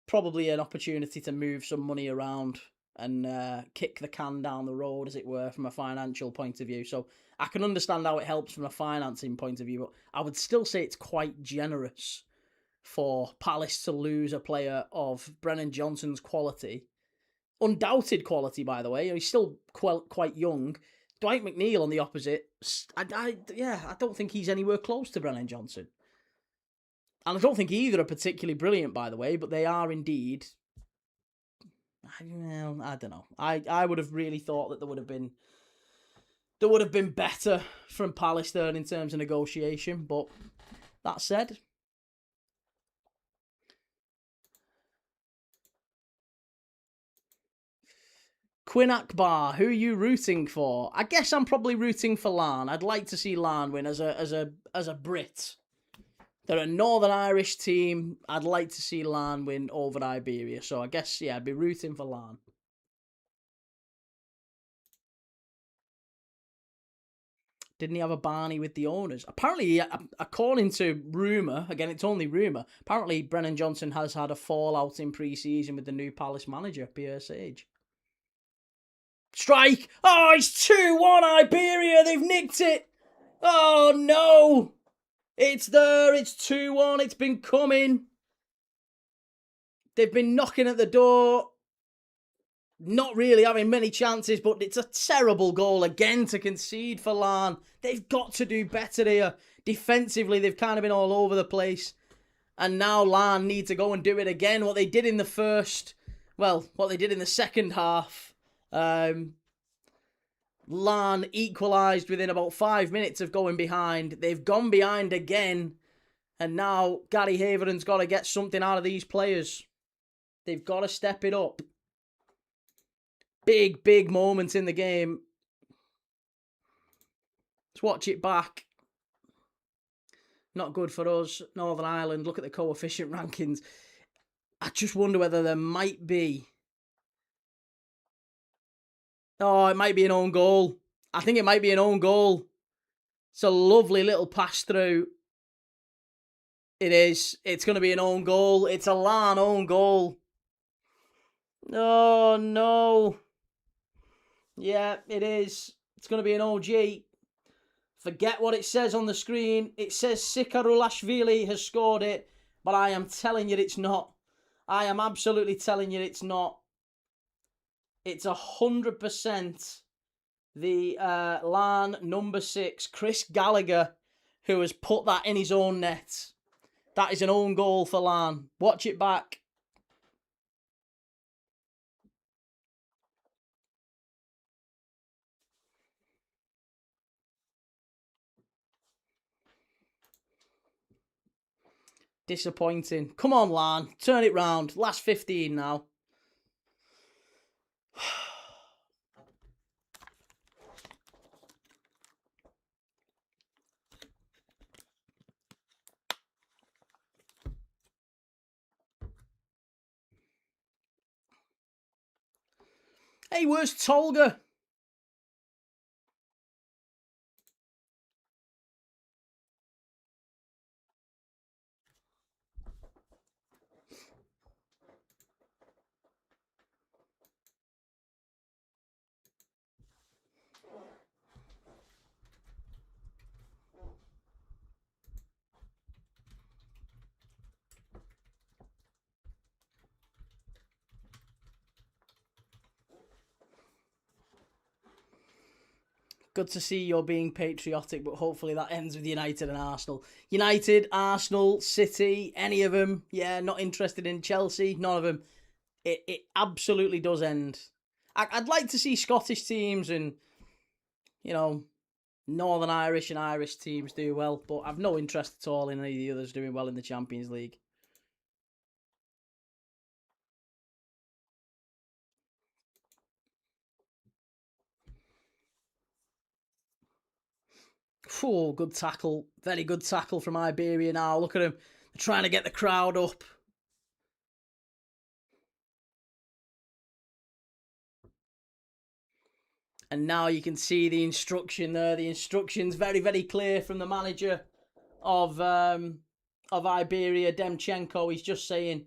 probably an opportunity to move some money around and kick the can down the road, as it were, from a financial point of view. So I can understand how it helps from a financing point of view, but I would still say it's quite generous for Palace to lose a player of Brennan Johnson's quality. Undoubted quality, by the way. He's still quite young. Dwight McNeil on the opposite, I don't think he's anywhere close to Brennan Johnson. And I don't think either are particularly brilliant, by the way, but they are indeed. I don't know. I would have really thought that there would have been better from Palace there in terms of negotiation. But that said, Quinn Akbar, who are you rooting for? I guess I'm probably rooting for Larne. I'd like to see Larne win as a Brit. They're a Northern Irish team. I'd like to see Larne win over Iberia. So I guess, yeah, I'd be rooting for Larne. Didn't he have a Barney with the owners? Apparently, according to rumour, again, it's only rumour, apparently Brennan Johnson has had a fallout in pre-season with the new Palace manager, Pierre Sage. Strike! Oh, it's 2-1 Iberia! They've nicked it! Oh, no! It's there, it's 2-1, it's been coming. They've been knocking at the door. Not really having many chances, but it's a terrible goal again to concede for Larne. They've got to do better here. Defensively, they've kind of been all over the place. And now Larne need to go and do it again. What they did in the second half. Larne equalised within about 5 minutes of going behind. They've gone behind again. And now Gary Haveron's got to get something out of these players. They've got to step it up. Big moments in the game. Let's watch it back. Not good for us. Northern Ireland, look at the coefficient rankings. I just wonder whether there might be... Oh, it might be an own goal. I think it might be an own goal. It's a lovely little pass through. It is. It's going to be an own goal. It's a Larne own goal. Oh, no. Yeah, it is. It's going to be an OG. Forget what it says on the screen. It says Sikarulashvili has scored it, but I am telling you it's not. I am absolutely telling you it's not. It's 100% the Larne number 6, Chris Gallagher, who has put that in his own net. That is an own goal for Larne. Watch it back. Disappointing. Come on, Larne. Turn it round. Last 15 now. Hey, where's Tolga? Good to see you're being patriotic, but hopefully that ends with United and Arsenal. United, Arsenal, City, any of them. Yeah, not interested in Chelsea, none of them. It absolutely does end. I'd like to see Scottish teams and, you know, Northern Irish and Irish teams do well, but I've no interest at all in any of the others doing well in the Champions League. Oh, good tackle. Very good tackle from Iberia now. Look at him. They're trying to get the crowd up. And now you can see the instruction there. The instruction's very, very clear from the manager of Iberia, Demchenko. He's just saying,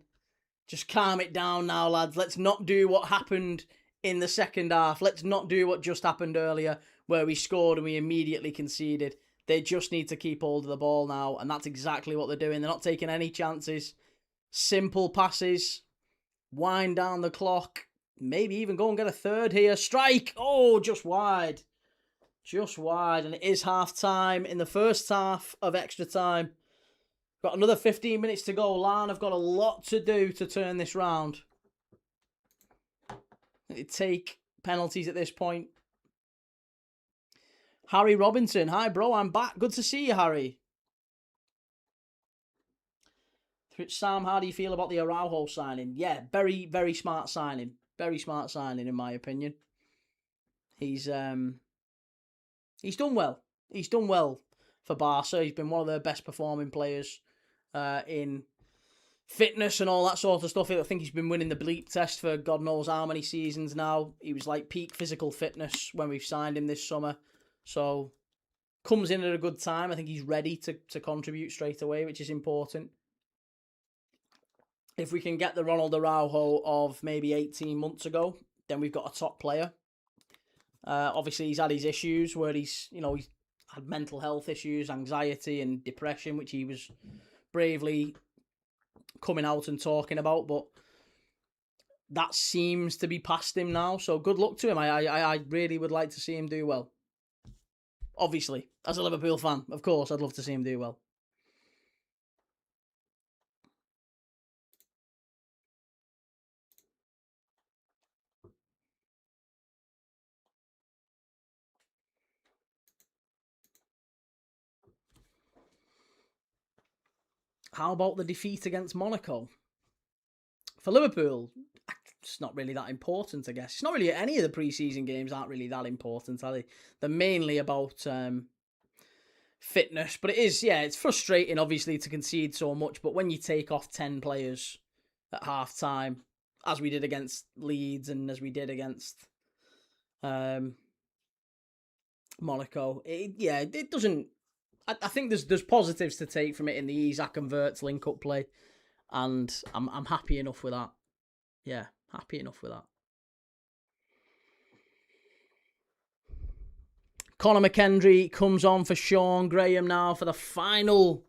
just calm it down now, lads. Let's not do what happened in the second half. Let's not do what just happened earlier, where we scored and we immediately conceded. They just need to keep hold of the ball now, and that's exactly what they're doing. They're not taking any chances. Simple passes. Wind down the clock. Maybe even go and get a third here. Strike! Oh, just wide. Just wide. And it is half time in the first half of extra time. Got another 15 minutes to go. Larne have got a lot to do to turn this round. They take penalties at this point. Harry Robinson. Hi, bro. I'm back. Good to see you, Harry. Sam, how do you feel about the Araujo signing? Yeah, very, very smart signing. Very smart signing, in my opinion. He's done well. He's done well for Barca. He's been one of their best performing players in fitness and all that sort of stuff. I think he's been winning the bleep test for God knows how many seasons now. He was like peak physical fitness when we've signed him this summer. So, comes in at a good time. I think he's ready to contribute straight away, which is important. If we can get the Ronald Araujo of maybe 18 months ago, then we've got a top player. Obviously, he's had his issues where he's had mental health issues, anxiety and depression, which he was bravely coming out and talking about, but that seems to be past him now, so good luck to him. I really would like to see him do well. Obviously, as a Liverpool fan, of course, I'd love to see him do well. How about the defeat against Monaco? For Liverpool, it's not really that important, I guess. It's not really any of the pre-season games aren't really that important, are they? They're mainly about fitness, but it is, yeah, it's frustrating obviously to concede so much, but when you take off 10 players at half time, as we did against Leeds and as we did against Monaco, it doesn't. I think there's positives to take from it in the Isaac and Wirtz link-up play, and I'm happy enough with that. Yeah, happy enough with that. Conor McKendry comes on for Sean Graham now for the final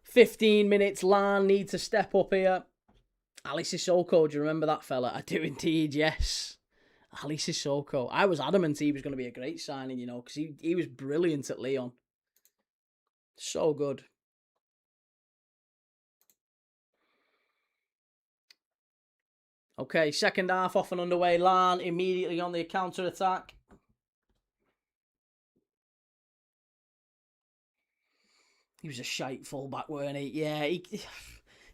15 minutes. Larne need to step up here. Ali Sissoko, do you remember that fella? I do indeed, yes. Ali Sissoko. I was adamant he was going to be a great signing, because he was brilliant at Lyon. So good. Okay, second half off and underway. Larne immediately on the counter-attack. He was a shite fullback, weren't he? Yeah,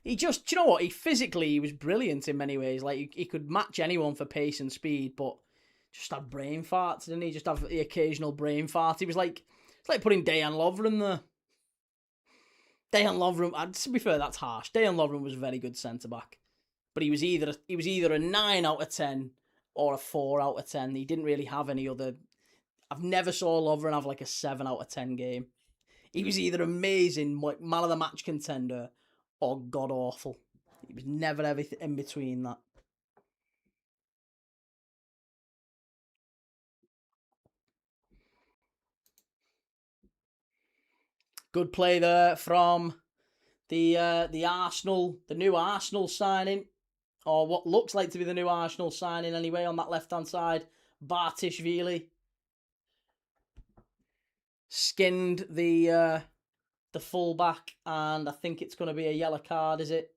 he just, do you know what? He was brilliant in many ways. Like, he could match anyone for pace and speed, but just had brain farts, didn't he? Just have the occasional brain fart. He was like, it's like putting Dejan Lovren there. Dejan Lovren, to be fair, that's harsh. Dejan Lovren was a very good centre-back. But he was either a 9 out of 10, or a 4 out of 10. He didn't really have any other. I've never saw Lovren have like a 7 out of 10 game. He was either amazing, like man of the match contender, or god awful. He was never everything in between that. Good play there from the Arsenal, the new Arsenal signing, or what looks like to be the new Arsenal signing anyway, on that left hand side. Bartishvili skinned the fullback, and I think it's going to be a yellow card, is it?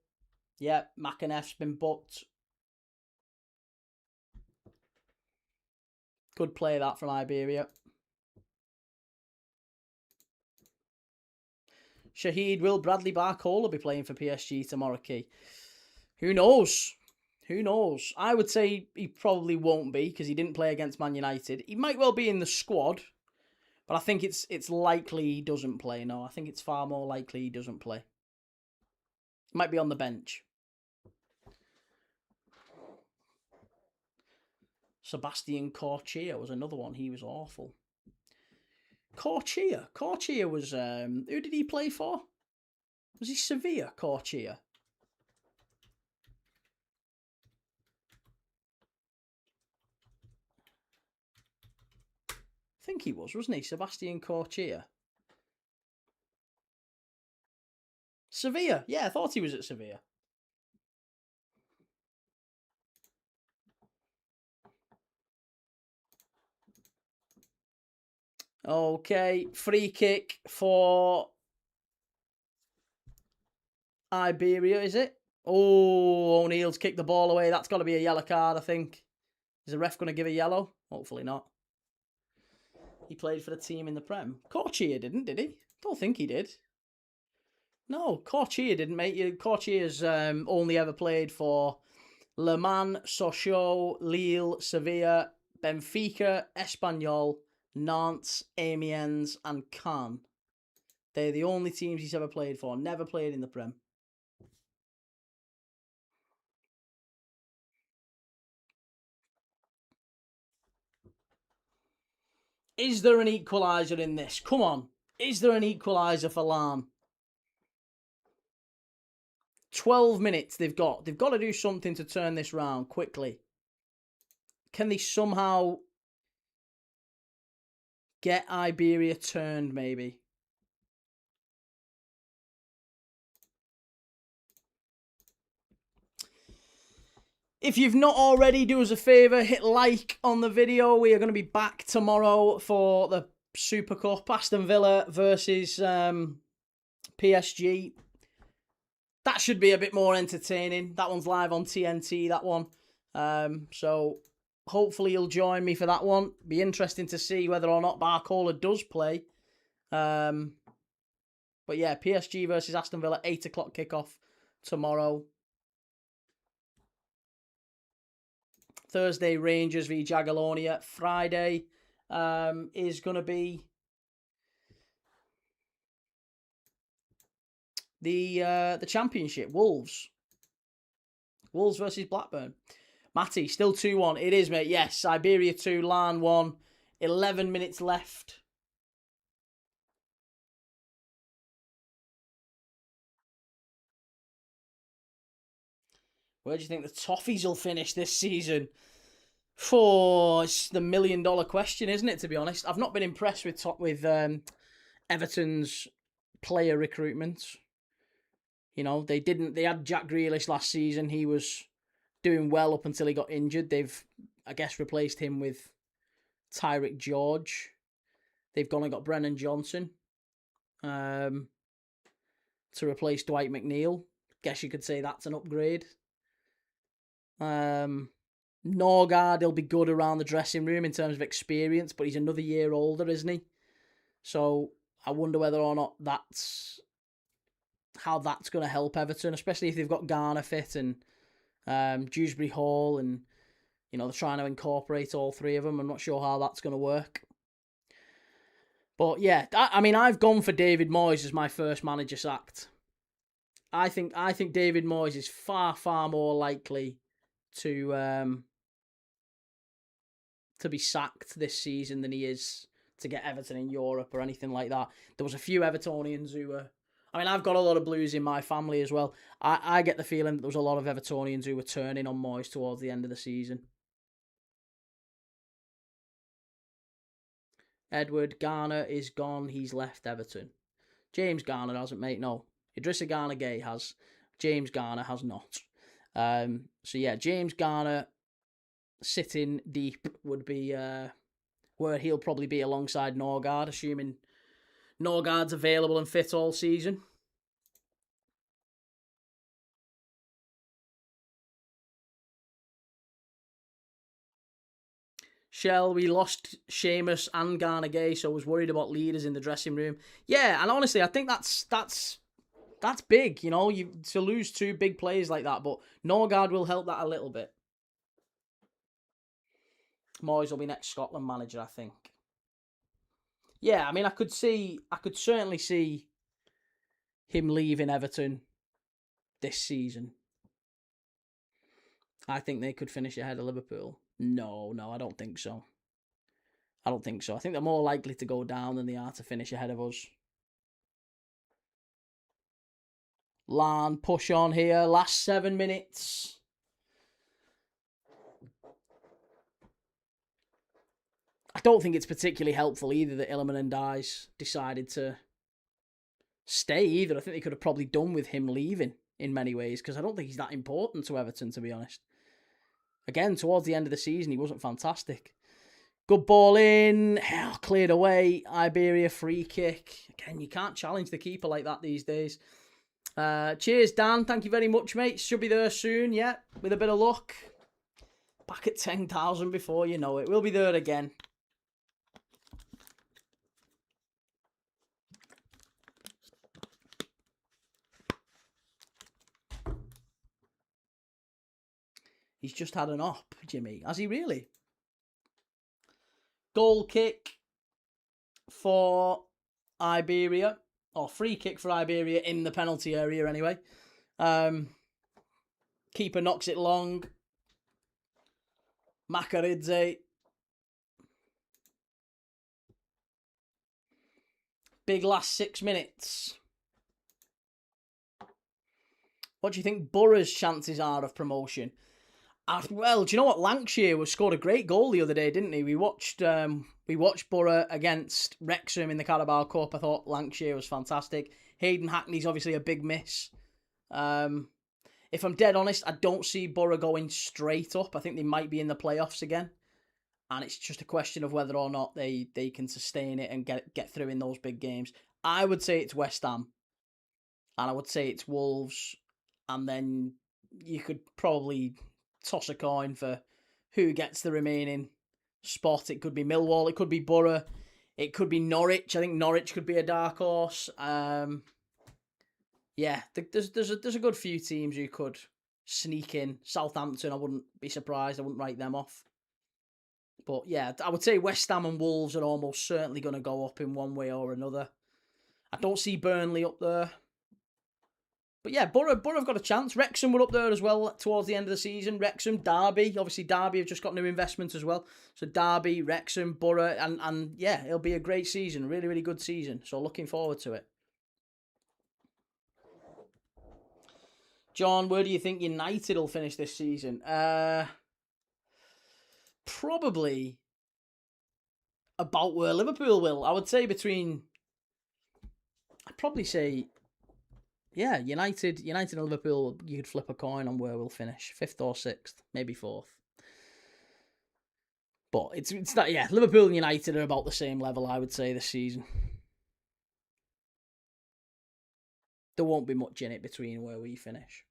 Yeah, McIneff's been booked. Good play that from Iberia. Shahid, will Bradley Barcola be playing for PSG tomorrow, Key? Who knows? Who knows? I would say he probably won't be because he didn't play against Man United. He might well be in the squad, but I think it's likely he doesn't play. No, I think it's far more likely he doesn't play. He might be on the bench. Sebastian Corchia was another one. He was awful. Corchia was who did he play for? Was he Sevilla? Corchia. I think he was, wasn't he? Sebastian Corchia. Sevilla. Yeah, I thought he was at Sevilla. Okay, free kick for Iberia, is it? Oh, O'Neill's kicked the ball away. That's got to be a yellow card, I think. Is the ref going to give a yellow? Hopefully not. He played for the team in the Prem. Corchia didn't, did he? Don't think he did. No, Corchia didn't, mate. Corchia's only ever played for Le Mans, Sochaux, Lille, Sevilla, Benfica, Espanyol, Nantes, Amiens, and Caen. They're the only teams he's ever played for. Never played in the Prem. Is there an equaliser in this? Come on. Is there an equaliser for Larne? 12 minutes they've got. They've got to do something to turn this round quickly. Can they somehow get Iberia turned, maybe? If you've not already, do us a favour, hit like on the video. We are going to be back tomorrow for the Super Cup. Aston Villa versus PSG. That should be a bit more entertaining. That one's live on TNT, that one. So hopefully you'll join me for that one. Be interesting to see whether or not Barcola does play. But yeah, PSG versus Aston Villa, 8 o'clock kickoff tomorrow. Thursday, Rangers v Jagiellonia. Friday is going to be the Championship. Wolves versus Blackburn. Matty, still 2-1. It is, mate. Yes, Iberia 2, Larne 1. 11 minutes left. Where do you think the Toffees will finish this season? It's the $1 million question, isn't it, to be honest? I've not been impressed with Everton's player recruitment. You know, they had Jack Grealish last season. He was doing well up until he got injured. They've, I guess, replaced him with Tyrick George. They've gone and got Brennan Johnson to replace Dwight McNeil. Guess you could say that's an upgrade. Norgard, he'll be good around the dressing room in terms of experience, but he's another year older, isn't he? So I wonder whether or not how that's going to help Everton, especially if they've got Garner fit and Dewsbury Hall, and you know they're trying to incorporate all three of them. I'm not sure how that's going to work. But yeah, I mean, I've gone for David Moyes as my first manager sacked. I think David Moyes is far more likely to to be sacked this season than he is to get Everton in Europe or anything like that. There was a few Evertonians who were... I mean, I've got a lot of Blues in my family as well. I get the feeling that there was a lot of Evertonians who were turning on Moyes towards the end of the season. Edward Garner is gone. He's left Everton. James Garner hasn't, mate. No. Idrissa Garner Gay has. James Garner has not. So yeah, James Garner sitting deep would be where he'll probably be alongside Norgard, assuming Norgard's available and fit all season. Shell, we lost Seamus and Garner Gay, so I was worried about leaders in the dressing room. Yeah, and honestly, I think that's big, you know, to lose two big players like that, but Norgard will help that a little bit. Moyes will be next Scotland manager, I think. Yeah, I mean, I could certainly see him leaving Everton this season. I think they could finish ahead of Liverpool. No, I don't think so. I think they're more likely to go down than they are to finish ahead of us. Larne, push on here. Last 7 minutes. I don't think it's particularly helpful either that Illiman and Dice decided to stay either. I think they could have probably done with him leaving in many ways, because I don't think he's that important to Everton, to be honest. Again, towards the end of the season, he wasn't fantastic. Good ball in. Cleared away. Iberia free kick. Again, you can't challenge the keeper like that these days. Cheers, Dan. Thank you very much, mate. Should be there soon, yeah, with a bit of luck. Back at 10,000 before you know it. We'll be there again. He's just had an op, Jimmy. Has he really? Goal kick for Iberia. Or free kick for Iberia in the penalty area anyway. Keeper knocks it long. Makaridze. Big last 6 minutes. What do you think Borough's chances are of promotion? Well, do you know what? Lancashire scored a great goal the other day, didn't he? We watched Borough against Wrexham in the Carabao Cup. I thought Lancashire was fantastic. Hayden Hackney's obviously a big miss. If I'm dead honest, I don't see Borough going straight up. I think they might be in the playoffs again. And it's just a question of whether or not they can sustain it and get through in those big games. I would say it's West Ham. And I would say it's Wolves. And then you could probably toss a coin for who gets the remaining spot. It could be Millwall, it could be Borough, it could be Norwich. I think Norwich could be a dark horse. Yeah, there's a good few teams who could sneak in. Southampton, I wouldn't be surprised. I wouldn't write them off. But yeah, I would say West Ham and Wolves are almost certainly going to go up in one way or another. I don't see Burnley up there. But yeah, Borough have got a chance. Wrexham were up there as well towards the end of the season. Wrexham, Derby. Obviously, Derby have just got new investment as well. So Derby, Wrexham, Borough. And yeah, it'll be a great season. Really, really good season. So looking forward to it. John, where do you think United will finish this season? Probably about where Liverpool will. I would say I'd probably say... Yeah, United and Liverpool, you could flip a coin on where we'll finish. 5th or 6th, maybe 4th. But it's not, yeah, Liverpool and United are about the same level, I would say, this season. There won't be much in it between where we finish.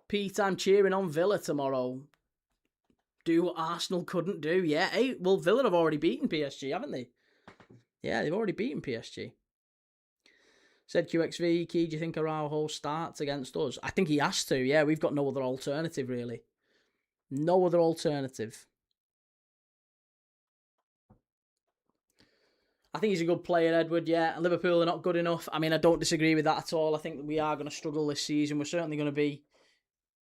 Pete, I'm cheering on Villa tomorrow. Do what Arsenal couldn't do. Yeah, hey, well, Villa have already beaten PSG, haven't they? Yeah, they've already beaten PSG. Said QXV, Key, do you think Araujo starts against us? I think he has to, yeah. We've got no other alternative, really. No other alternative. I think he's a good player, Edward, yeah. Liverpool are not good enough. I mean, I don't disagree with that at all. I think that we are going to struggle this season. We're certainly going to be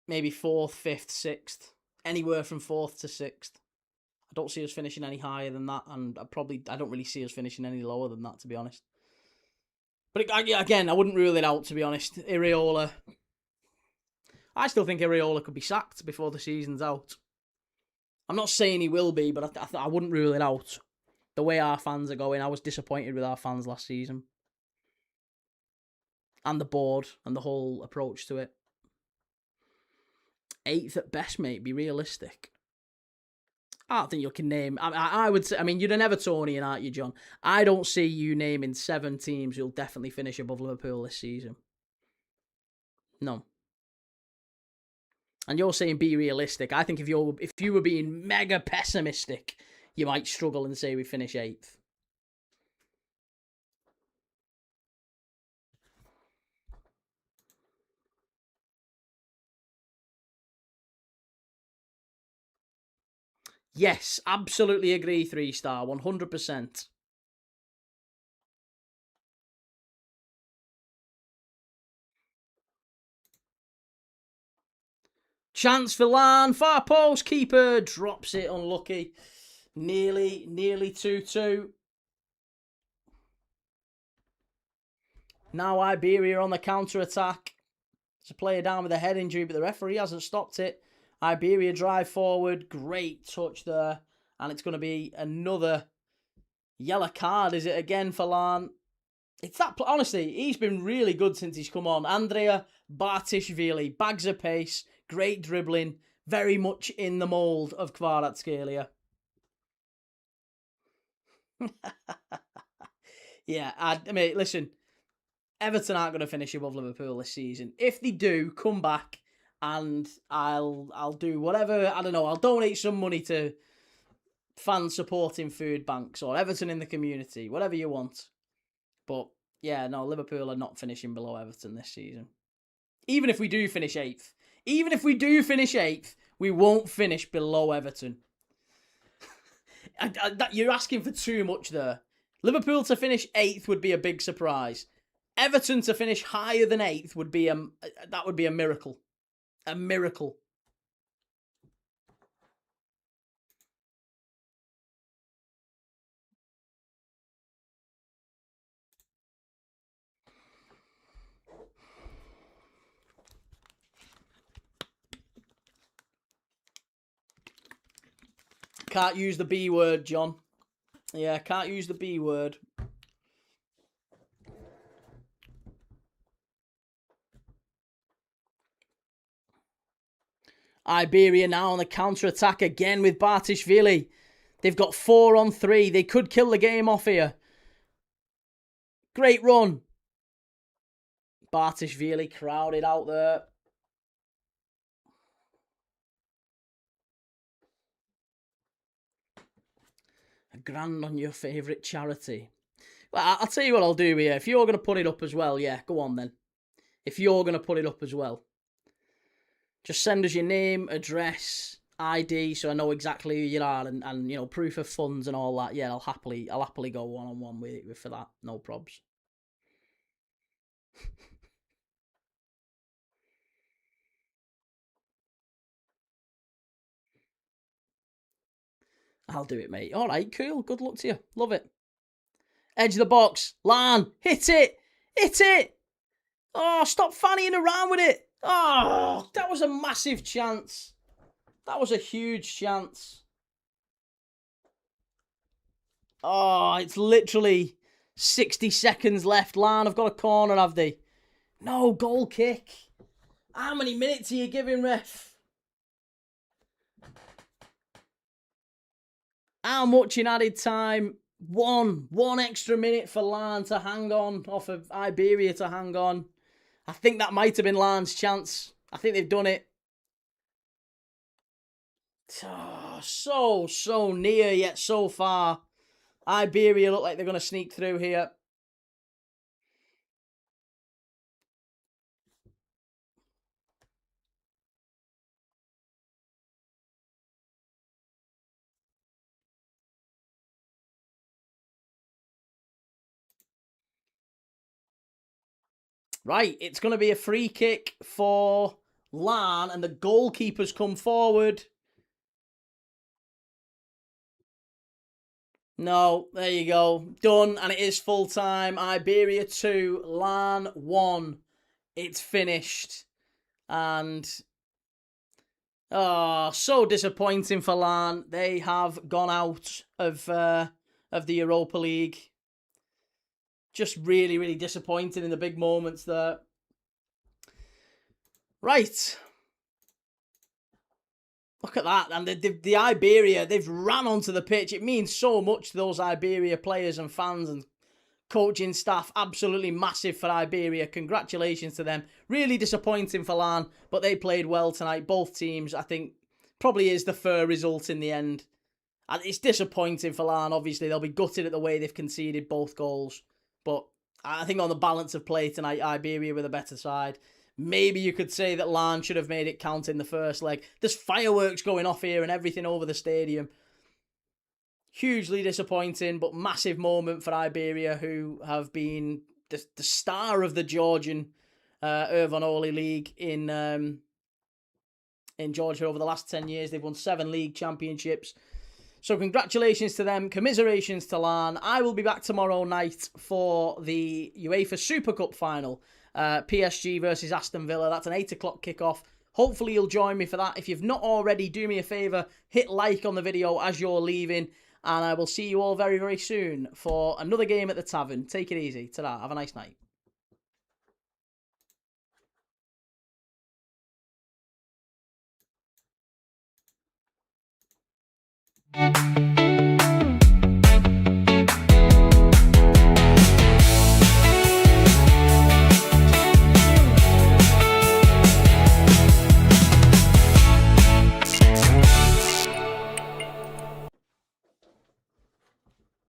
maybe 4th, 5th, 6th. Anywhere from 4th to 6th. I don't see us finishing any higher than that, and I don't really see us finishing any lower than that, to be honest. But again, I wouldn't rule it out, to be honest. Iraola. I still think Iraola could be sacked before the season's out. I'm not saying he will be, but I wouldn't rule it out. The way our fans are going, I was disappointed with our fans last season. And the board, and the whole approach to it. 8th at best, mate, be realistic. I don't think you can name... I would say... I mean, you're an Evertonian, aren't you, John? I don't see you naming 7 teams who'll definitely finish above Liverpool this season. No. And you're saying be realistic. I think if you were being mega pessimistic, you might struggle and say we finish 8th. Yes, absolutely agree, 3-star, 100%. Chance for Larne, far post, keeper drops it, unlucky. Nearly 2-2. Now Iberia on the counter-attack. There's a player down with a head injury, but the referee hasn't stopped it. Iberia drive forward, great touch there. And it's going to be another yellow card, is it again for Larne? It's that, honestly, he's been really good since he's come on. Andrey Demchenko, bags of pace, great dribbling, very much in the mould of Kvaratskhelia. Yeah, I mean, listen, Everton aren't going to finish above Liverpool this season. If they do, come back and I'll do whatever, I don't know, I'll donate some money to fan supporting food banks or Everton in the community, whatever you want. But yeah, no, Liverpool are not finishing below Everton this season. Even if we do finish 8th. Even if we do finish 8th, we won't finish below Everton. You're asking for too much there. Liverpool to finish 8th would be a big surprise. Everton to finish higher than 8th would be a miracle. A miracle. Can't use the B word, John. Yeah, can't use the B word. Iberia now on the counter-attack again with Bartishvili. They've got 4-on-3. They could kill the game off here. Great run. Bartishvili crowded out there. A grand on your favourite charity. Well, I'll tell you what I'll do here. If you're going to put it up as well, yeah, go on then. If you're going to put it up as well. Just send us your name, address, ID, so I know exactly who you are, and you know, proof of funds and all that. Yeah, I'll happily go one-on-one with you for that. No probs. I'll do it, mate. All right, cool. Good luck to you. Love it. Edge of the box. Larne. Hit it. Hit it. Oh, stop fannying around with it. Oh, that was a massive chance. That was a huge chance. Oh, it's literally 60 seconds left. Larne have got a corner, have they? No, goal kick. How many minutes are you giving, ref? How much in added time? One extra minute for Larne to hang on, off of Iberia to hang on. I think that might have been Larne's chance. I think they've done it. Oh, so near yet so far. Iberia look like they're going to sneak through here. Right, it's going to be a free kick for Larne, and the goalkeepers come forward. No, there you go. Done, and it is full time. Iberia 2, Larne 1. It's finished. And, oh, so disappointing for Larne. They have gone out of the Europa League. Just really, really disappointing in the big moments there. Right. Look at that. And the Iberia, they've ran onto the pitch. It means so much to those Iberia players and fans and coaching staff. Absolutely massive for Iberia. Congratulations to them. Really disappointing for Larne, but they played well tonight. Both teams, I think, probably is the fair result in the end. And it's disappointing for Larne, obviously. They'll be gutted at the way they've conceded both goals. But I think on the balance of play tonight, Iberia were the better side. Maybe you could say that Larne should have made it count in the first leg. There's fireworks going off here and everything over the stadium. Hugely disappointing, but massive moment for Iberia, who have been the star of the Georgian UEFA League in Georgia over the last 10 years. They've won 7 league championships. So congratulations to them. Commiserations to Larne. I will be back tomorrow night for the UEFA Super Cup final. PSG versus Aston Villa. That's an 8 o'clock kickoff. Hopefully you'll join me for that. If you've not already, do me a favour. Hit like on the video as you're leaving. And I will see you all very, very soon for another game at the tavern. Take it easy. Ta-da. Have a nice night.